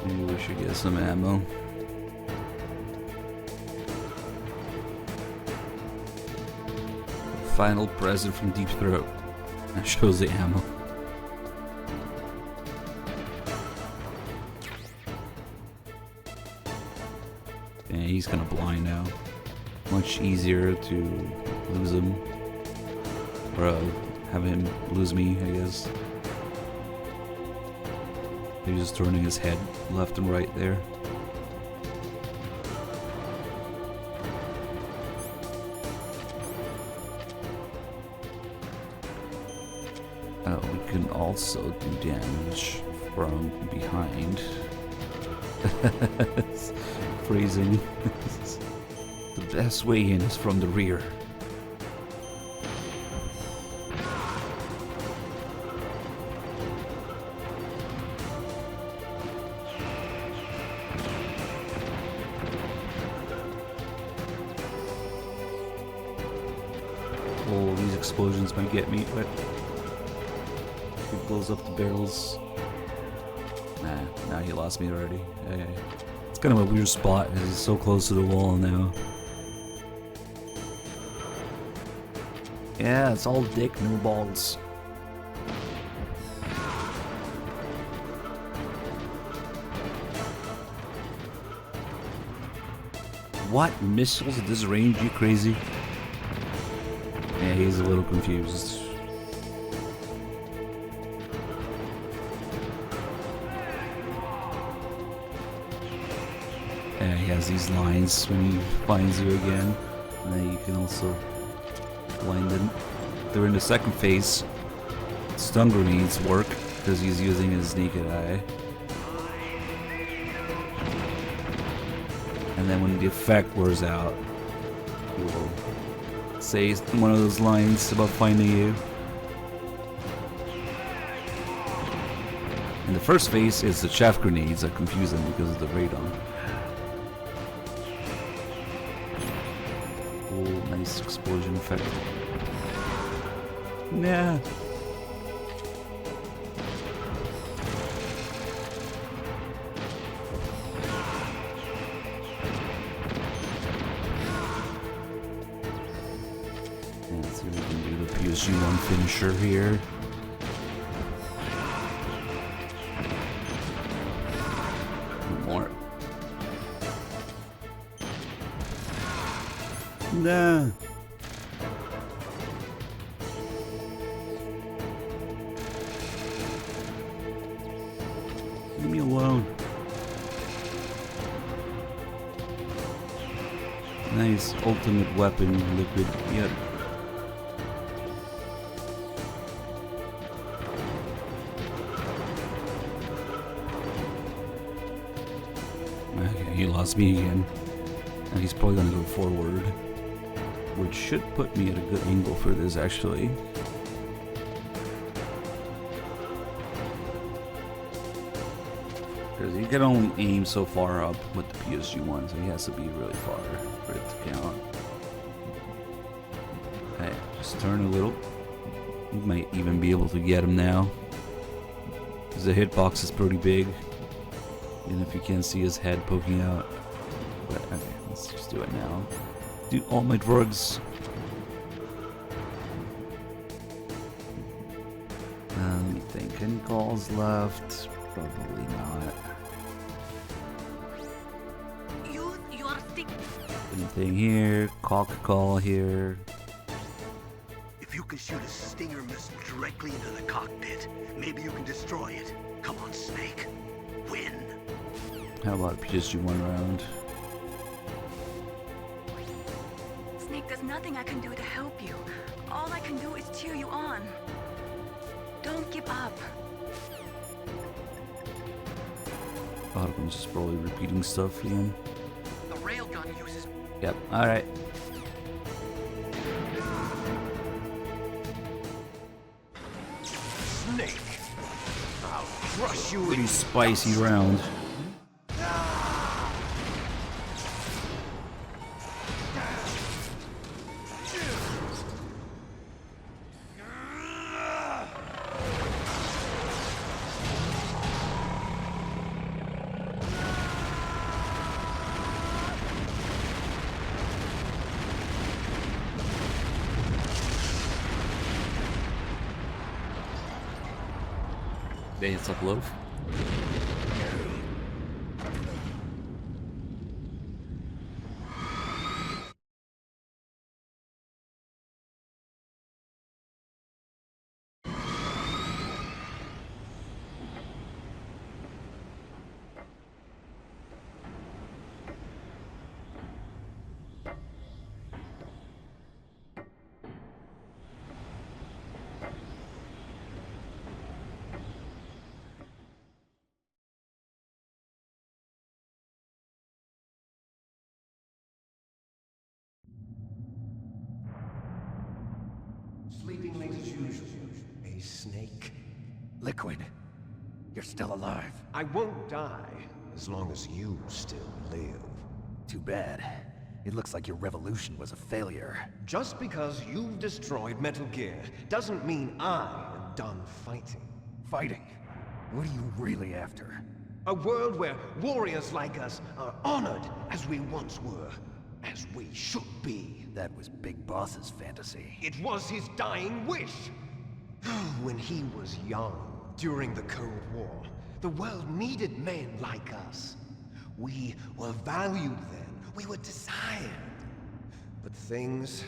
Maybe we should get some ammo. Final present from Deep Throat. That shows the ammo. Yeah, he's kind of blind now. Much easier to lose him. Or have him lose me, I guess. He's just turning his head left and right there. Oh, we can also do damage from behind. Freezing. The best way in is from the rear. Oh, these explosions might get me, but it blows up the barrels. Nah, now he lost me already. Okay. It's kind of a weird spot because he's so close to the wall now. Yeah, it's all dick, no balls. What? Missiles at this range? You crazy? Yeah, he's a little confused. Yeah, he has these lines when he finds you again. And then you can also blind him. During the second phase, stun grenades work because he's using his naked eye. And then when the effect wears out, he will say one of those lines about finding you. In the first phase, it's the chaff grenades that confuse him because of the radon. Oh, nice explosion effect. Nah. Let's see if we can do the PSG1 finisher here. More. Nah. Leave me alone. Nice ultimate weapon, liquid. Yep. Okay, he lost me again. And he's probably gonna go forward, which should put me at a good angle for this, actually. Because he can only aim so far up with the PSG1, so he has to be really far for it to count. Okay, just turn a little. We might even be able to get him now. Because the hitbox is pretty big. Even if you can't see his head poking out. But okay, let's just do it now. Do all my drugs. Let me think. Any calls left? Probably not. Anything here? Cock call here. If you can shoot a Stinger missile directly into the cockpit, maybe you can destroy it. Come on, Snake. Win. How about a PSG1 round? Snake, there's nothing I can do to help you. All I can do is cheer you on. Don't give up. I'm just probably repeating stuff again. The railgun uses... Yep, alright. Snake! I'll crush you. Pretty spicy round. It's up loaf. Sleeping late as usual. Hey, Snake. Liquid. You're still alive. I won't die as long as you still live. Too bad. It looks like your revolution was a failure. Just because you've destroyed Metal Gear doesn't mean I am done fighting. Fighting? What are you really after? A world where warriors like us are honored as we once were. As we should be. That was Big Boss's fantasy. It was his dying wish. When he was young, during the Cold War, the world needed men like us. We were valued then. We were desired. But things,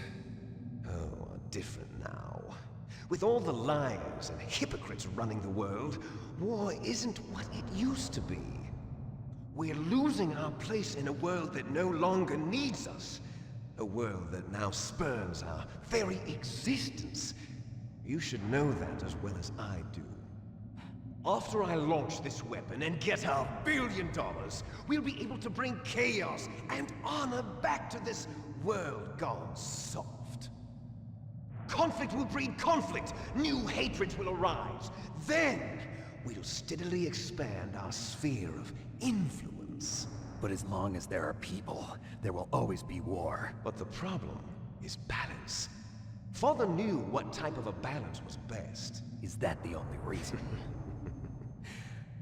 are different now. With all the liars and hypocrites running the world, war isn't what it used to be. We're losing our place in a world that no longer needs us. A world that now spurns our very existence. You should know that as well as I do. After I launch this weapon and get our $1 billion, we'll be able to bring chaos and honor back to this world gone soft. Conflict will breed conflict. New hatreds will arise. Then, we'll steadily expand our sphere of influence. But as long as there are people, there will always be war. But the problem is balance. Father knew what type of a balance was best. Is that the only reason?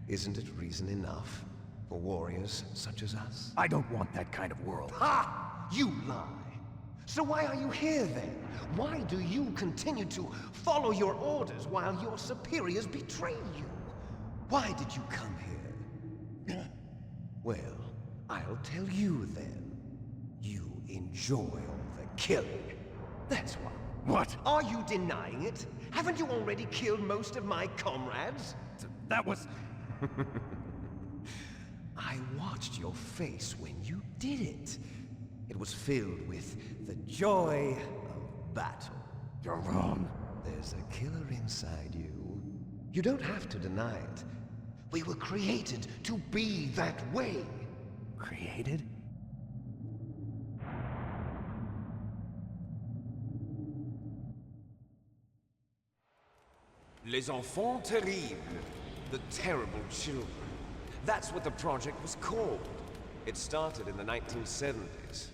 Isn't it reason enough for warriors such as us? I don't want that kind of world. Ha! You lie! So why are you here then? Why do you continue to follow your orders while your superiors betray you? Why did you come here? Well, I'll tell you then. You enjoy all the killing. That's why. What? Are you denying it? Haven't you already killed most of my comrades? That was... I watched your face when you did it. It was filled with the joy of battle. You're wrong. There's a killer inside you. You don't have to deny it. We were created to be that way. Created? Les enfants terribles. The terrible children. That's what the project was called. It started in the 1970s.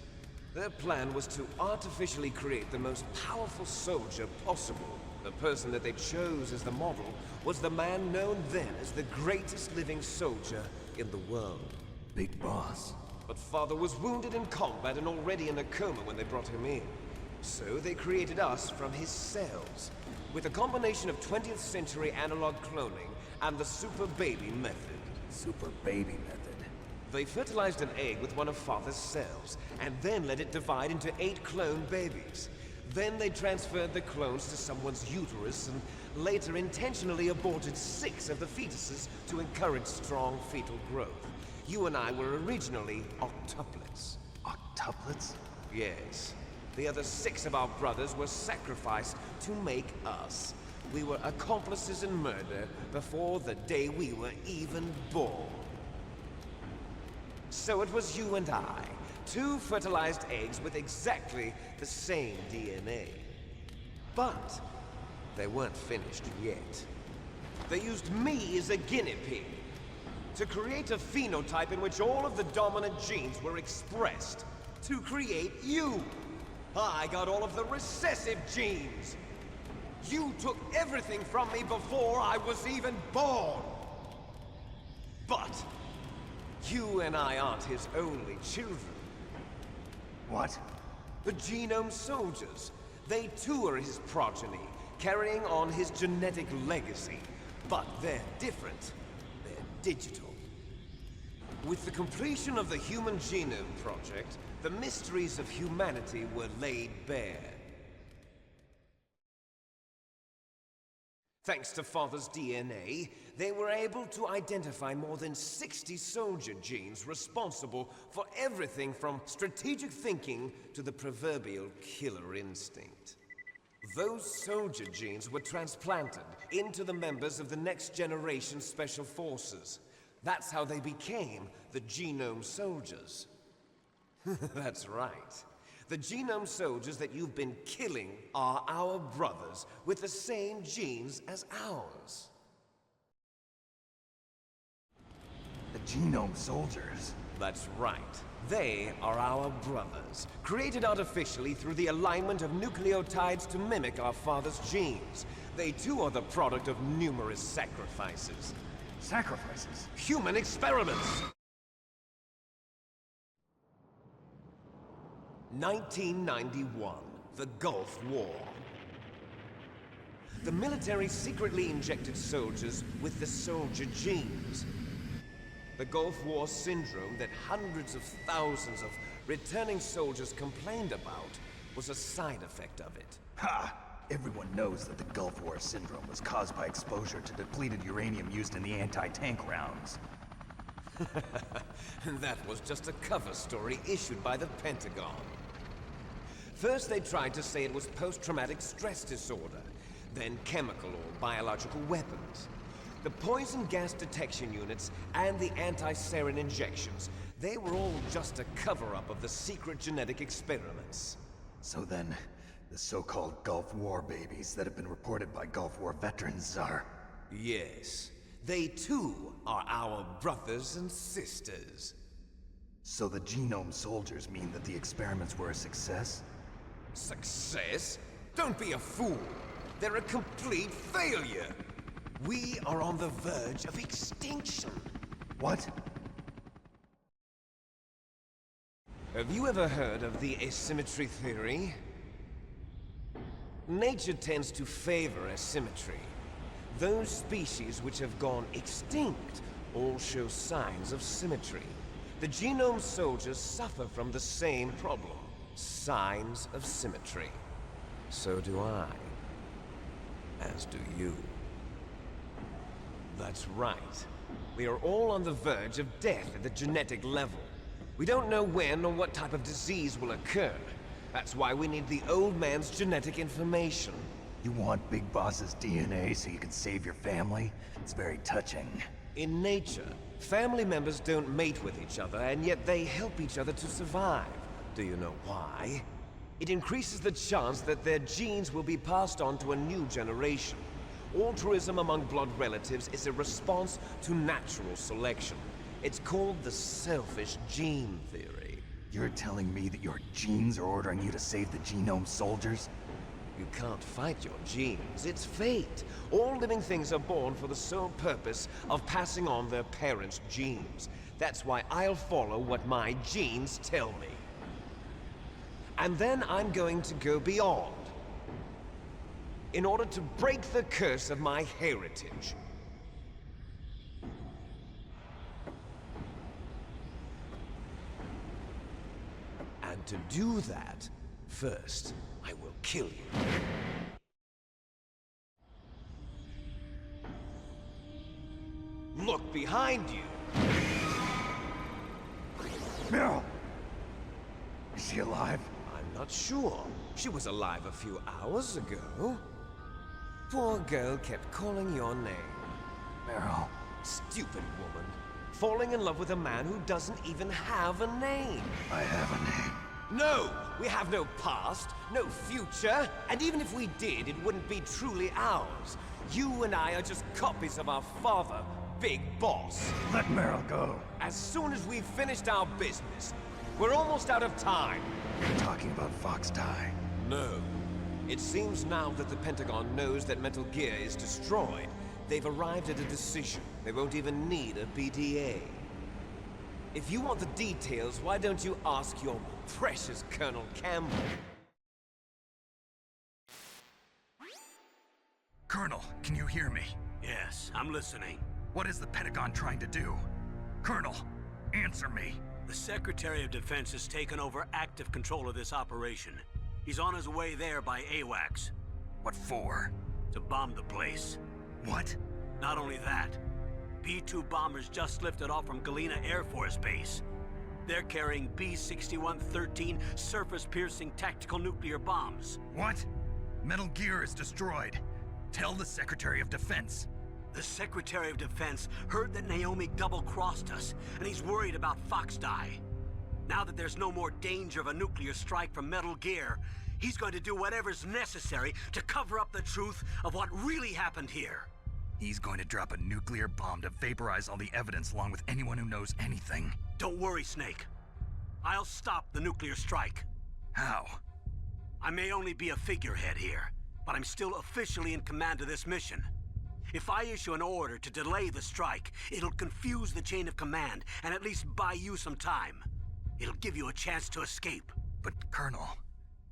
Their plan was to artificially create the most powerful soldier possible. The person that they chose as the model was the man known then as the greatest living soldier in the world. Big Boss. But Father was wounded in combat and already in a coma when they brought him in. So they created us from his cells, with a combination of 20th century analog cloning and the super baby method. Super baby method. They fertilized an egg with one of Father's cells, and then let it divide into 8 clone babies. Then they transferred the clones to someone's uterus, and later intentionally aborted 6 of the fetuses to encourage strong fetal growth. You and I were originally octuplets. Octuplets? Yes. The other 6 of our brothers were sacrificed to make us. We were accomplices in murder before the day we were even born. So it was you and I, 2 fertilized eggs with exactly the same DNA. But they weren't finished yet. They used me as a guinea pig to create a phenotype in which all of the dominant genes were expressed to create you. I got all of the recessive genes. You took everything from me before I was even born. But you and I aren't his only children. What? The Genome Soldiers. They too are his progeny, carrying on his genetic legacy. But they're different. They're digital. With the completion of the Human Genome Project, the mysteries of humanity were laid bare. Thanks to Father's DNA, they were able to identify more than 60 soldier genes responsible for everything from strategic thinking to the proverbial killer instinct. Those soldier genes were transplanted into the members of the next generation Special Forces. That's how they became the Genome Soldiers. That's right. The Genome Soldiers that you've been killing are our brothers with the same genes as ours. The Genome Soldiers? That's right. They are our brothers, created artificially through the alignment of nucleotides to mimic our father's genes. They too are the product of numerous sacrifices. Sacrifices? Human experiments! 1991, the Gulf War. The military secretly injected soldiers with the soldier genes. The Gulf War syndrome that hundreds of thousands of returning soldiers complained about was a side effect of it. Ha! Everyone knows that the Gulf War syndrome was caused by exposure to depleted uranium used in the anti-tank rounds. That was just a cover story issued by the Pentagon. First they tried to say it was post-traumatic stress disorder, then chemical or biological weapons. The poison gas detection units and the anti-sarin injections, they were all just a cover-up of the secret genetic experiments. So then, the so-called Gulf War babies that have been reported by Gulf War veterans are... Yes. They too are our brothers and sisters. So the Genome Soldiers mean that the experiments were a success? Success? Don't be a fool. They're a complete failure. We are on the verge of extinction. What? Have you ever heard of the asymmetry theory? Nature tends to favor asymmetry. Those species which have gone extinct all show signs of symmetry. The genome soldiers suffer from the same problem. Signs of symmetry. So do I. As do you. That's right. We are all on the verge of death at the genetic level. We don't know when or what type of disease will occur. That's why we need the old man's genetic information. You want Big Boss's DNA so you can save your family? It's very touching. In nature, family members don't mate with each other, and yet they help each other to survive. Do you know why? It increases the chance that their genes will be passed on to a new generation. Altruism among blood relatives is a response to natural selection. It's called the selfish gene theory. You're telling me that your genes are ordering you to save the genome soldiers? You can't fight your genes. It's fate. All living things are born for the sole purpose of passing on their parents' genes. That's why I'll follow what my genes tell me. And then I'm going to go beyond. In order to break the curse of my heritage. And to do that, first, I will kill you. Look behind you! Meryl! Is she alive? I'm not sure. She was alive a few hours ago. Poor girl kept calling your name. Meryl. Stupid woman. Falling in love with a man who doesn't even have a name. I have a name. No! We have no past, no future, and even if we did, it wouldn't be truly ours. You and I are just copies of our father, Big Boss. Let Meryl go. As soon as we've finished our business, we're almost out of time. You're talking about Fox Die. No. It seems now that the Pentagon knows that Metal Gear is destroyed. They've arrived at a decision. They won't even need a BDA. If you want the details, why don't you ask your precious Colonel Campbell? Colonel, can you hear me? Yes, I'm listening. What is the Pentagon trying to do? Colonel, answer me. The Secretary of Defense has taken over active control of this operation. He's on his way there by AWACS. What for? To bomb the place. What? Not only that, B-2 bombers just lifted off from Galena Air Force Base. They're carrying B-6113 surface-piercing tactical nuclear bombs. What? Metal Gear is destroyed. Tell the Secretary of Defense. The Secretary of Defense heard that Naomi double-crossed us, and he's worried about Fox Die. Now that there's no more danger of a nuclear strike from Metal Gear, he's going to do whatever's necessary to cover up the truth of what really happened here. He's going to drop a nuclear bomb to vaporize all the evidence along with anyone who knows anything. Don't worry, Snake. I'll stop the nuclear strike. How? I may only be a figurehead here, but I'm still officially in command of this mission. If I issue an order to delay the strike, it'll confuse the chain of command and at least buy you some time. It'll give you a chance to escape. But, Colonel,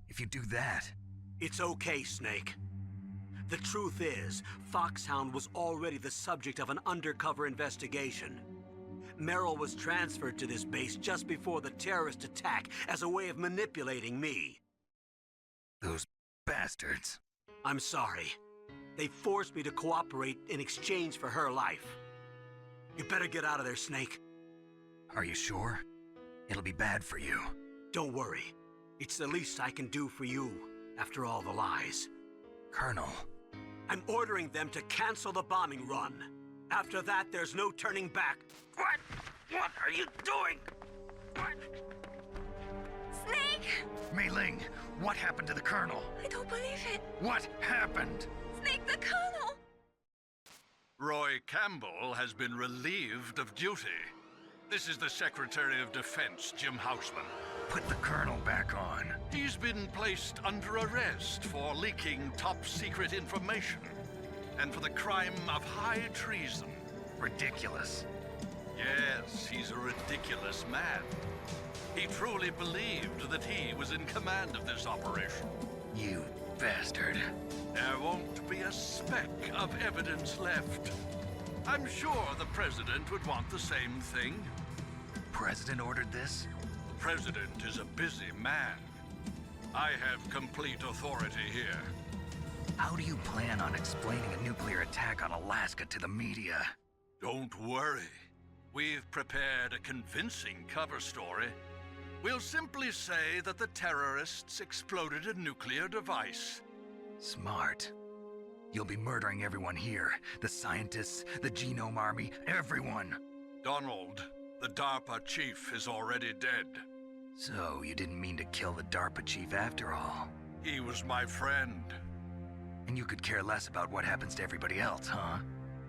if you do that... It's okay, Snake. The truth is, Foxhound was already the subject of an undercover investigation. Meryl was transferred to this base just before the terrorist attack as a way of manipulating me. Those bastards. I'm sorry. They forced me to cooperate in exchange for her life. You better get out of there, Snake. Are you sure? It'll be bad for you. Don't worry. It's the least I can do for you, after all the lies. Colonel. I'm ordering them to cancel the bombing run. After that, there's no turning back. What? What are you doing? What? Snake! Mei Ling, what happened to the Colonel? I don't believe it. What happened? Snake, the Colonel! Roy Campbell has been relieved of duty. This is the Secretary of Defense, Jim Houseman. Put the Colonel back on. He's been placed under arrest for leaking top-secret information, and for the crime of high treason. Ridiculous. Yes, he's a ridiculous man. He truly believed that he was in command of this operation. You bastard. There won't be a speck of evidence left. I'm sure the President would want the same thing. President ordered this? The President is a busy man. I have complete authority here. How do you plan on explaining a nuclear attack on Alaska to the media? Don't worry. We've prepared a convincing cover story. We'll simply say that the terrorists exploded a nuclear device. Smart. You'll be murdering everyone here. The scientists, the Genome Army, everyone. Donald, the DARPA chief, is already dead. So, you didn't mean to kill the DARPA chief after all? He was my friend. And you could care less about what happens to everybody else, huh?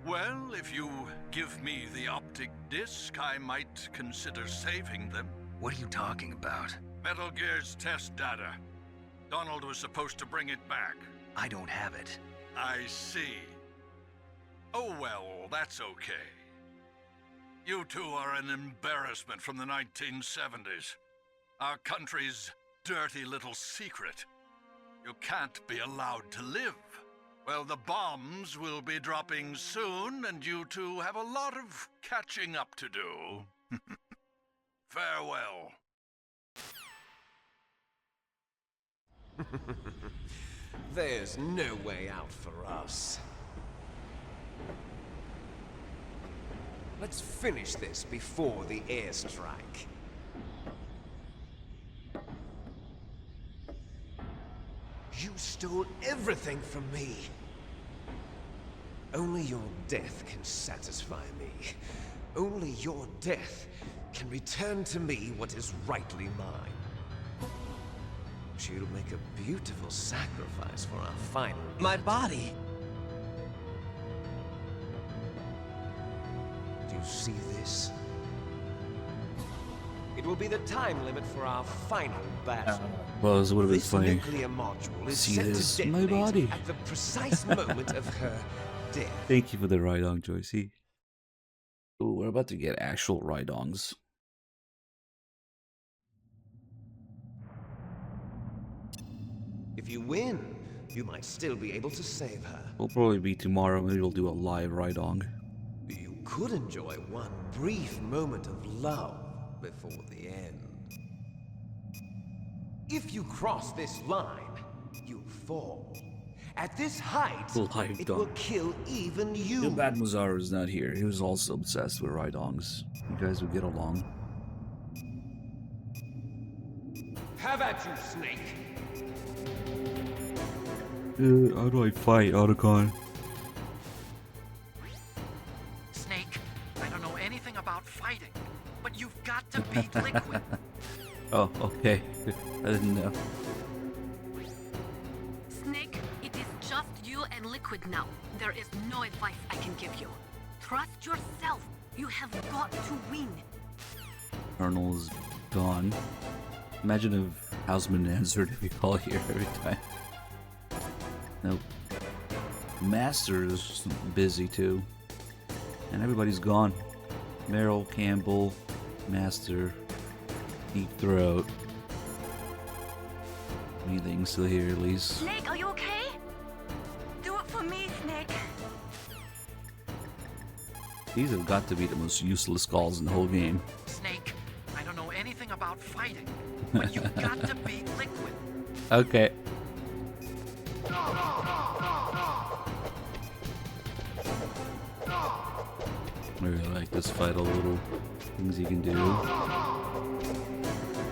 Well, if you give me the optic disc, I might consider saving them. What are you talking about? Metal Gear's test data. Donald was supposed to bring it back. I don't have it. I see. Oh well, that's okay. You two are an embarrassment from the 1970s. Our country's dirty little secret. You can't be allowed to live. Well, the bombs will be dropping soon, and you two have a lot of catching up to do. Farewell. There's no way out for us. Let's finish this before the airstrike. You stole everything from me. Only your death can satisfy me. Only your death can return to me what is rightly mine. She'll make a beautiful sacrifice for our final... My body! Do you see this? It will be the time limit for our final battle. Well, this would have been This funny. nuclear module is See set this, to my detonate body. at the precise moment of her death. Thank you for the ride-on, Joycey. Ooh, we're about to get actual ride-ons. If you win, you might still be able to save her. Will probably be tomorrow. Maybe we'll do a live ride-on. You could enjoy one brief moment of love before the end. If you cross this line, you fall. At this height, Live it done. will kill even you. Too bad Mazaru is not here. He was also obsessed with ride-ons. You guys would get along. Have at you, Snake. How do I fight, Otacon? Snake, I don't know anything about fighting, but you've got to beat Liquid. Oh, okay. I didn't know. Snake, it is just you and Liquid now. There is no advice I can give you. Trust yourself. You have got to win. Colonel's gone. Imagine if Houseman answered if you call here every time. Nope. Master is busy too. And everybody's gone. Meryl, Campbell, Master, Deep Throat. Anything still here at least. Snake, are you okay? Do it for me, Snake. These have got to be the most useless calls in the whole game. Snake, I don't know anything about fighting, but you've got to beat Liquid. Okay. I really like this fight a little. Things you can do.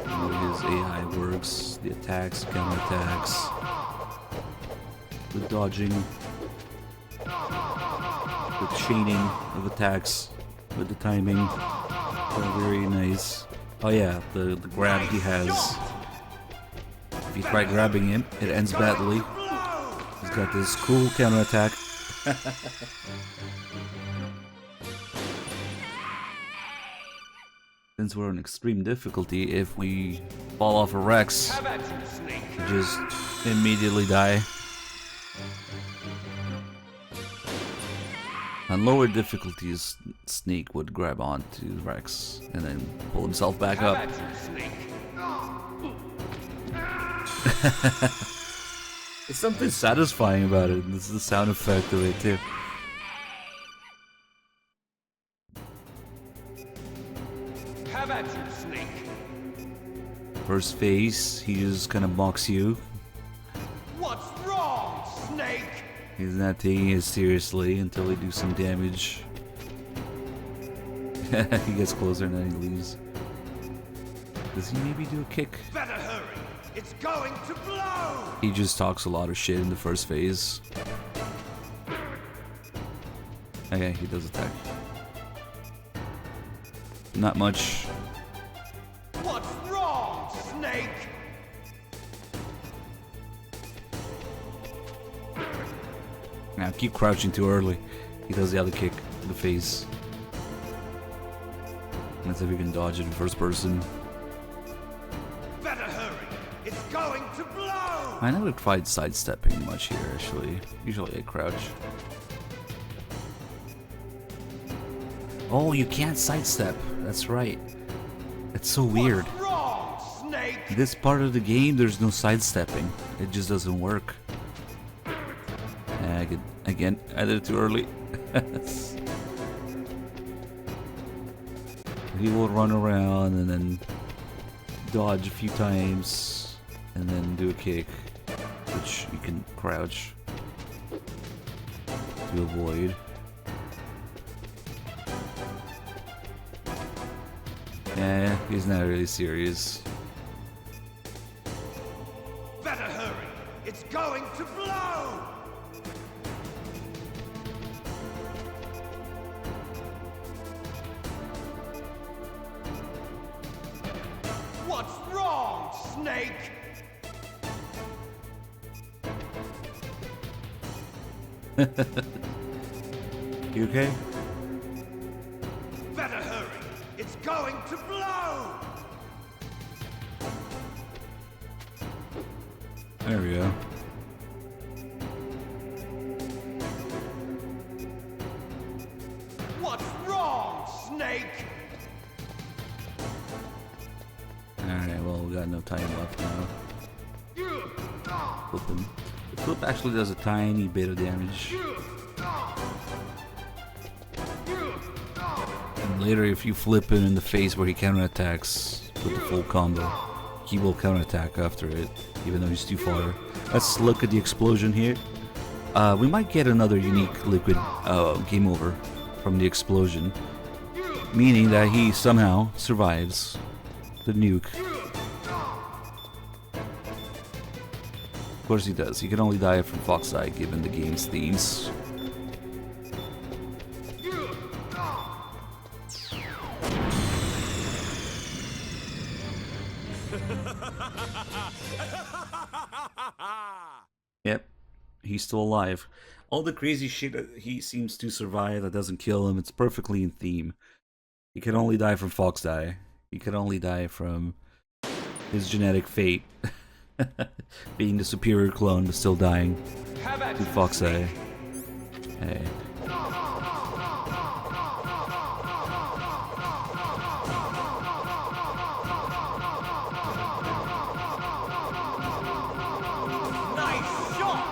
How his AI works, the attacks, counterattacks, the dodging, the chaining of attacks with the timing. Very nice. Oh yeah, the grab he has. If you try grabbing him, it ends badly. He's got this cool counterattack. since we're in extreme difficulty, if we fall off a Rex, we just immediately die. On lower difficulties, Snake would grab onto Rex and then pull himself back up. There's something satisfying about it. This is the sound effect of it too. Have at you, Snake. First phase, he just kind of mocks you. What's wrong, Snake? He's not taking it seriously until we do some damage. He gets closer and then he leaves. Does he maybe do a kick? Better hurry. It's going to blow. He just talks a lot of shit in the first phase. Okay, he does attack. Not much. What's wrong, Snake? Now keep crouching too early. He does the other kick to the face. Let's see if we can dodge it in first person. Better hurry. It's going to blow. I never tried sidestepping much here actually. Usually I crouch. Oh, you can't sidestep. That's right. It's so weird. What's wrong, Snake? This part of the game, there's no sidestepping. It just doesn't work. Again, I did it too early. He will run around and then dodge a few times and then do a kick, which you can crouch to avoid. Yeah, he's not really serious. Better hurry. It's going to blow. What's wrong, Snake? You okay? Better hurry. It's going to blow. There we go. What's wrong, Snake? Alright, well, we got no time left now. Flip him. The flip actually does a tiny bit of damage. And later, if you flip him in the face where he counterattacks with the full combo, he will counterattack after it, even though he's too far. Let's look at the explosion here. We might get another unique liquid game over from the explosion, meaning that he somehow survives the nuke. Of course he does. He can only die from Fox Eye given the game's themes. Yep, he's still alive. All the crazy shit that he seems to survive that doesn't kill him, it's perfectly in theme. He can only die from Fox Eye. He can only die from his genetic fate. Being the superior clone but still dying to Fox Eye. Hey. Nice shot.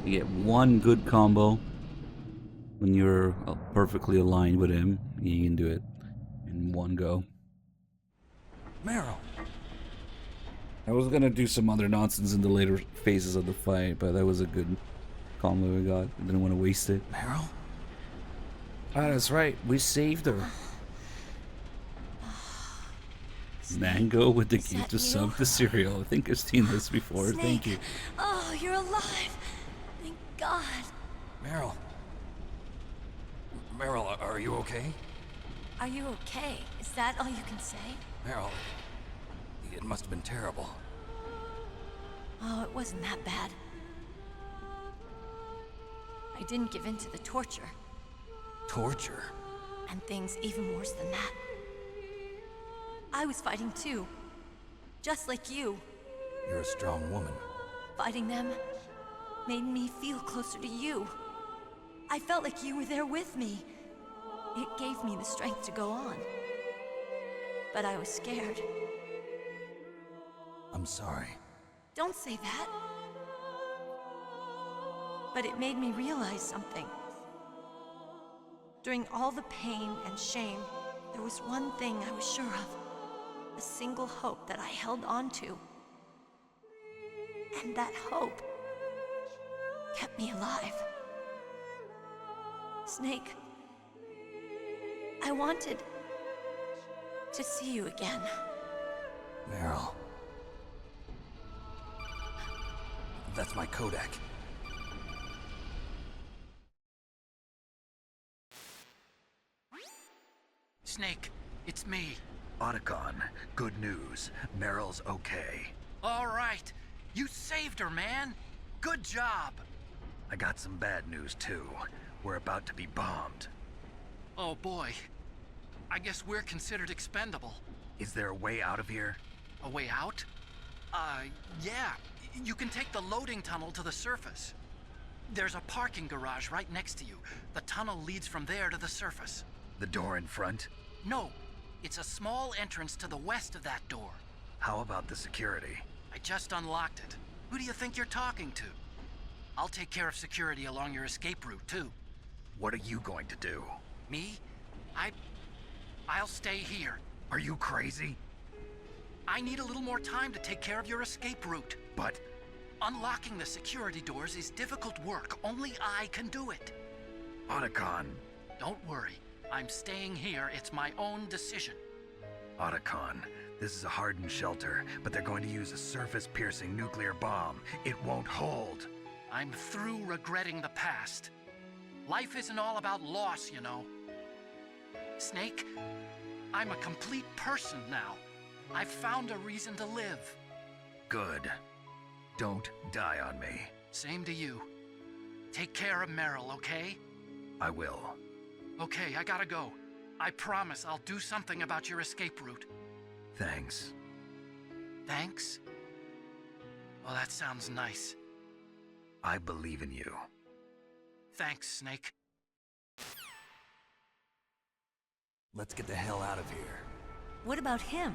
You get one good combo when you're perfectly aligned with him. You can do it in one go. Meryl. I was gonna do some other nonsense in the later phases of the fight, but that was a good combo we got. I didn't want to waste it. Meryl? Ah, that's right. We saved her. Mango with the gift to sub the cereal. I think I've seen this before. Snake. Thank you. Oh, you're alive. Thank God. Meryl. Meryl, are you okay? Are you okay? Is that all you can say? Meryl, it must have been terrible. Oh, it wasn't that bad. I didn't give in to the torture. Torture? And things even worse than that. I was fighting too. Just like you. You're a strong woman. Fighting them made me feel closer to you. I felt like you were there with me. It gave me the strength to go on. But I was scared. I'm sorry. Don't say that. But it made me realize something. During all the pain and shame, there was one thing I was sure of. A single hope that I held on to. And that hope kept me alive. Snake, I wanted to see you again. Meryl. That's my Kodak. Snake, it's me. Otacon, good news. Meryl's okay. All right. You saved her, man. Good job. I got some bad news, too. We're about to be bombed. Oh, boy. I guess we're considered expendable. Is there a way out of here? A way out? Yeah. You can take the loading tunnel to the surface. There's a parking garage right next to you. The tunnel leads from there to the surface. The door in front? No. It's a small entrance to the west of that door. How about the security? I just unlocked it. Who do you think you're talking to? I'll take care of security along your escape route, too. What are you going to do? Me? I'll stay here. Are you crazy? I need a little more time to take care of your escape route. But... unlocking the security doors is difficult work. Only I can do it. Otacon. Don't worry. I'm staying here. It's my own decision. Otacon, this is a hardened shelter, but they're going to use a surface-piercing nuclear bomb. It won't hold. I'm through regretting the past. Life isn't all about loss, you know. Snake, I'm a complete person now. I've found a reason to live. Good. Don't die on me. Same to you. Take care of Meryl, okay? I will. Okay, I gotta go. I promise I'll do something about your escape route. Thanks. Thanks? Well, that sounds nice. I believe in you. Thanks, Snake. Let's get the hell out of here. What about him?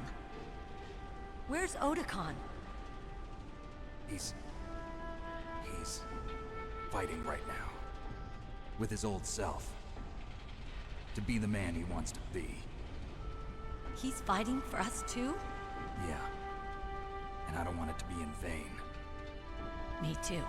Where's Otacon? He's fighting right now. With his old self. To be the man he wants to be. He's fighting for us too? Yeah. And I don't want it to be in vain. Me too.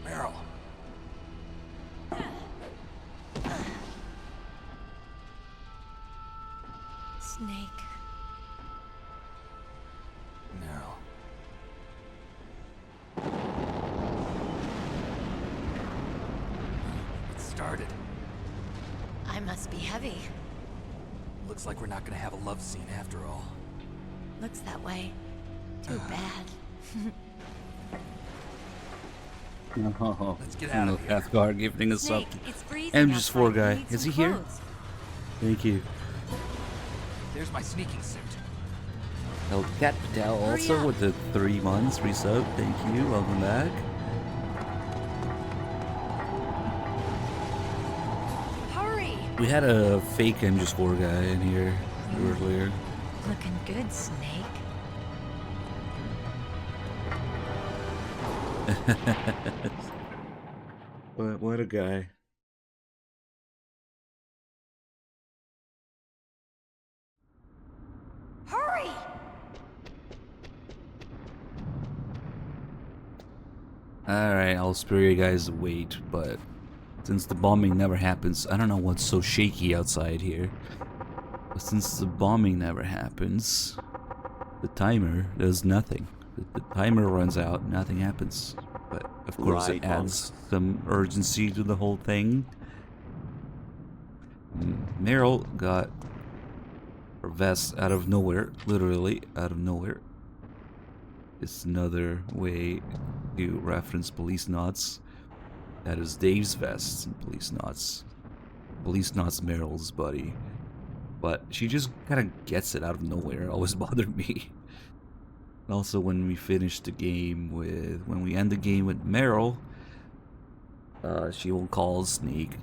Meryl. Snake. Meryl. It started. I must be heavy. Looks like we're not gonna have a love scene after all. Looks that way. Too bad. Oh, let's get out of here. Pathguard giving us Snake, something. it's freezing MGS4 outside. guy. We need Is he some here? clothes. Thank you. There's my sneaking suit. Cat Patel also with the 3 months resub. Thank you. Welcome back. Hurry! We had a fake MGS4 guy in here earlier. Looking good, Snake. What a guy. Hurry! Alright, I'll spare you guys the wait, but since the bombing never happens, I don't know what's so shaky outside here. since the bombing never happens, the timer does nothing. The timer runs out, nothing happens. But of course it adds some urgency to the whole thing. Meryl got her vest out of nowhere, literally out of nowhere. It's another way to reference Police Knots. That is Dave's vest in Police Knots. Police Knots Meryl's buddy. But she just kind of gets it out of nowhere. It always bothered me. Also, when we finish the game with... When we end the game with Meryl, she will call Snake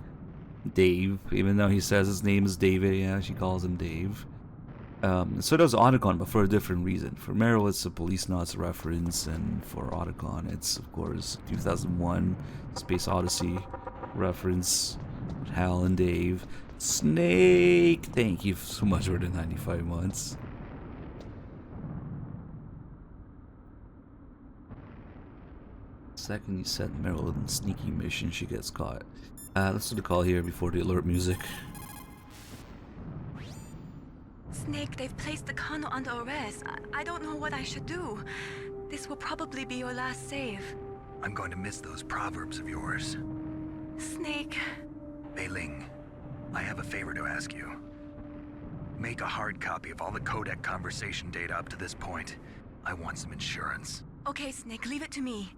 Dave. Even though he says his name is David, yeah, she calls him Dave. So does Otacon, but for a different reason. For Meryl, it's a Police Knots reference, and for Otacon, it's, of course, 2001 Space Odyssey reference. Hal and Dave. Snake! Thank you so much for the 95 months. Second you set Meryl in sneaky mission, she gets caught. Let's do the call here before the alert music. Snake, they've placed the Colonel under arrest. I don't know what I should do. This will probably be your last save. I'm going to miss those proverbs of yours. Snake. Beiling, I have a favor to ask you. Make a hard copy of all the codec conversation data up to this point. I want some insurance. Okay, Snake, leave it to me.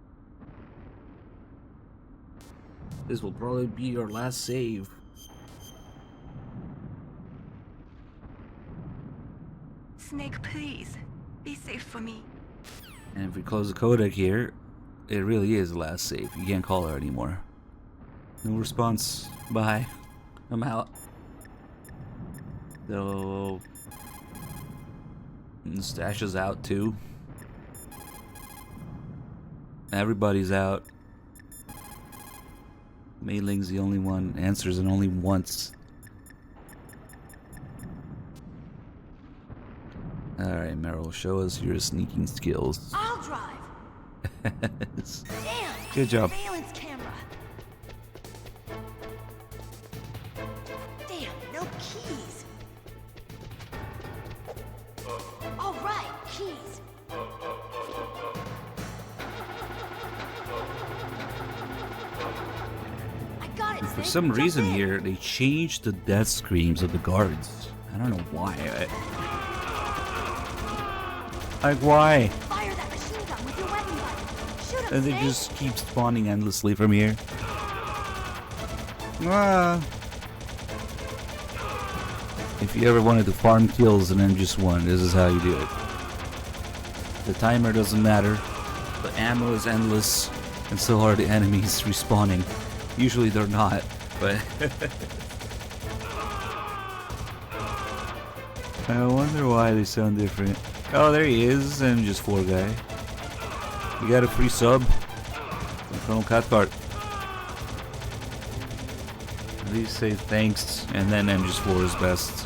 This will probably be your last save. Snake, please. Be safe for me. And if we close the codec here, it really is the last save. You can't call her anymore. No response. Bye. I'm out. So... Stash is out too. Everybody's out. Mei Ling's the only one answers, and only once. Alright, Meryl, show us your sneaking skills. I'll drive. Damn, good job. Surveillance camera. Damn, no keys. All right, keys. I got it. For some reason here, they changed the death screams of the guards. I don't know why. Like, why? Fire that machine gun with your weapon button. Shoot him, And they Snake. just keep spawning endlessly from here. Ah. If you ever wanted to farm kills in MGS1, this is how you do it. The timer doesn't matter. The ammo is endless. And so are the enemies respawning. Usually they're not, but... I wonder why they sound different. Oh, there he is, MGS4 guy. You got a free sub from Colonel Cathcart. Please say thanks, and then MGS4 is best.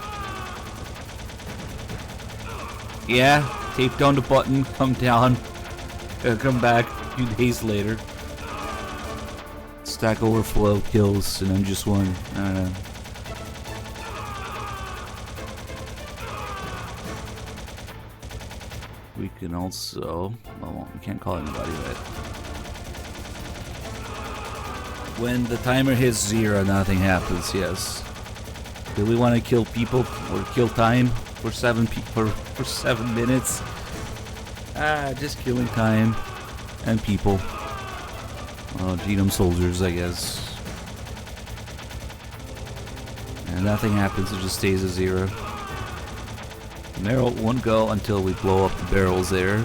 Yeah, tape down the button, come down, come back a few days later. Stack Overflow kills, and MGS1. I don't know. We can also, well, we can't call anybody, but when the timer hits 0, nothing happens. Yes. Do we want to kill people or kill time for 7 minutes? Just killing time and people. Genome soldiers, I guess. And nothing happens. It just stays at 0. Meryl won't go until we blow up the barrels there.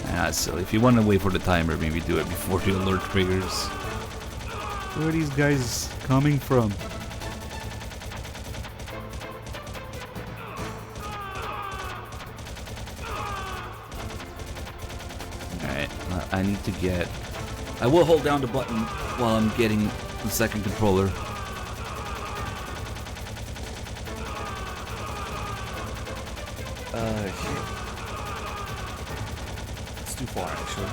That's silly. If you want to wait for the timer, maybe do it before the alert triggers. Where are these guys coming from? Alright, I need to get... I will hold down the button while I'm getting the second controller. Shit. It's too far, actually.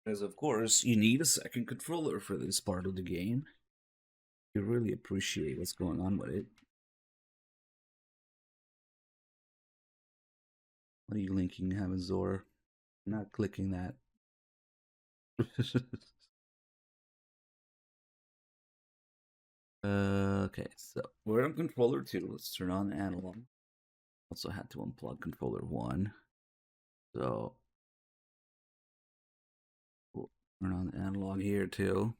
Because of course, you need a second controller for this part of the game. You really appreciate what's going on with it. What are you linking, Hamazor? I'm not clicking that. Okay, so we're on controller 2. Let's turn on analog. Also had to unplug controller 1. So we'll turn on the analog here too.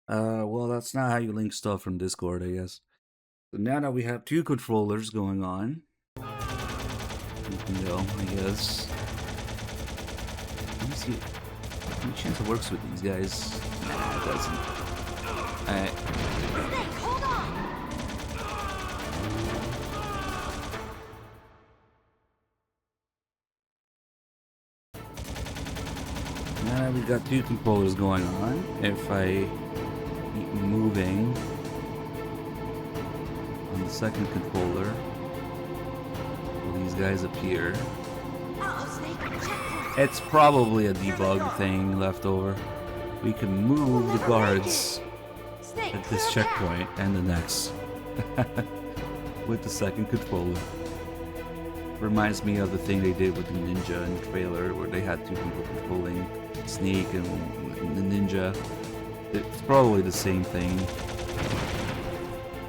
Well, that's not how you link stuff from Discord, I guess. So now that we have 2 controllers going on, we can go, I guess. Let me see. Any chance it works with these guys? Nah, it doesn't. Alright. Snake, hold on! Now we've got 2 controllers going on. If I keep moving on the second controller, will these guys appear? It's probably a debug thing left over. We can move the guards at this checkpoint and the next with the second controller. Reminds me of the thing they did with the ninja in the trailer, where they had 2 people controlling Snake and the ninja. It's probably the same thing.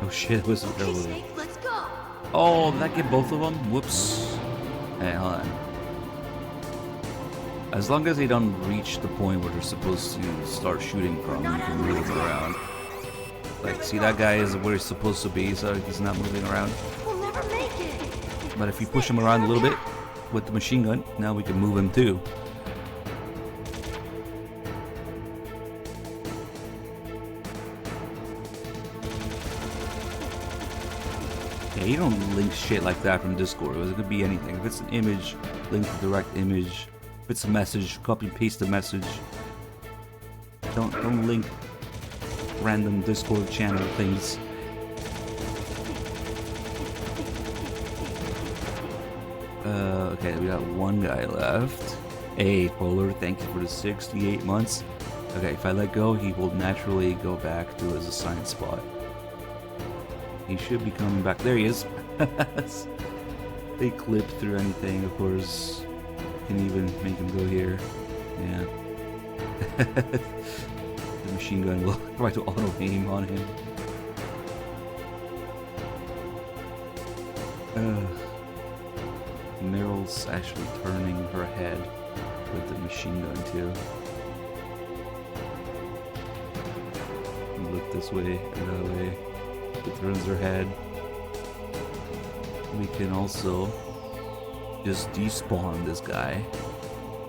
Oh shit, it was Snake, let's go. Oh, did that get both of them? Whoops. Hey, hold on. As long as they don't reach the point where they're supposed to start shooting from, you can move around. Like, see, that guy is where he's supposed to be, so he's not moving around. We'll never make it. But if you push him around a little bit with the machine gun, now we can move him too. Yeah, you don't link shit like that from Discord. It could be anything. If it's an image, link the direct image. If it's a message, copy and paste the message. Don't link random Discord channel things. Okay, we got 1 guy left. Hey, Polar, thank you for the 68 months. Okay, if I let go, he will naturally go back to his assigned spot. He should be coming back. There he is. They clip through anything, of course. Can even make him go here. Yeah. The machine gun will try to auto aim on him. Meryl's actually turning her head with the machine gun too. Look this way or that way. It turns her head. We can also just despawn this guy.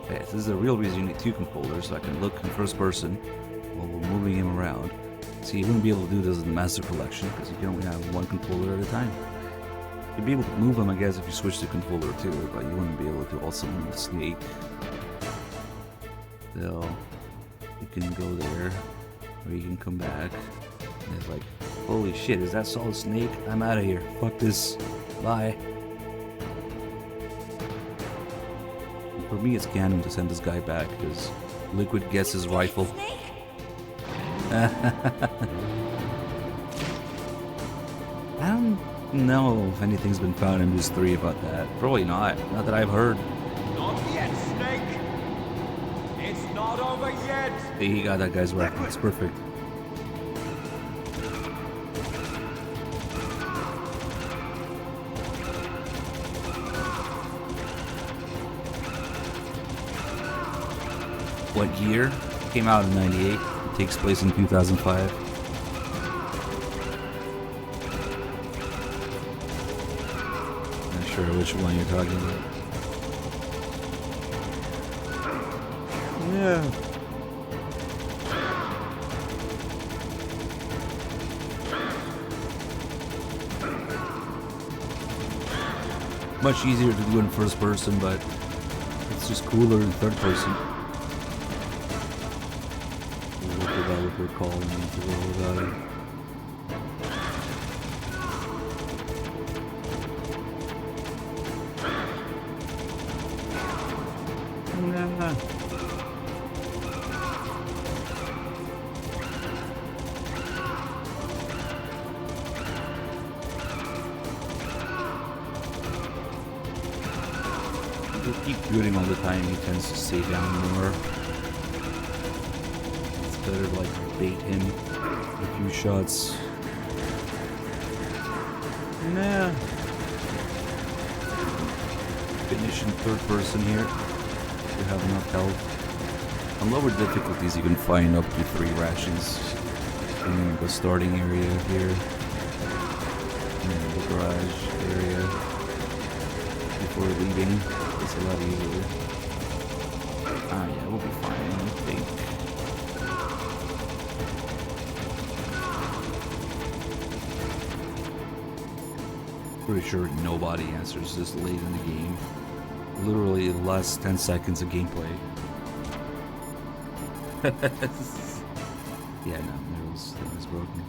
Okay, this is the real reason you need 2 controllers, so I can look in first person while we're moving him around. See, you wouldn't be able to do this in the Master Collection because you can only have 1 controller at a time. You'd be able to move him, I guess, if you switch to controller too, but you wouldn't be able to also move the Snake. So, you can go there, or you can come back. And it's like, holy shit, is that Solid Snake? I'm out of here. Fuck this. Bye. For me, it's canon to send this guy back because Liquid gets his rifle. I don't know if anything's been found in MGS3 about that. Probably not. Not that I've heard. Not yet, Snake. It's not over yet. See, he got that guy's rifle. It's perfect. What year? Came out in '98. It takes place in 2005. Not sure which one you're talking about. Yeah. Much easier to do in first person, but it's just cooler in third person. Developer calling me to go about it. you keep shooting all the time, he tends to stay down more. It's better to like bait him a few shots. Nah. Finish in third person here. You have enough health. On lower difficulties, you can find up to 3 rations in the starting area here, in the garage area. Before leaving, it's a lot easier. Ah, yeah, we'll be fine, I think. Pretty sure nobody answers this late in the game. Literally the last 10 seconds of gameplay. Yeah, no, Meryl's thing is broken.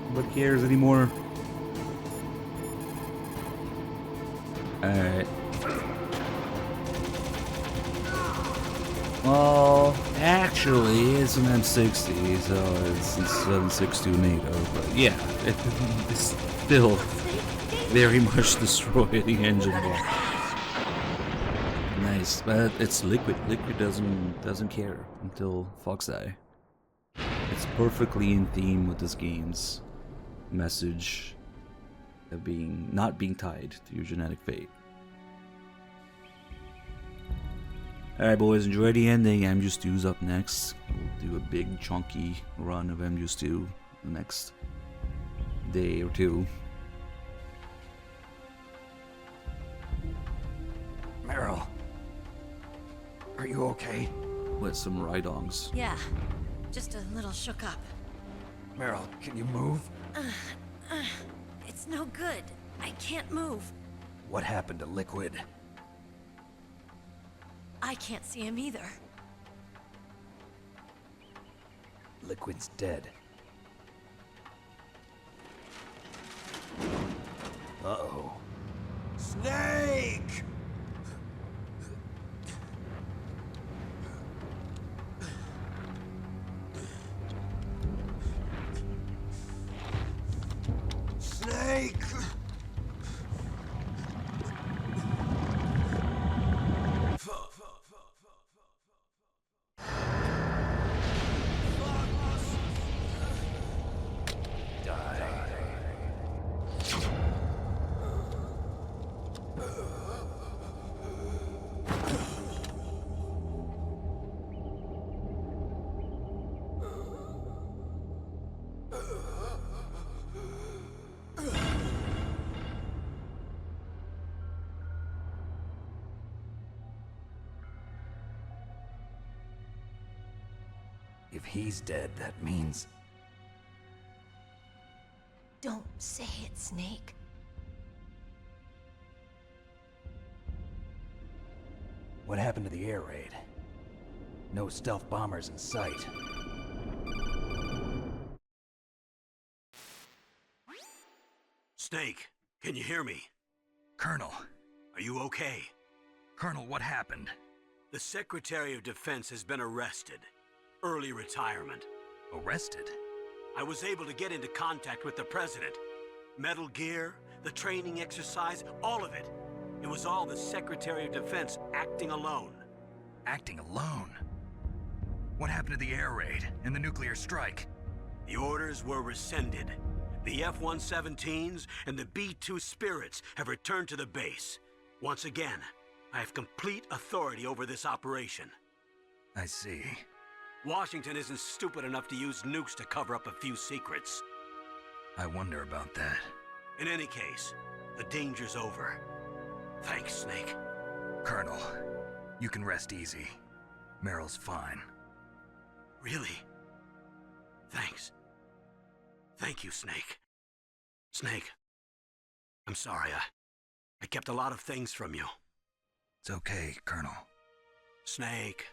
Nobody cares anymore. Alright. Well, actually, it's an M60, so it's 7.62 NATO, but yeah, it's still very much destroy the engine block. Nice, but it's Liquid. Liquid doesn't care until Fox Eye. It's perfectly in theme with this game's message of not being tied to your genetic fate. Alright boys, enjoy the ending. MGS2's up next. We'll do a big chunky run of MGS2 the next day or two. Meryl, are you okay? With some ride-ongs. Yeah, just a little shook up. Meryl, can you move? It's no good. I can't move. What happened to Liquid? I can't see him either. Liquid's dead. Uh-oh. Snake! Snake! If he's dead, that means... Don't say it, Snake. What happened to the air raid? No stealth bombers in sight. Snake, can you hear me? Colonel. Are you okay? Colonel, what happened? The Secretary of Defense has been arrested. Early retirement. Arrested? I was able to get into contact with the President. Metal Gear, the training exercise, all of it. It was all the Secretary of Defense acting alone. Acting alone? What happened to the air raid and the nuclear strike? The orders were rescinded. The F-117s and the B-2 Spirits have returned to the base. Once again, I have complete authority over this operation. I see. Washington isn't stupid enough to use nukes to cover up a few secrets. I wonder about that. In any case, the danger's over. Thanks, Snake. Colonel, you can rest easy. Meryl's fine. Really? Thanks. Thank you, Snake. Snake, I'm sorry. I kept a lot of things from you. It's okay, Colonel. Snake,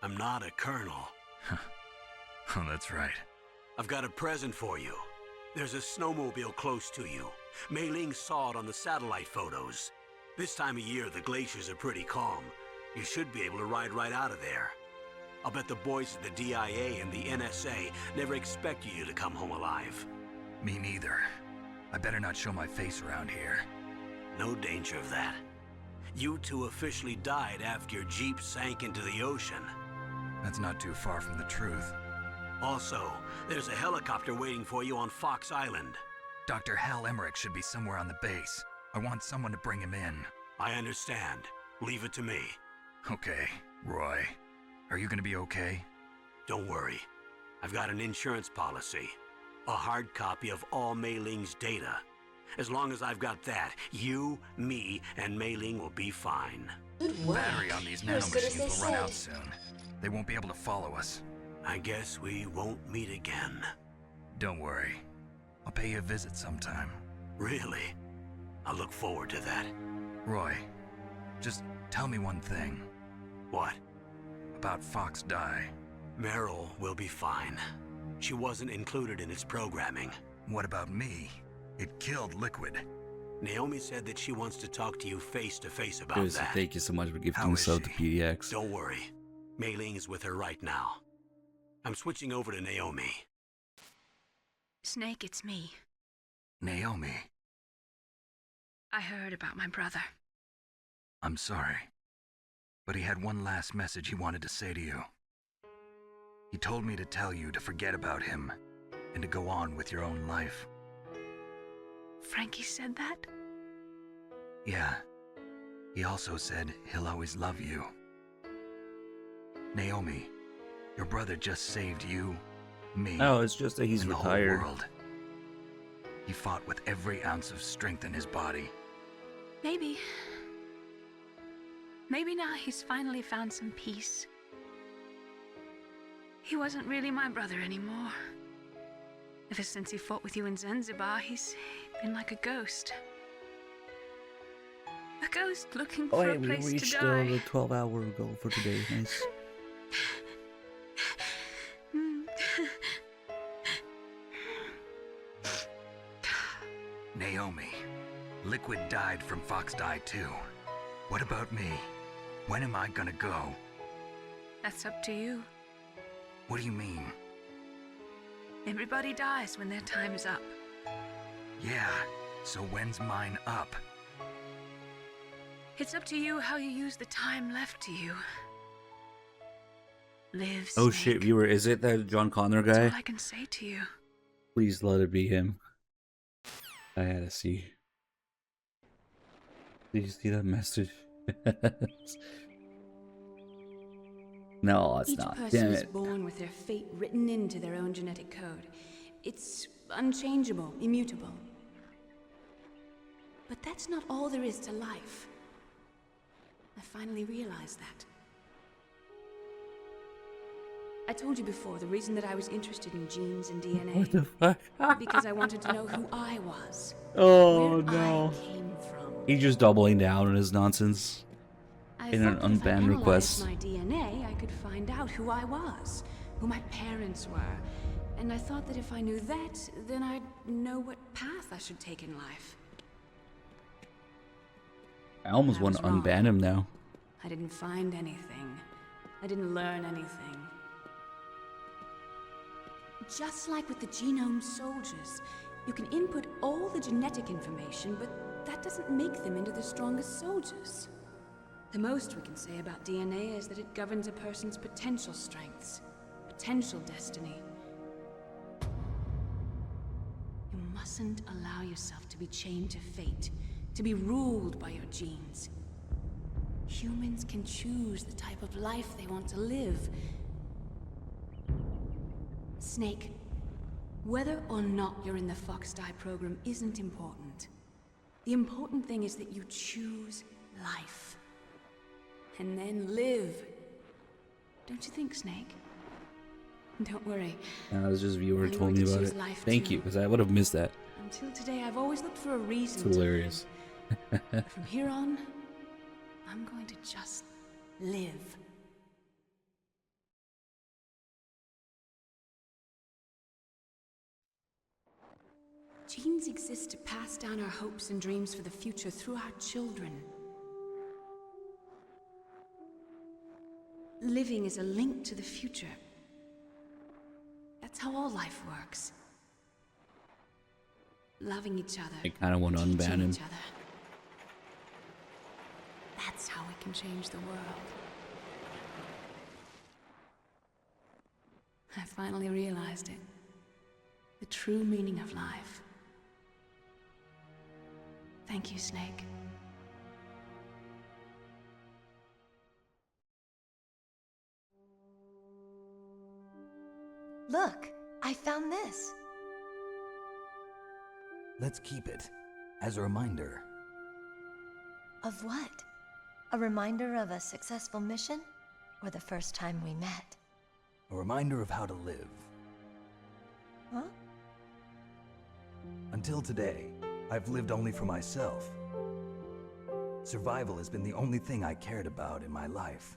I'm not a colonel. Oh, that's right. I've got a present for you. There's a snowmobile close to you. Mei Ling saw it on the satellite photos. This time of year, the glaciers are pretty calm. You should be able to ride right out of there. I'll bet the boys at the DIA and the NSA never expected you to come home alive. Me neither. I better not show my face around here. No danger of that. You two officially died after your jeep sank into the ocean. That's not too far from the truth. Also, there's a helicopter waiting for you on Fox Island. Dr. Hal Emmerich should be somewhere on the base. I want someone to bring him in. I understand. Leave it to me. Okay, Roy. Are you gonna be okay? Don't worry. I've got an insurance policy. A hard copy of all Mei Ling's data. As long as I've got that, you, me, and Mei Ling will be fine. Battery on these nanomachines will run out soon. They won't be able to follow us. I guess we won't meet again. Don't worry. I'll pay you a visit sometime. Really? I look forward to that. Roy, just tell me one thing. What? About Fox Die. Meryl will be fine. She wasn't included in its programming. What about me? It killed Liquid. Naomi said that she wants to talk to you face to face about Seriously, that. thank you so much for gifting sub to PDX. Don't worry. Mei Ling is with her right now. I'm switching over to Naomi. Snake, it's me. Naomi. I heard about my brother. I'm sorry. But he had one last message he wanted to say to you. He told me to tell you to forget about him and to go on with your own life. Frankie said that? Yeah. He also said he'll always love you. Naomi, your brother just saved you, me, Oh, it's just that he's and the retired. whole world. He fought with every ounce of strength in his body. Maybe. Maybe now he's finally found some peace. He wasn't really my brother anymore. Ever since he fought with you in Zanzibar, he's been like a ghost. A ghost looking Oh, for hey, a we place to reached die. the 12-hour goal for today. Nice. Naomi, Liquid died from Fox Die too. What about me? When am I gonna go? That's up to you. What do you mean? Everybody dies when their time is up. Yeah, so when's mine up? It's up to you how you use the time left to you. Live, Oh Snake. shit, viewer, is it that John Connor That's guy? all I can say to you. Please let it be him. I had to see. Did you see that message? No, it's Each not. person Damn is it. born with their fate written into their own genetic code. It's unchangeable, immutable. But that's not all there is to life. I finally realized that. I told you before the reason that I was interested in genes and DNA. What the fuck? Because I wanted to know who I was. Oh where no. I came from. He's just doubling down on his nonsense. I In an thought that if I unbanned analyzed request. my DNA, I could find out who I was, who my parents were. And I thought that if I knew that, then I'd know what path I should take in life. I almost I want to was wrong. unban him now. I didn't find anything. I didn't learn anything. Just like with the genome soldiers, you can input all the genetic information, but that doesn't make them into the strongest soldiers. The most we can say about DNA is that it governs a person's potential strengths, potential destiny. You mustn't allow yourself to be chained to fate, to be ruled by your genes. Humans can choose the type of life they want to live. Snake, whether or not you're in the Fox Die program isn't important. The important thing is that you choose life. And then live. Don't you think, Snake? Don't worry. And that was just viewer I told want me to about choose it. life Thank too. you, because I would have missed that. Until today, I've always looked for a reason It's to hilarious. live. From here on, I'm going to just live. Genes exist to pass down our hopes and dreams for the future through our children. Living is a link to the future. That's how all life works. loving each other. I kind of want to unban teaching him. each other. That's how we can change the world. I finally realized it. The true meaning of life. Thank you, Snake. Look, I found this. Let's keep it as a reminder. Of what? A reminder of a successful mission? Or the first time we met? A reminder of how to live. Huh? Until today, I've lived only for myself. Survival has been the only thing I cared about in my life.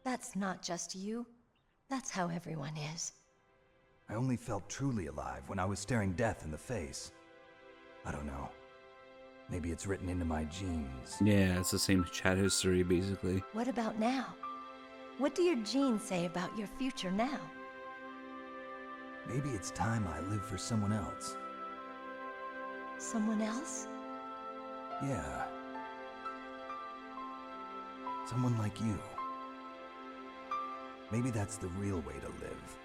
That's not just you. That's how everyone is. I only felt truly alive when I was staring death in the face. I don't know. Maybe it's written into my genes. Yeah, it's the same chat history, basically. What about now? What do your genes say about your future now? Maybe it's time I live for someone else. Someone else? Yeah. Someone like you. Maybe that's the real way to live.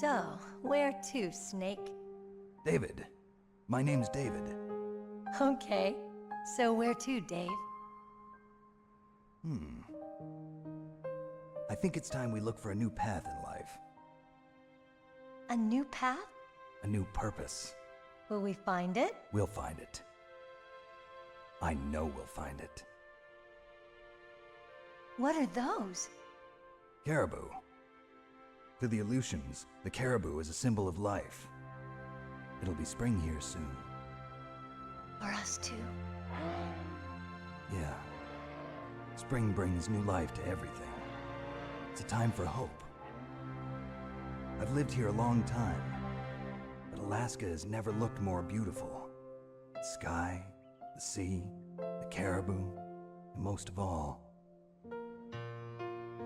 So, where to, Snake? David. My name's David. Okay. So where to, Dave? I think it's time we look for a new path in life. A new path? A new purpose. Will we find it? We'll find it. I know we'll find it. What are those? Caribou. To the Aleutians, the caribou is a symbol of life. It'll be spring here soon. For us too. Yeah. Spring brings new life to everything. It's a time for hope. I've lived here a long time, but Alaska has never looked more beautiful. The sky, the sea, the caribou, and most of all,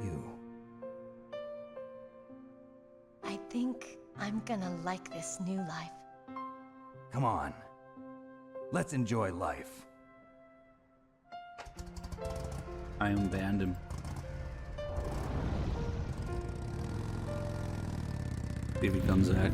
you. I think I'm gonna like this new life. Come on. Let's enjoy life. I unbanned him. See if he comes back.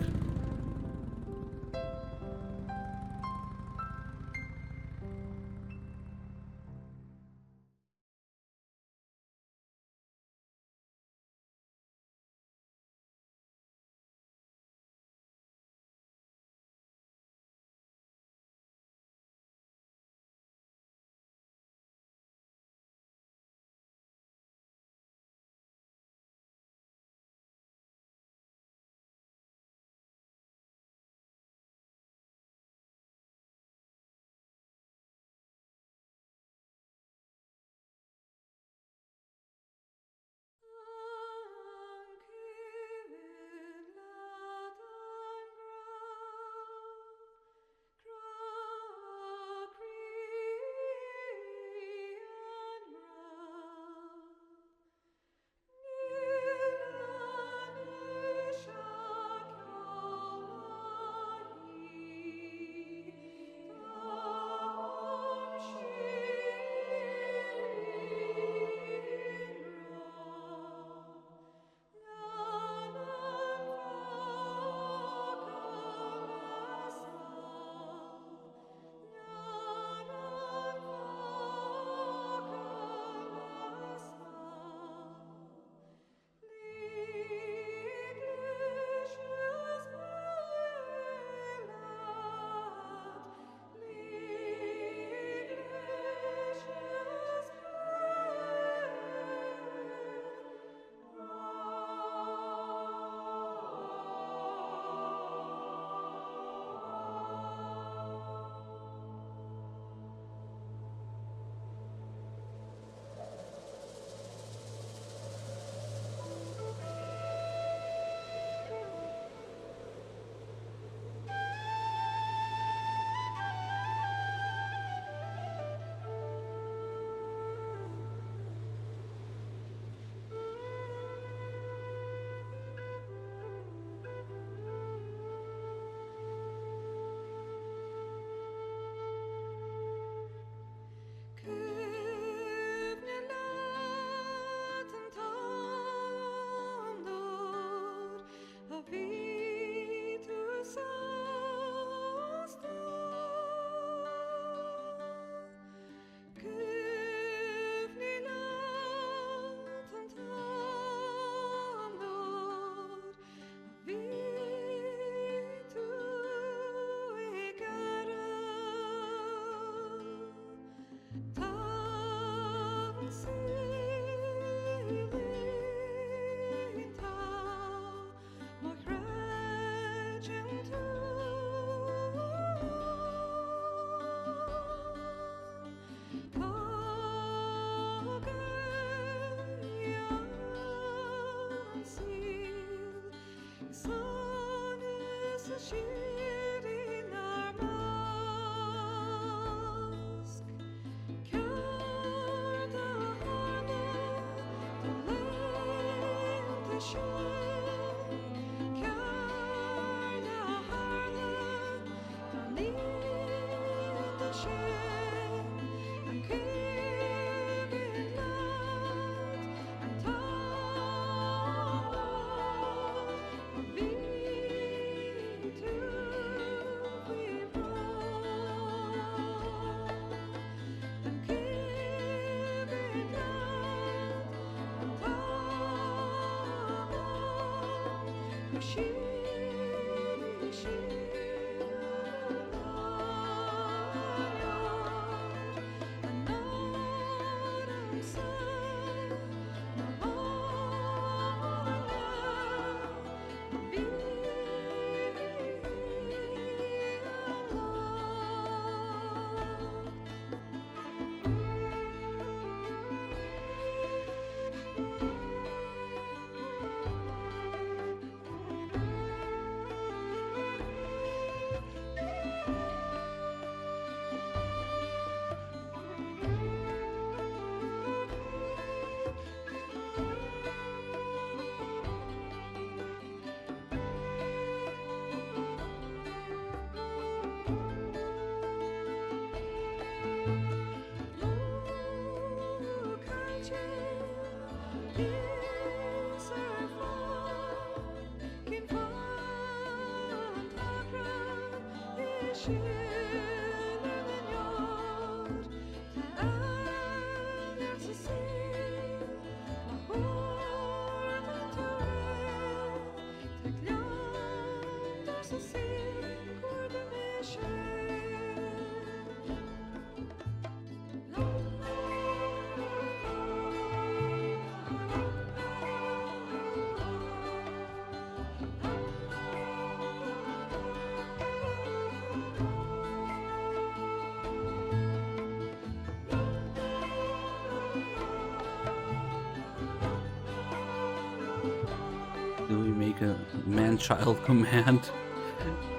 Do we make a man-child command?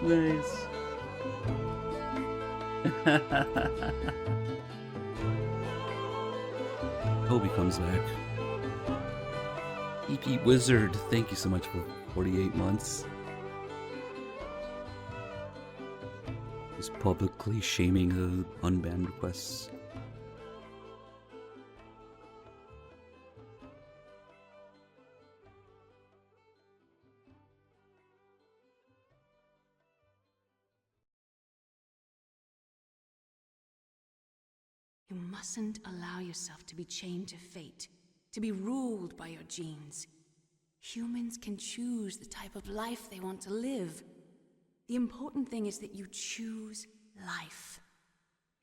Nice. Toby comes back. EP Wizard, thank you so much for 48 months. Just publicly shaming the unbanned requests. You mustn't allow yourself to be chained to fate, to be ruled by your genes. Humans can choose the type of life they want to live. The important thing is that you choose life.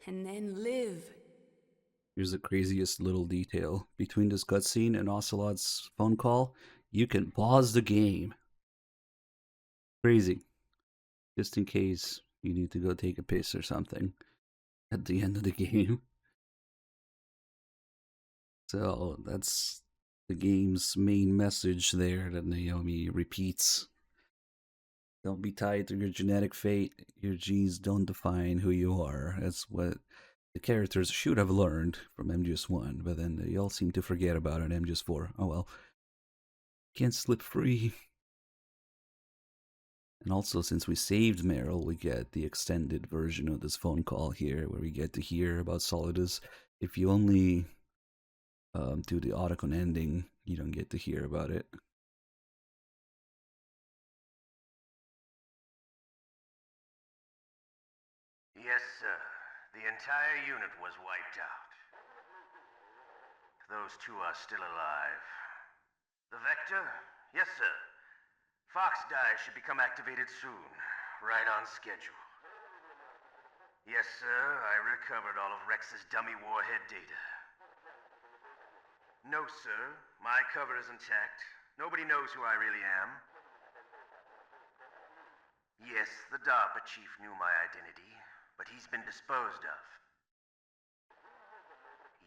And then live. Here's the craziest little detail. Between this cutscene and Ocelot's phone call, you can pause the game. Crazy. Just in case you need to go take a piss or something at the end of the game. So that's the game's main message there that Naomi repeats. Don't be tied to your genetic fate. Your genes don't define who you are. That's what the characters should have learned from MGS1, but then they all seem to forget about it in MGS4. Oh well. Can't slip free. And also, since we saved Meryl, we get the extended version of this phone call here, where we get to hear about Solidus. If you only do the Otacon ending, you don't get to hear about it. Yes, sir. The entire unit was wiped out. Those two are still alive. The Vector? Yes, sir. Fox die should become activated soon. Right on schedule. Yes, sir. I recovered all of Rex's dummy warhead data. No, sir. My cover is intact. Nobody knows who I really am. Yes, the DARPA chief knew my identity, but he's been disposed of.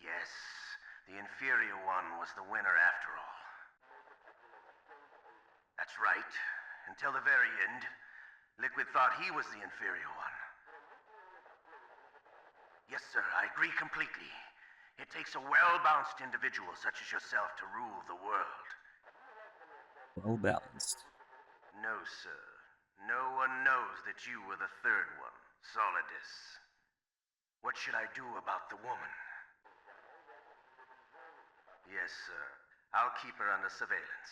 Yes, the inferior one was the winner after all. That's right. Until the very end, Liquid thought he was the inferior one. Yes, sir, I agree completely. It takes a well-balanced individual such as yourself to rule the world. Well balanced. No, sir. No one knows that you were the third one, Solidus. What should I do about the woman? Yes, sir. I'll keep her under surveillance.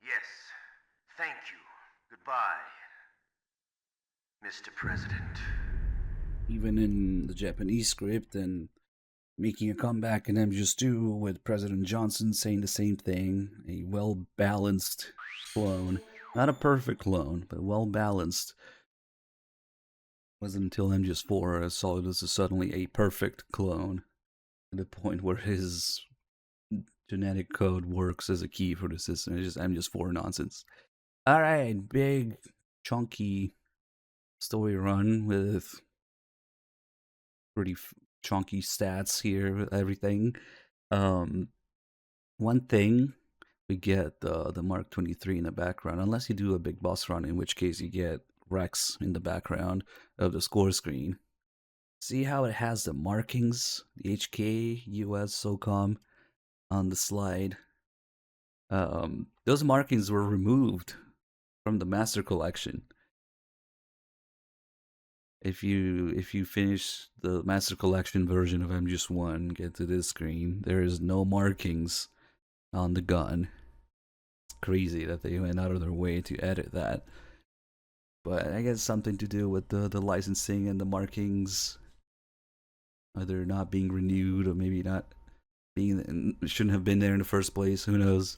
Yes. Thank you. Goodbye, Mr. President. Even in the Japanese script and making a comeback in MGS2 with President Johnson saying the same thing, a well-balanced clone. Not a perfect clone, but well-balanced. It wasn't until MGS4 Solidus is suddenly a perfect clone, to the point where his genetic code works as a key for the system. It's just MGS4 nonsense. Alright, big, chunky story run with pretty chunky stats here with everything. One thing, we get the Mark 23 in the background, unless you do a big boss run, in which case you get Rex in the background of the score screen. See how it has the markings, the HK, US, SOCOM on the slide. Those markings were removed from the Master Collection. If you finish the Master Collection version of MGS1, get to this screen, there is no markings on the gun. It's crazy that they went out of their way to edit that. But I guess something to do with the licensing and the markings either not being renewed or maybe not being, shouldn't have been there in the first place, who knows.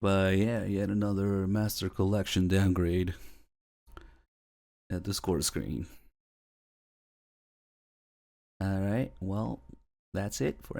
But yeah, yet another Master Collection downgrade at the score screen. Alright, well, that's it for